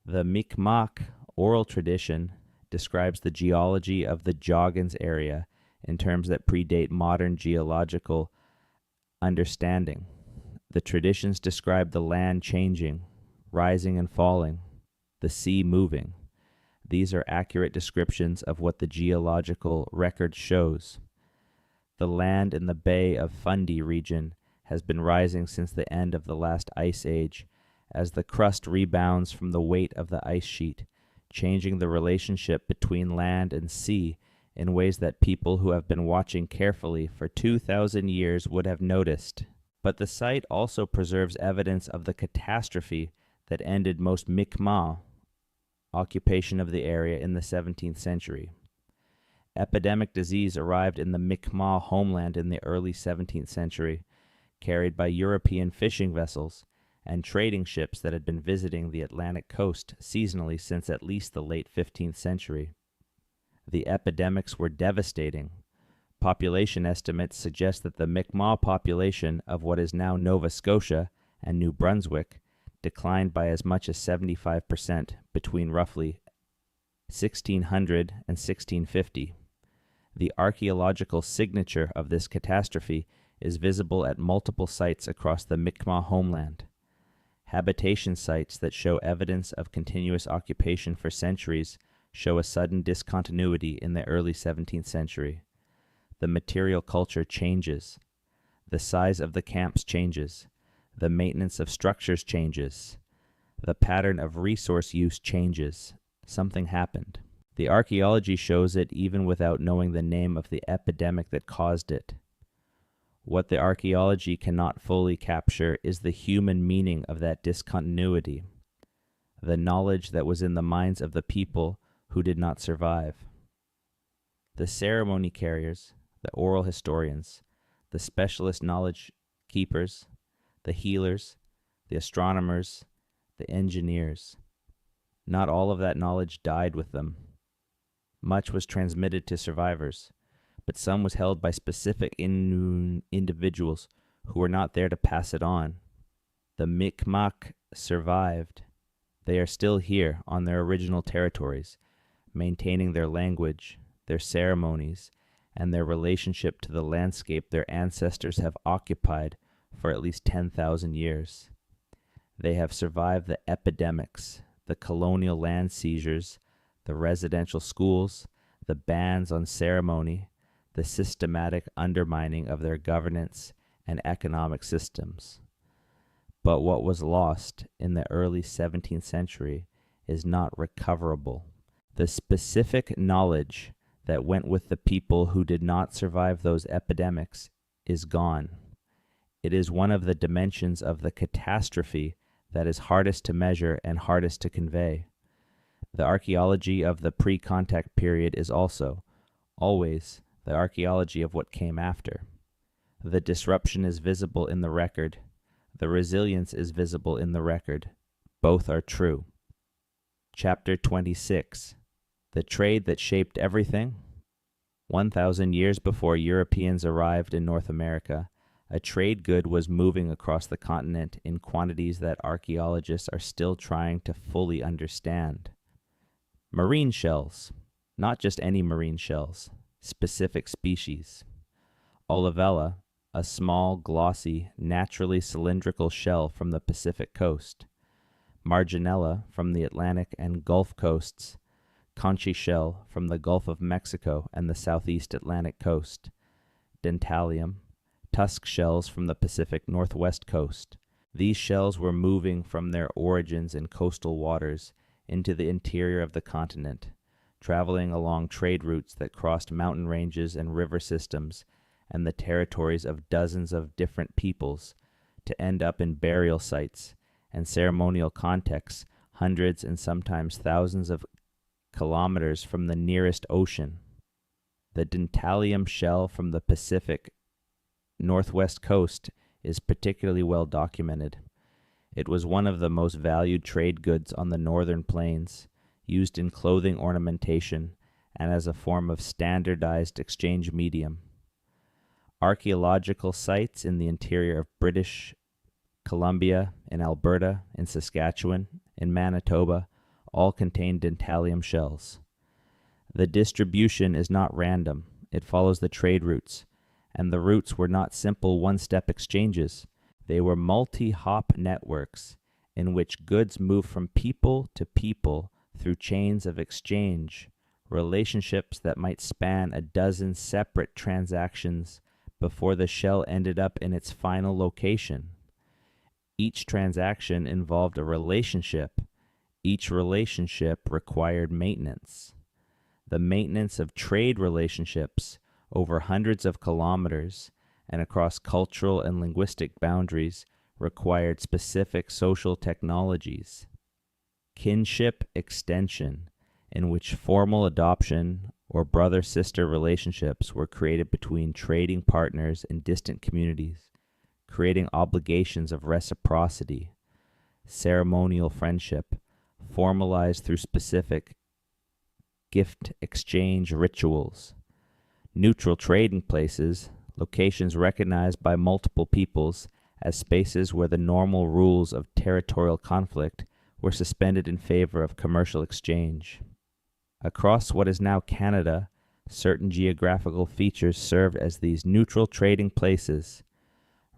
The Mi'kmaq oral tradition describes the geology of the Joggins area in terms that predate modern geological understanding. The traditions describe the land changing, rising and falling, the sea moving. These are accurate descriptions of what the geological record shows. The land in the Bay of Fundy region has been rising since the end of the last ice age, as the crust rebounds from the weight of the ice sheet, changing the relationship between land and sea in ways that people who have been watching carefully for 2,000 years would have noticed. But the site also preserves evidence of the catastrophe that ended most Mi'kmaq occupation of the area in the 17th century. Epidemic disease arrived in the Mi'kmaq homeland in the early 17th century, carried by European fishing vessels and trading ships that had been visiting the Atlantic coast seasonally since at least the late 15th century. The epidemics were devastating. Population estimates suggest that the Mi'kmaq population of what is now Nova Scotia and New Brunswick declined by as much as 75% between roughly 1600 and 1650. The archaeological signature of this catastrophe is visible at multiple sites across the Mi'kmaq homeland. Habitation sites that show evidence of continuous occupation for centuries show a sudden discontinuity in the early 17th century. The material culture changes. The size of the camps changes. The maintenance of structures changes. The pattern of resource use changes. Something happened. The archaeology shows it even without knowing the name of the epidemic that caused it. What the archaeology cannot fully capture is the human meaning of that discontinuity, the knowledge that was in the minds of the people who did not survive. The ceremony carriers, the oral historians, the specialist knowledge keepers, the healers, the astronomers, the engineers. Not all of that knowledge died with them. Much was transmitted to survivors, but some was held by specific individuals who were not there to pass it on. The Mi'kmaq survived. They are still here on their original territories, maintaining their language, their ceremonies, and their relationship to the landscape their ancestors have occupied for at least 10,000 years. They have survived the epidemics, the colonial land seizures, the residential schools, the bans on ceremony, the systematic undermining of their governance and economic systems. But what was lost in the early 17th century is not recoverable. The specific knowledge that went with the people who did not survive those epidemics is gone. It is one of the dimensions of the catastrophe that is hardest to measure and hardest to convey. The archaeology of the pre-contact period is also, always, the archaeology of what came after. The disruption is visible in the record. The resilience is visible in the record. Both are true. Chapter 26. The trade that shaped everything. 1,000 years before Europeans arrived in North America, A trade good was moving across the continent in quantities that archaeologists are still trying to fully understand. Marine shells, not just any marine shells, specific species. Olivella, a small, glossy, naturally cylindrical shell from the Pacific coast. Marginella from the Atlantic and Gulf coasts. Conchi shell from the Gulf of Mexico and the southeast Atlantic coast. Dentalium, tusk shells from the Pacific northwest coast. These shells were moving from their origins in coastal waters into the interior of the continent, traveling along trade routes that crossed mountain ranges and river systems and the territories of dozens of different peoples to end up in burial sites and ceremonial contexts hundreds and sometimes thousands of kilometers from the nearest ocean. The dentalium shell from the Pacific northwest coast is particularly well documented. It was one of the most valued trade goods on the northern plains, used in clothing ornamentation and as a form of standardized exchange medium. Archaeological sites in the interior of British Columbia, in Alberta, in Saskatchewan, in Manitoba, all contain dentalium shells. The distribution is not random. It follows the trade routes, and the routes were not simple one-step exchanges. They were multi-hop networks in which goods moved from people to people through chains of exchange, relationships that might span a dozen separate transactions before the shell ended up in its final location. Each transaction involved a relationship. Each relationship required maintenance. The maintenance of trade relationships over hundreds of kilometers and across cultural and linguistic boundaries required specific social technologies. Kinship extension, in which formal adoption or brother-sister relationships were created between trading partners in distant communities, creating obligations of reciprocity. Ceremonial friendship, formalized through specific gift exchange rituals. Neutral trading places, locations recognized by multiple peoples as spaces where the normal rules of territorial conflict were suspended in favor of commercial exchange. Across what is now Canada, certain geographical features served as these neutral trading places: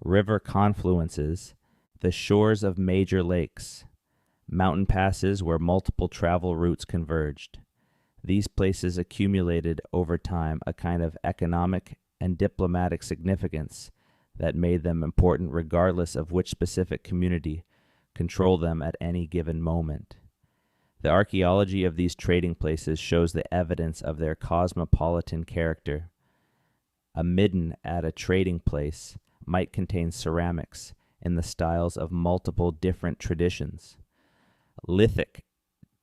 river confluences, the shores of major lakes, mountain passes where multiple travel routes converged. These places accumulated over time a kind of economic and diplomatic significance that made them important regardless of which specific community controlled them at any given moment. The archaeology of these trading places shows the evidence of their cosmopolitan character. A midden at a trading place might contain ceramics in the styles of multiple different traditions. Lithic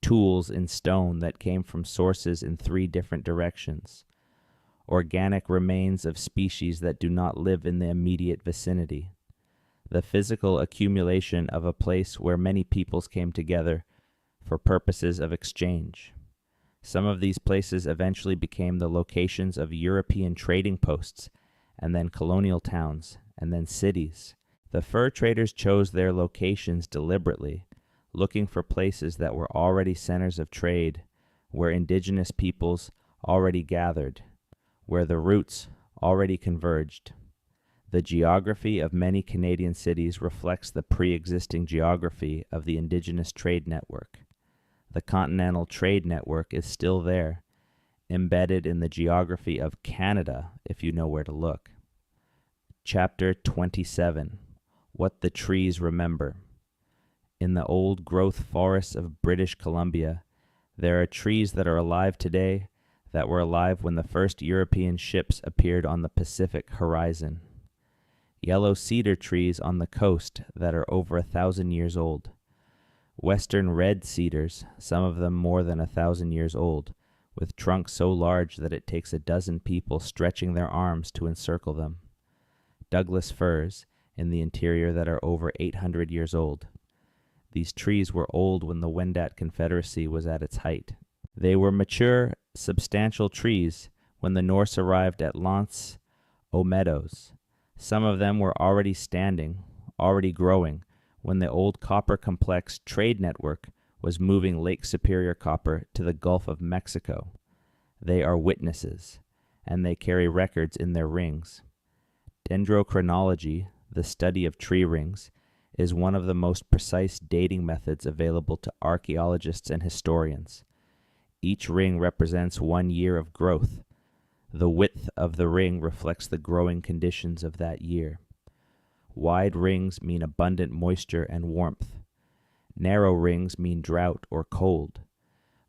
tools in stone that came from sources in 3 different directions. Organic remains of species that do not live in the immediate vicinity. The physical accumulation of a place where many peoples came together for purposes of exchange. Some of these places eventually became the locations of European trading posts, and then colonial towns, and then cities. The fur traders chose their locations deliberately, looking for places that were already centers of trade, where indigenous peoples already gathered, where the routes already converged. The geography of many Canadian cities reflects the pre-existing geography of the Indigenous trade network. The continental trade network is still there, embedded in the geography of Canada, if you know where to look. Chapter 27. What the Trees Remember. In the old growth forests of British Columbia, there are trees that are alive today that were alive when the first European ships appeared on the Pacific horizon. Yellow cedar trees on the coast that are over 1,000 years old. Western red cedars, some of them more than 1,000 years old, with trunks so large that it takes a dozen people stretching their arms to encircle them. Douglas firs in the interior that are over 800 years old. These trees were old when the Wendat Confederacy was at its height. They were mature, substantial trees when the Norse arrived at L'Anse aux Meadows, Some of them were already standing, already growing, when the old copper complex trade network was moving Lake Superior copper to the Gulf of Mexico. They are witnesses, and they carry records in their rings. Dendrochronology, the study of tree rings, is one of the most precise dating methods available to archaeologists and historians. Each ring represents 1 year of growth. The width of the ring reflects the growing conditions of that year. Wide rings mean abundant moisture and warmth. Narrow rings mean drought or cold.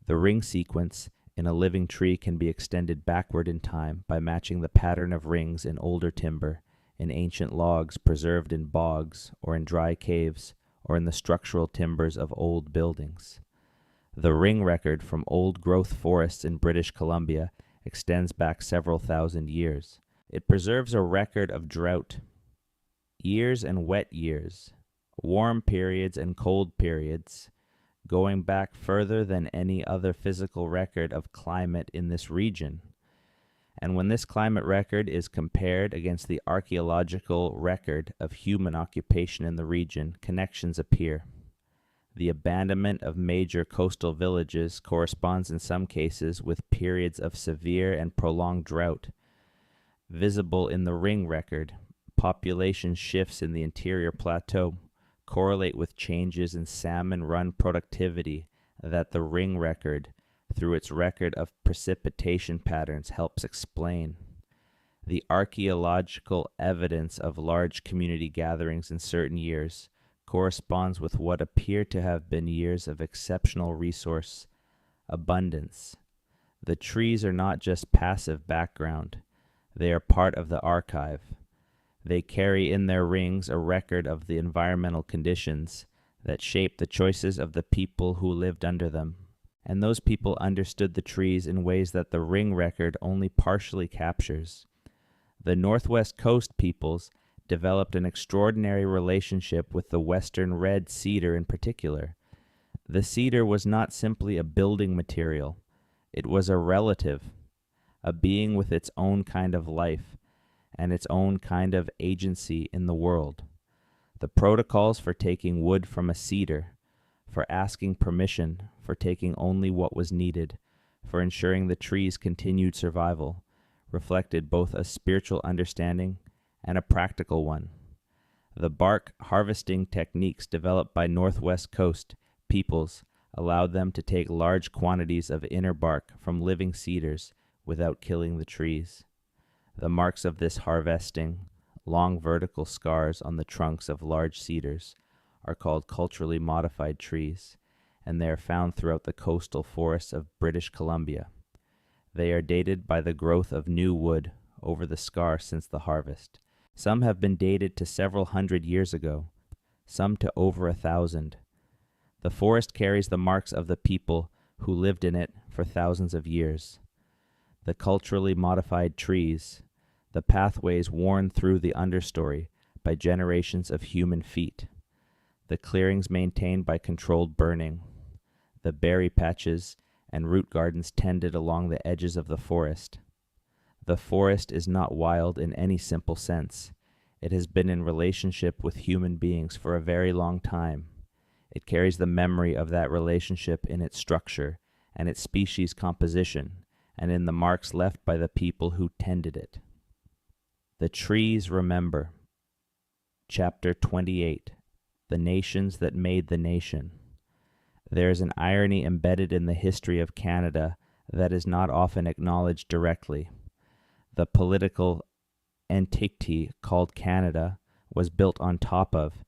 The ring sequence in a living tree can be extended backward in time by matching the pattern of rings in older timber, in ancient logs preserved in bogs or in dry caves, or in the structural timbers of old buildings. The ring record from old-growth forests in British Columbia extends back several thousand years. It preserves a record of drought, years and wet years, warm periods and cold periods, going back further than any other physical record of climate in this region. And when this climate record is compared against the archaeological record of human occupation in the region, connections appear. The abandonment of major coastal villages corresponds in some cases with periods of severe and prolonged drought. Visible in the ring record, population shifts in the interior plateau correlate with changes in salmon run productivity that the ring record, through its record of precipitation patterns, helps explain. The archaeological evidence of large community gatherings in certain years corresponds with what appear to have been years of exceptional resource abundance. The trees are not just passive background, they are part of the archive. They carry in their rings a record of the environmental conditions that shape the choices of the people who lived under them. And those people understood the trees in ways that the ring record only partially captures. The Northwest Coast peoples developed an extraordinary relationship with the western red cedar in particular. The cedar was not simply a building material. It was a relative, a being with its own kind of life and its own kind of agency in the world. The protocols for taking wood from a cedar, for asking permission, for taking only what was needed, for ensuring the tree's continued survival, reflected both a spiritual understanding and a practical one. The bark harvesting techniques developed by Northwest Coast peoples allowed them to take large quantities of inner bark from living cedars without killing the trees. The marks of this harvesting, long vertical scars on the trunks of large cedars, are called culturally modified trees, and they are found throughout the coastal forests of British Columbia. They are dated by the growth of new wood over the scar since the harvest. Some have been dated to several hundred years ago, some to over 1,000. The forest carries the marks of the people who lived in it for thousands of years. The culturally modified trees, the pathways worn through the understory by generations of human feet, the clearings maintained by controlled burning, the berry patches and root gardens tended along the edges of the forest. The forest is not wild in any simple sense. It has been in relationship with human beings for a very long time. It carries the memory of that relationship in its structure and its species composition, and in the marks left by the people who tended it. The trees remember. Chapter 28. The nations that made the nation. There is an irony embedded in the history of Canada that is not often acknowledged directly. The political entity called Canada was built on top of,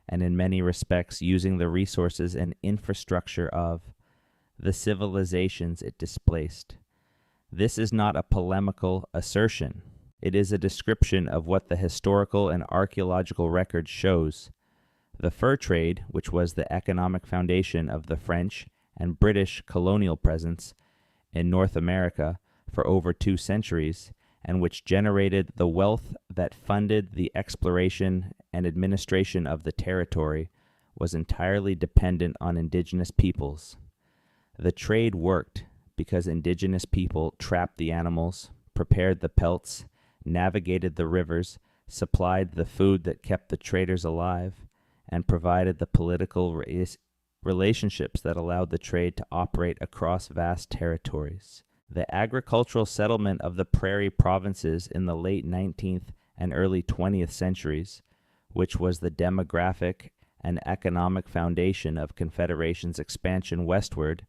and in many respects using the resources and infrastructure of, the civilizations it displaced. This is not a polemical assertion. It is a description of what the historical and archaeological record shows. The fur trade, which was the economic foundation of the French and British colonial presence in North America for over 2 centuries, and which generated the wealth that funded the exploration and administration of the territory, was entirely dependent on Indigenous peoples. The trade worked because Indigenous people trapped the animals, prepared the pelts, navigated the rivers, supplied the food that kept the traders alive, and provided the political relationships that allowed the trade to operate across vast territories. The agricultural settlement of the prairie provinces in the late 19th and early 20th centuries, which was the demographic and economic foundation of Confederation's expansion westward,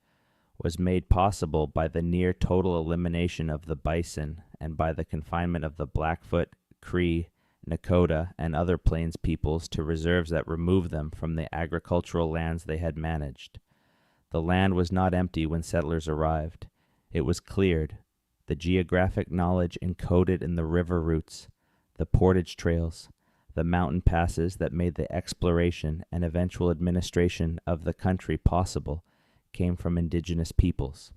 was made possible by the near total elimination of the bison and by the confinement of the Blackfoot, Cree, Nakota, and other plains peoples to reserves that removed them from the agricultural lands they had managed. The land was not empty when settlers arrived. It was cleared. The geographic knowledge encoded in the river routes, the portage trails, the mountain passes that made the exploration and eventual administration of the country possible came from indigenous peoples.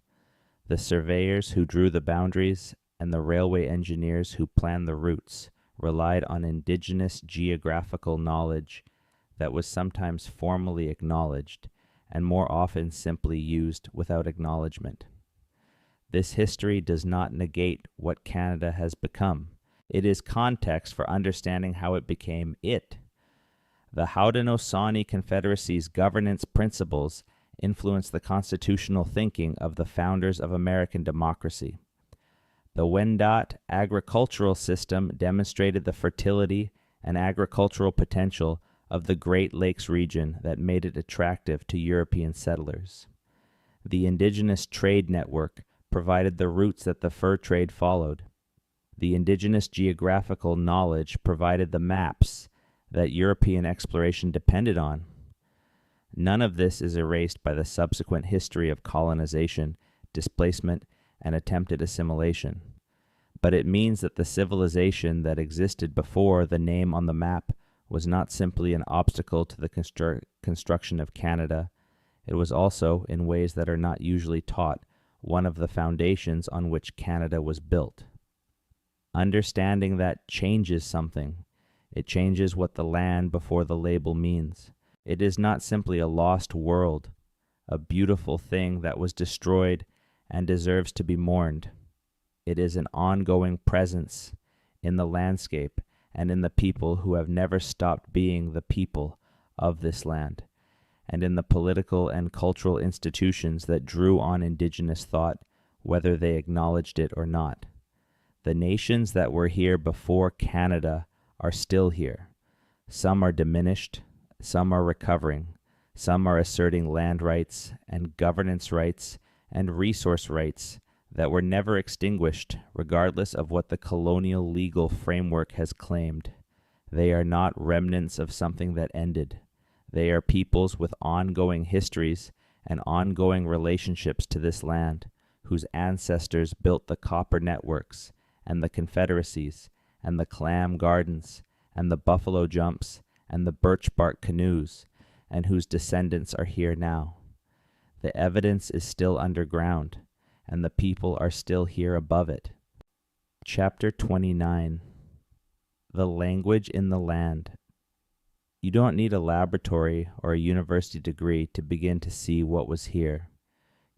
The surveyors who drew the boundaries and the railway engineers who planned the routes relied on indigenous geographical knowledge that was sometimes formally acknowledged and more often simply used without acknowledgement. This history does not negate what Canada has become. It is context for understanding how it became it. The Haudenosaunee Confederacy's governance principles influenced the constitutional thinking of the founders of American democracy. The Wendat agricultural system demonstrated the fertility and agricultural potential of the Great Lakes region that made it attractive to European settlers. The Indigenous trade network provided the routes that the fur trade followed. The indigenous geographical knowledge provided the maps that European exploration depended on. None of this is erased by the subsequent history of colonization, displacement, and attempted assimilation. But it means that the civilization that existed before the name on the map was not simply an obstacle to the construction of Canada. It was also, in ways that are not usually taught, one of the foundations on which Canada was built. Understanding that changes something. It changes what the land before the label means. It is not simply a lost world, a beautiful thing that was destroyed and deserves to be mourned. It is an ongoing presence in the landscape and in the people who have never stopped being the people of this land, and in the political and cultural institutions that drew on indigenous thought, whether they acknowledged it or not. The nations that were here before Canada are still here. Some are diminished, some are recovering, some are asserting land rights and governance rights and resource rights that were never extinguished, regardless of what the colonial legal framework has claimed. They are not remnants of something that ended. They are peoples with ongoing histories and ongoing relationships to this land, whose ancestors built the copper networks and the confederacies and the clam gardens and the buffalo jumps and the birch bark canoes, and whose descendants are here now. The evidence is still underground, and the people are still here above it. Chapter 29. The Language in the Land. You don't need a laboratory or a university degree to begin to see what was here.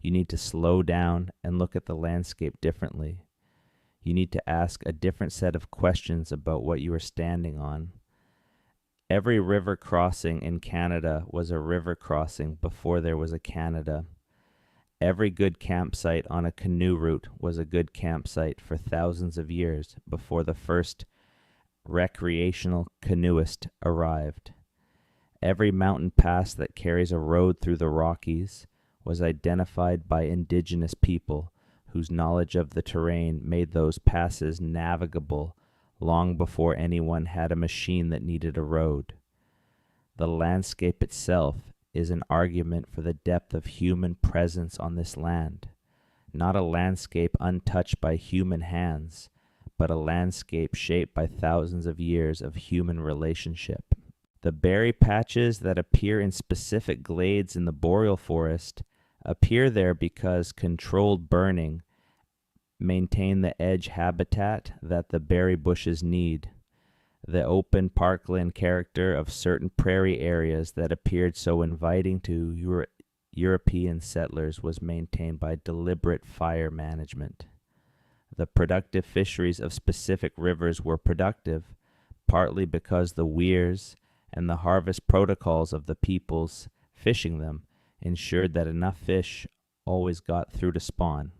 You need to slow down and look at the landscape differently. You need to ask a different set of questions about what you are standing on. Every river crossing in Canada was a river crossing before there was a Canada. Every good campsite on a canoe route was a good campsite for thousands of years before the first recreational canoeist arrived. Every mountain pass that carries a road through the Rockies was identified by indigenous people whose knowledge of the terrain made those passes navigable long before anyone had a machine that needed a road. The landscape itself is an argument for the depth of human presence on this land, not a landscape untouched by human hands, but a landscape shaped by thousands of years of human relationship. The berry patches that appear in specific glades in the boreal forest appear there because controlled burning maintain the edge habitat that the berry bushes need. The open parkland character of certain prairie areas that appeared so inviting to European settlers was maintained by deliberate fire management. The productive fisheries of specific rivers were productive, partly because the weirs and the harvest protocols of the peoples fishing them ensured that enough fish always got through to spawn.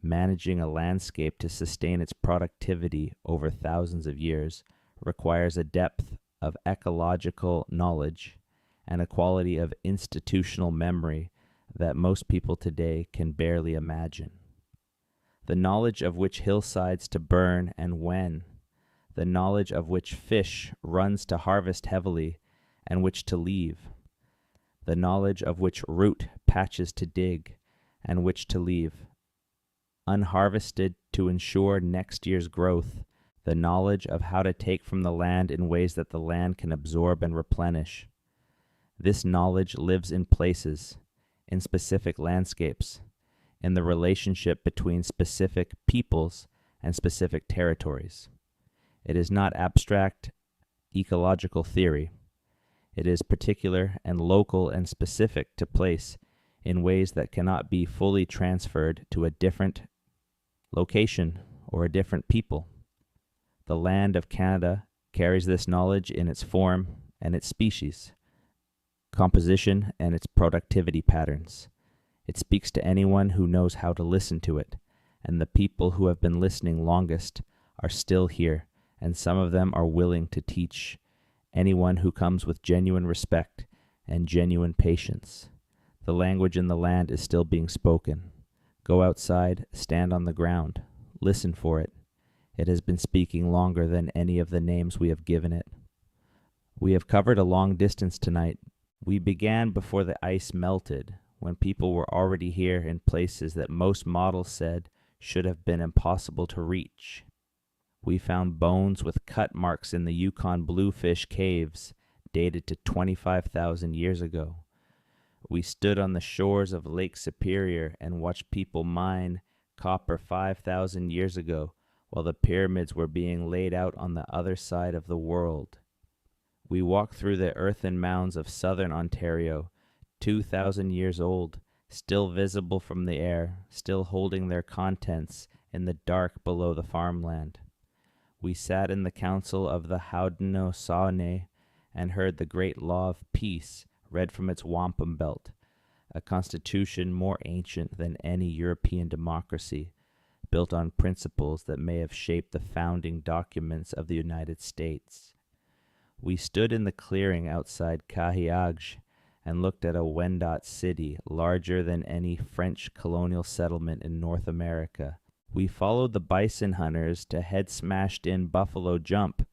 Managing a landscape to sustain its productivity over thousands of years requires a depth of ecological knowledge and a quality of institutional memory that most people today can barely imagine. The knowledge of which hillsides to burn and when, the knowledge of which fish runs to harvest heavily and which to leave, the knowledge of which root patches to dig and which to leave, unharvested to ensure next year's growth, the knowledge of how to take from the land in ways that the land can absorb and replenish. This knowledge lives in places, in specific landscapes, in the relationship between specific peoples and specific territories. It is not abstract ecological theory. It is particular and local and specific to place in ways that cannot be fully transferred to a different location or a different people. The land of Canada carries this knowledge in its form and its species, composition and its productivity patterns. It speaks to anyone who knows how to listen to it, and the people who have been listening longest are still here, and some of them are willing to teach anyone who comes with genuine respect and genuine patience. The language in the land is still being spoken. Go outside, stand on the ground, listen for it. It has been speaking longer than any of the names we have given it. We have covered a long distance tonight. We began before the ice melted, when people were already here in places that most models said should have been impossible to reach. We found bones with cut marks in the Yukon Bluefish caves dated to 25,000 years ago. We stood on the shores of Lake Superior and watched people mine copper 5,000 years ago while the pyramids were being laid out on the other side of the world. We walked through the earthen mounds of southern Ontario, 2,000 years old, still visible from the air, still holding their contents in the dark below the farmland. We sat in the council of the Haudenosaunee and heard the great law of peace read from its wampum belt, a constitution more ancient than any European democracy, built on principles that may have shaped the founding documents of the United States. We stood in the clearing outside Kahiagj and looked at a Wendat city larger than any French colonial settlement in North America. We followed the bison hunters to Head Smashed In Buffalo Jump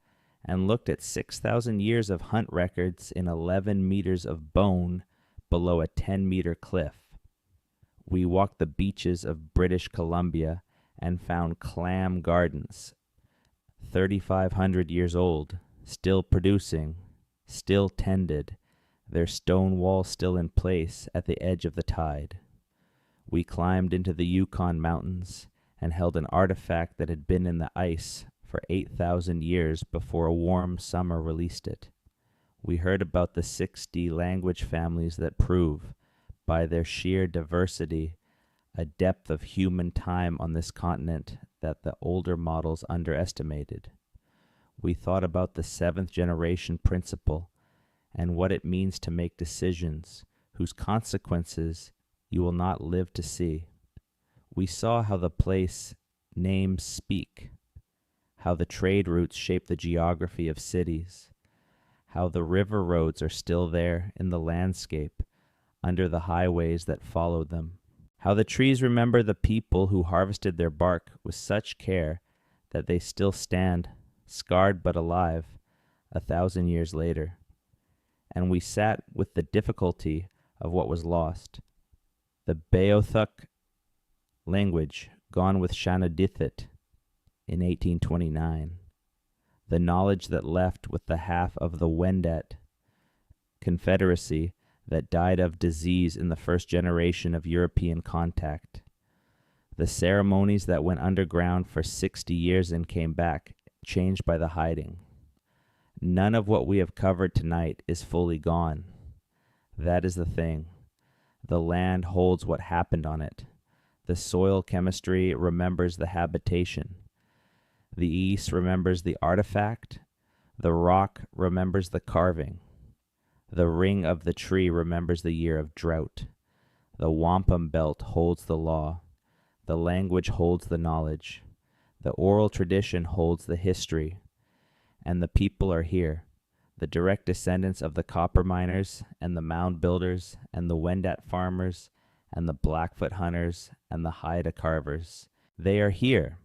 and looked at 6,000 years of hunt records in 11 meters of bone below a 10-meter cliff. We walked the beaches of British Columbia and found clam gardens, 3,500 years old, still producing, still tended, their stone walls still in place at the edge of the tide. We climbed into the Yukon mountains and held an artifact that had been in the ice for 8,000 years before a warm summer released it. We heard about the 60 language families that prove, by their sheer diversity, a depth of human time on this continent that the older models underestimated. We thought about the seventh generation principle and what it means to make decisions whose consequences you will not live to see. We saw how the place names speak, how the trade routes shape the geography of cities, how the river roads are still there in the landscape under the highways that followed them, how the trees remember the people who harvested their bark with such care that they still stand, scarred but alive, 1,000 years later. And we sat with the difficulty of what was lost, the Beothuk language gone with Shanodithit in 1829, the knowledge that left with the half of the Wendat confederacy that died of disease in the first generation of European contact, the ceremonies that went underground for 60 years and came back, changed by the hiding. None of what we have covered tonight is fully gone. That is the thing. The land holds what happened on it. The soil chemistry remembers the habitation. The east remembers the artifact. The rock remembers the carving. The ring of the tree remembers the year of drought. The wampum belt holds the law. The language holds the knowledge. The oral tradition holds the history. And the people are here, the direct descendants of the copper miners and the mound builders and the Wendat farmers and the Blackfoot hunters and the Haida carvers. They are here.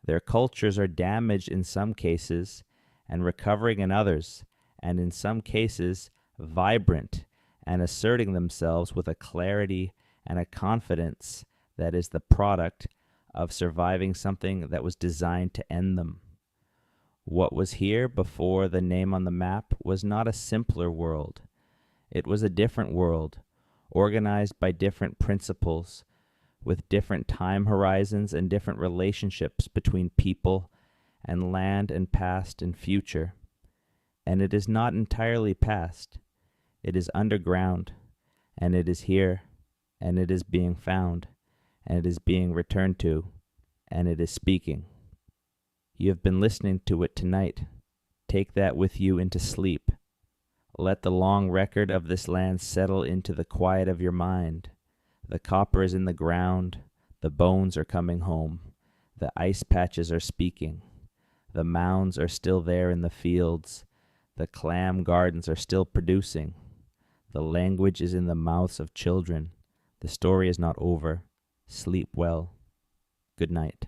Their cultures are damaged in some cases and recovering in others, and in some cases vibrant and asserting themselves with a clarity and a confidence that is the product of surviving something that was designed to end them. What was here before the name on the map was not a simpler world. It was a different world, organized by different principles, with different time horizons and different relationships between people and land and past and future. And it is not entirely past. It is underground, and it is here, and it is being found, and it is being returned to, and it is speaking. You have been listening to it tonight. Take that with you into sleep. Let the long record of this land settle into the quiet of your mind. The copper is in the ground. The bones are coming home. The ice patches are speaking. The mounds are still there in the fields. The clam gardens are still producing. The language is in the mouths of children. The story is not over. Sleep well. Good night.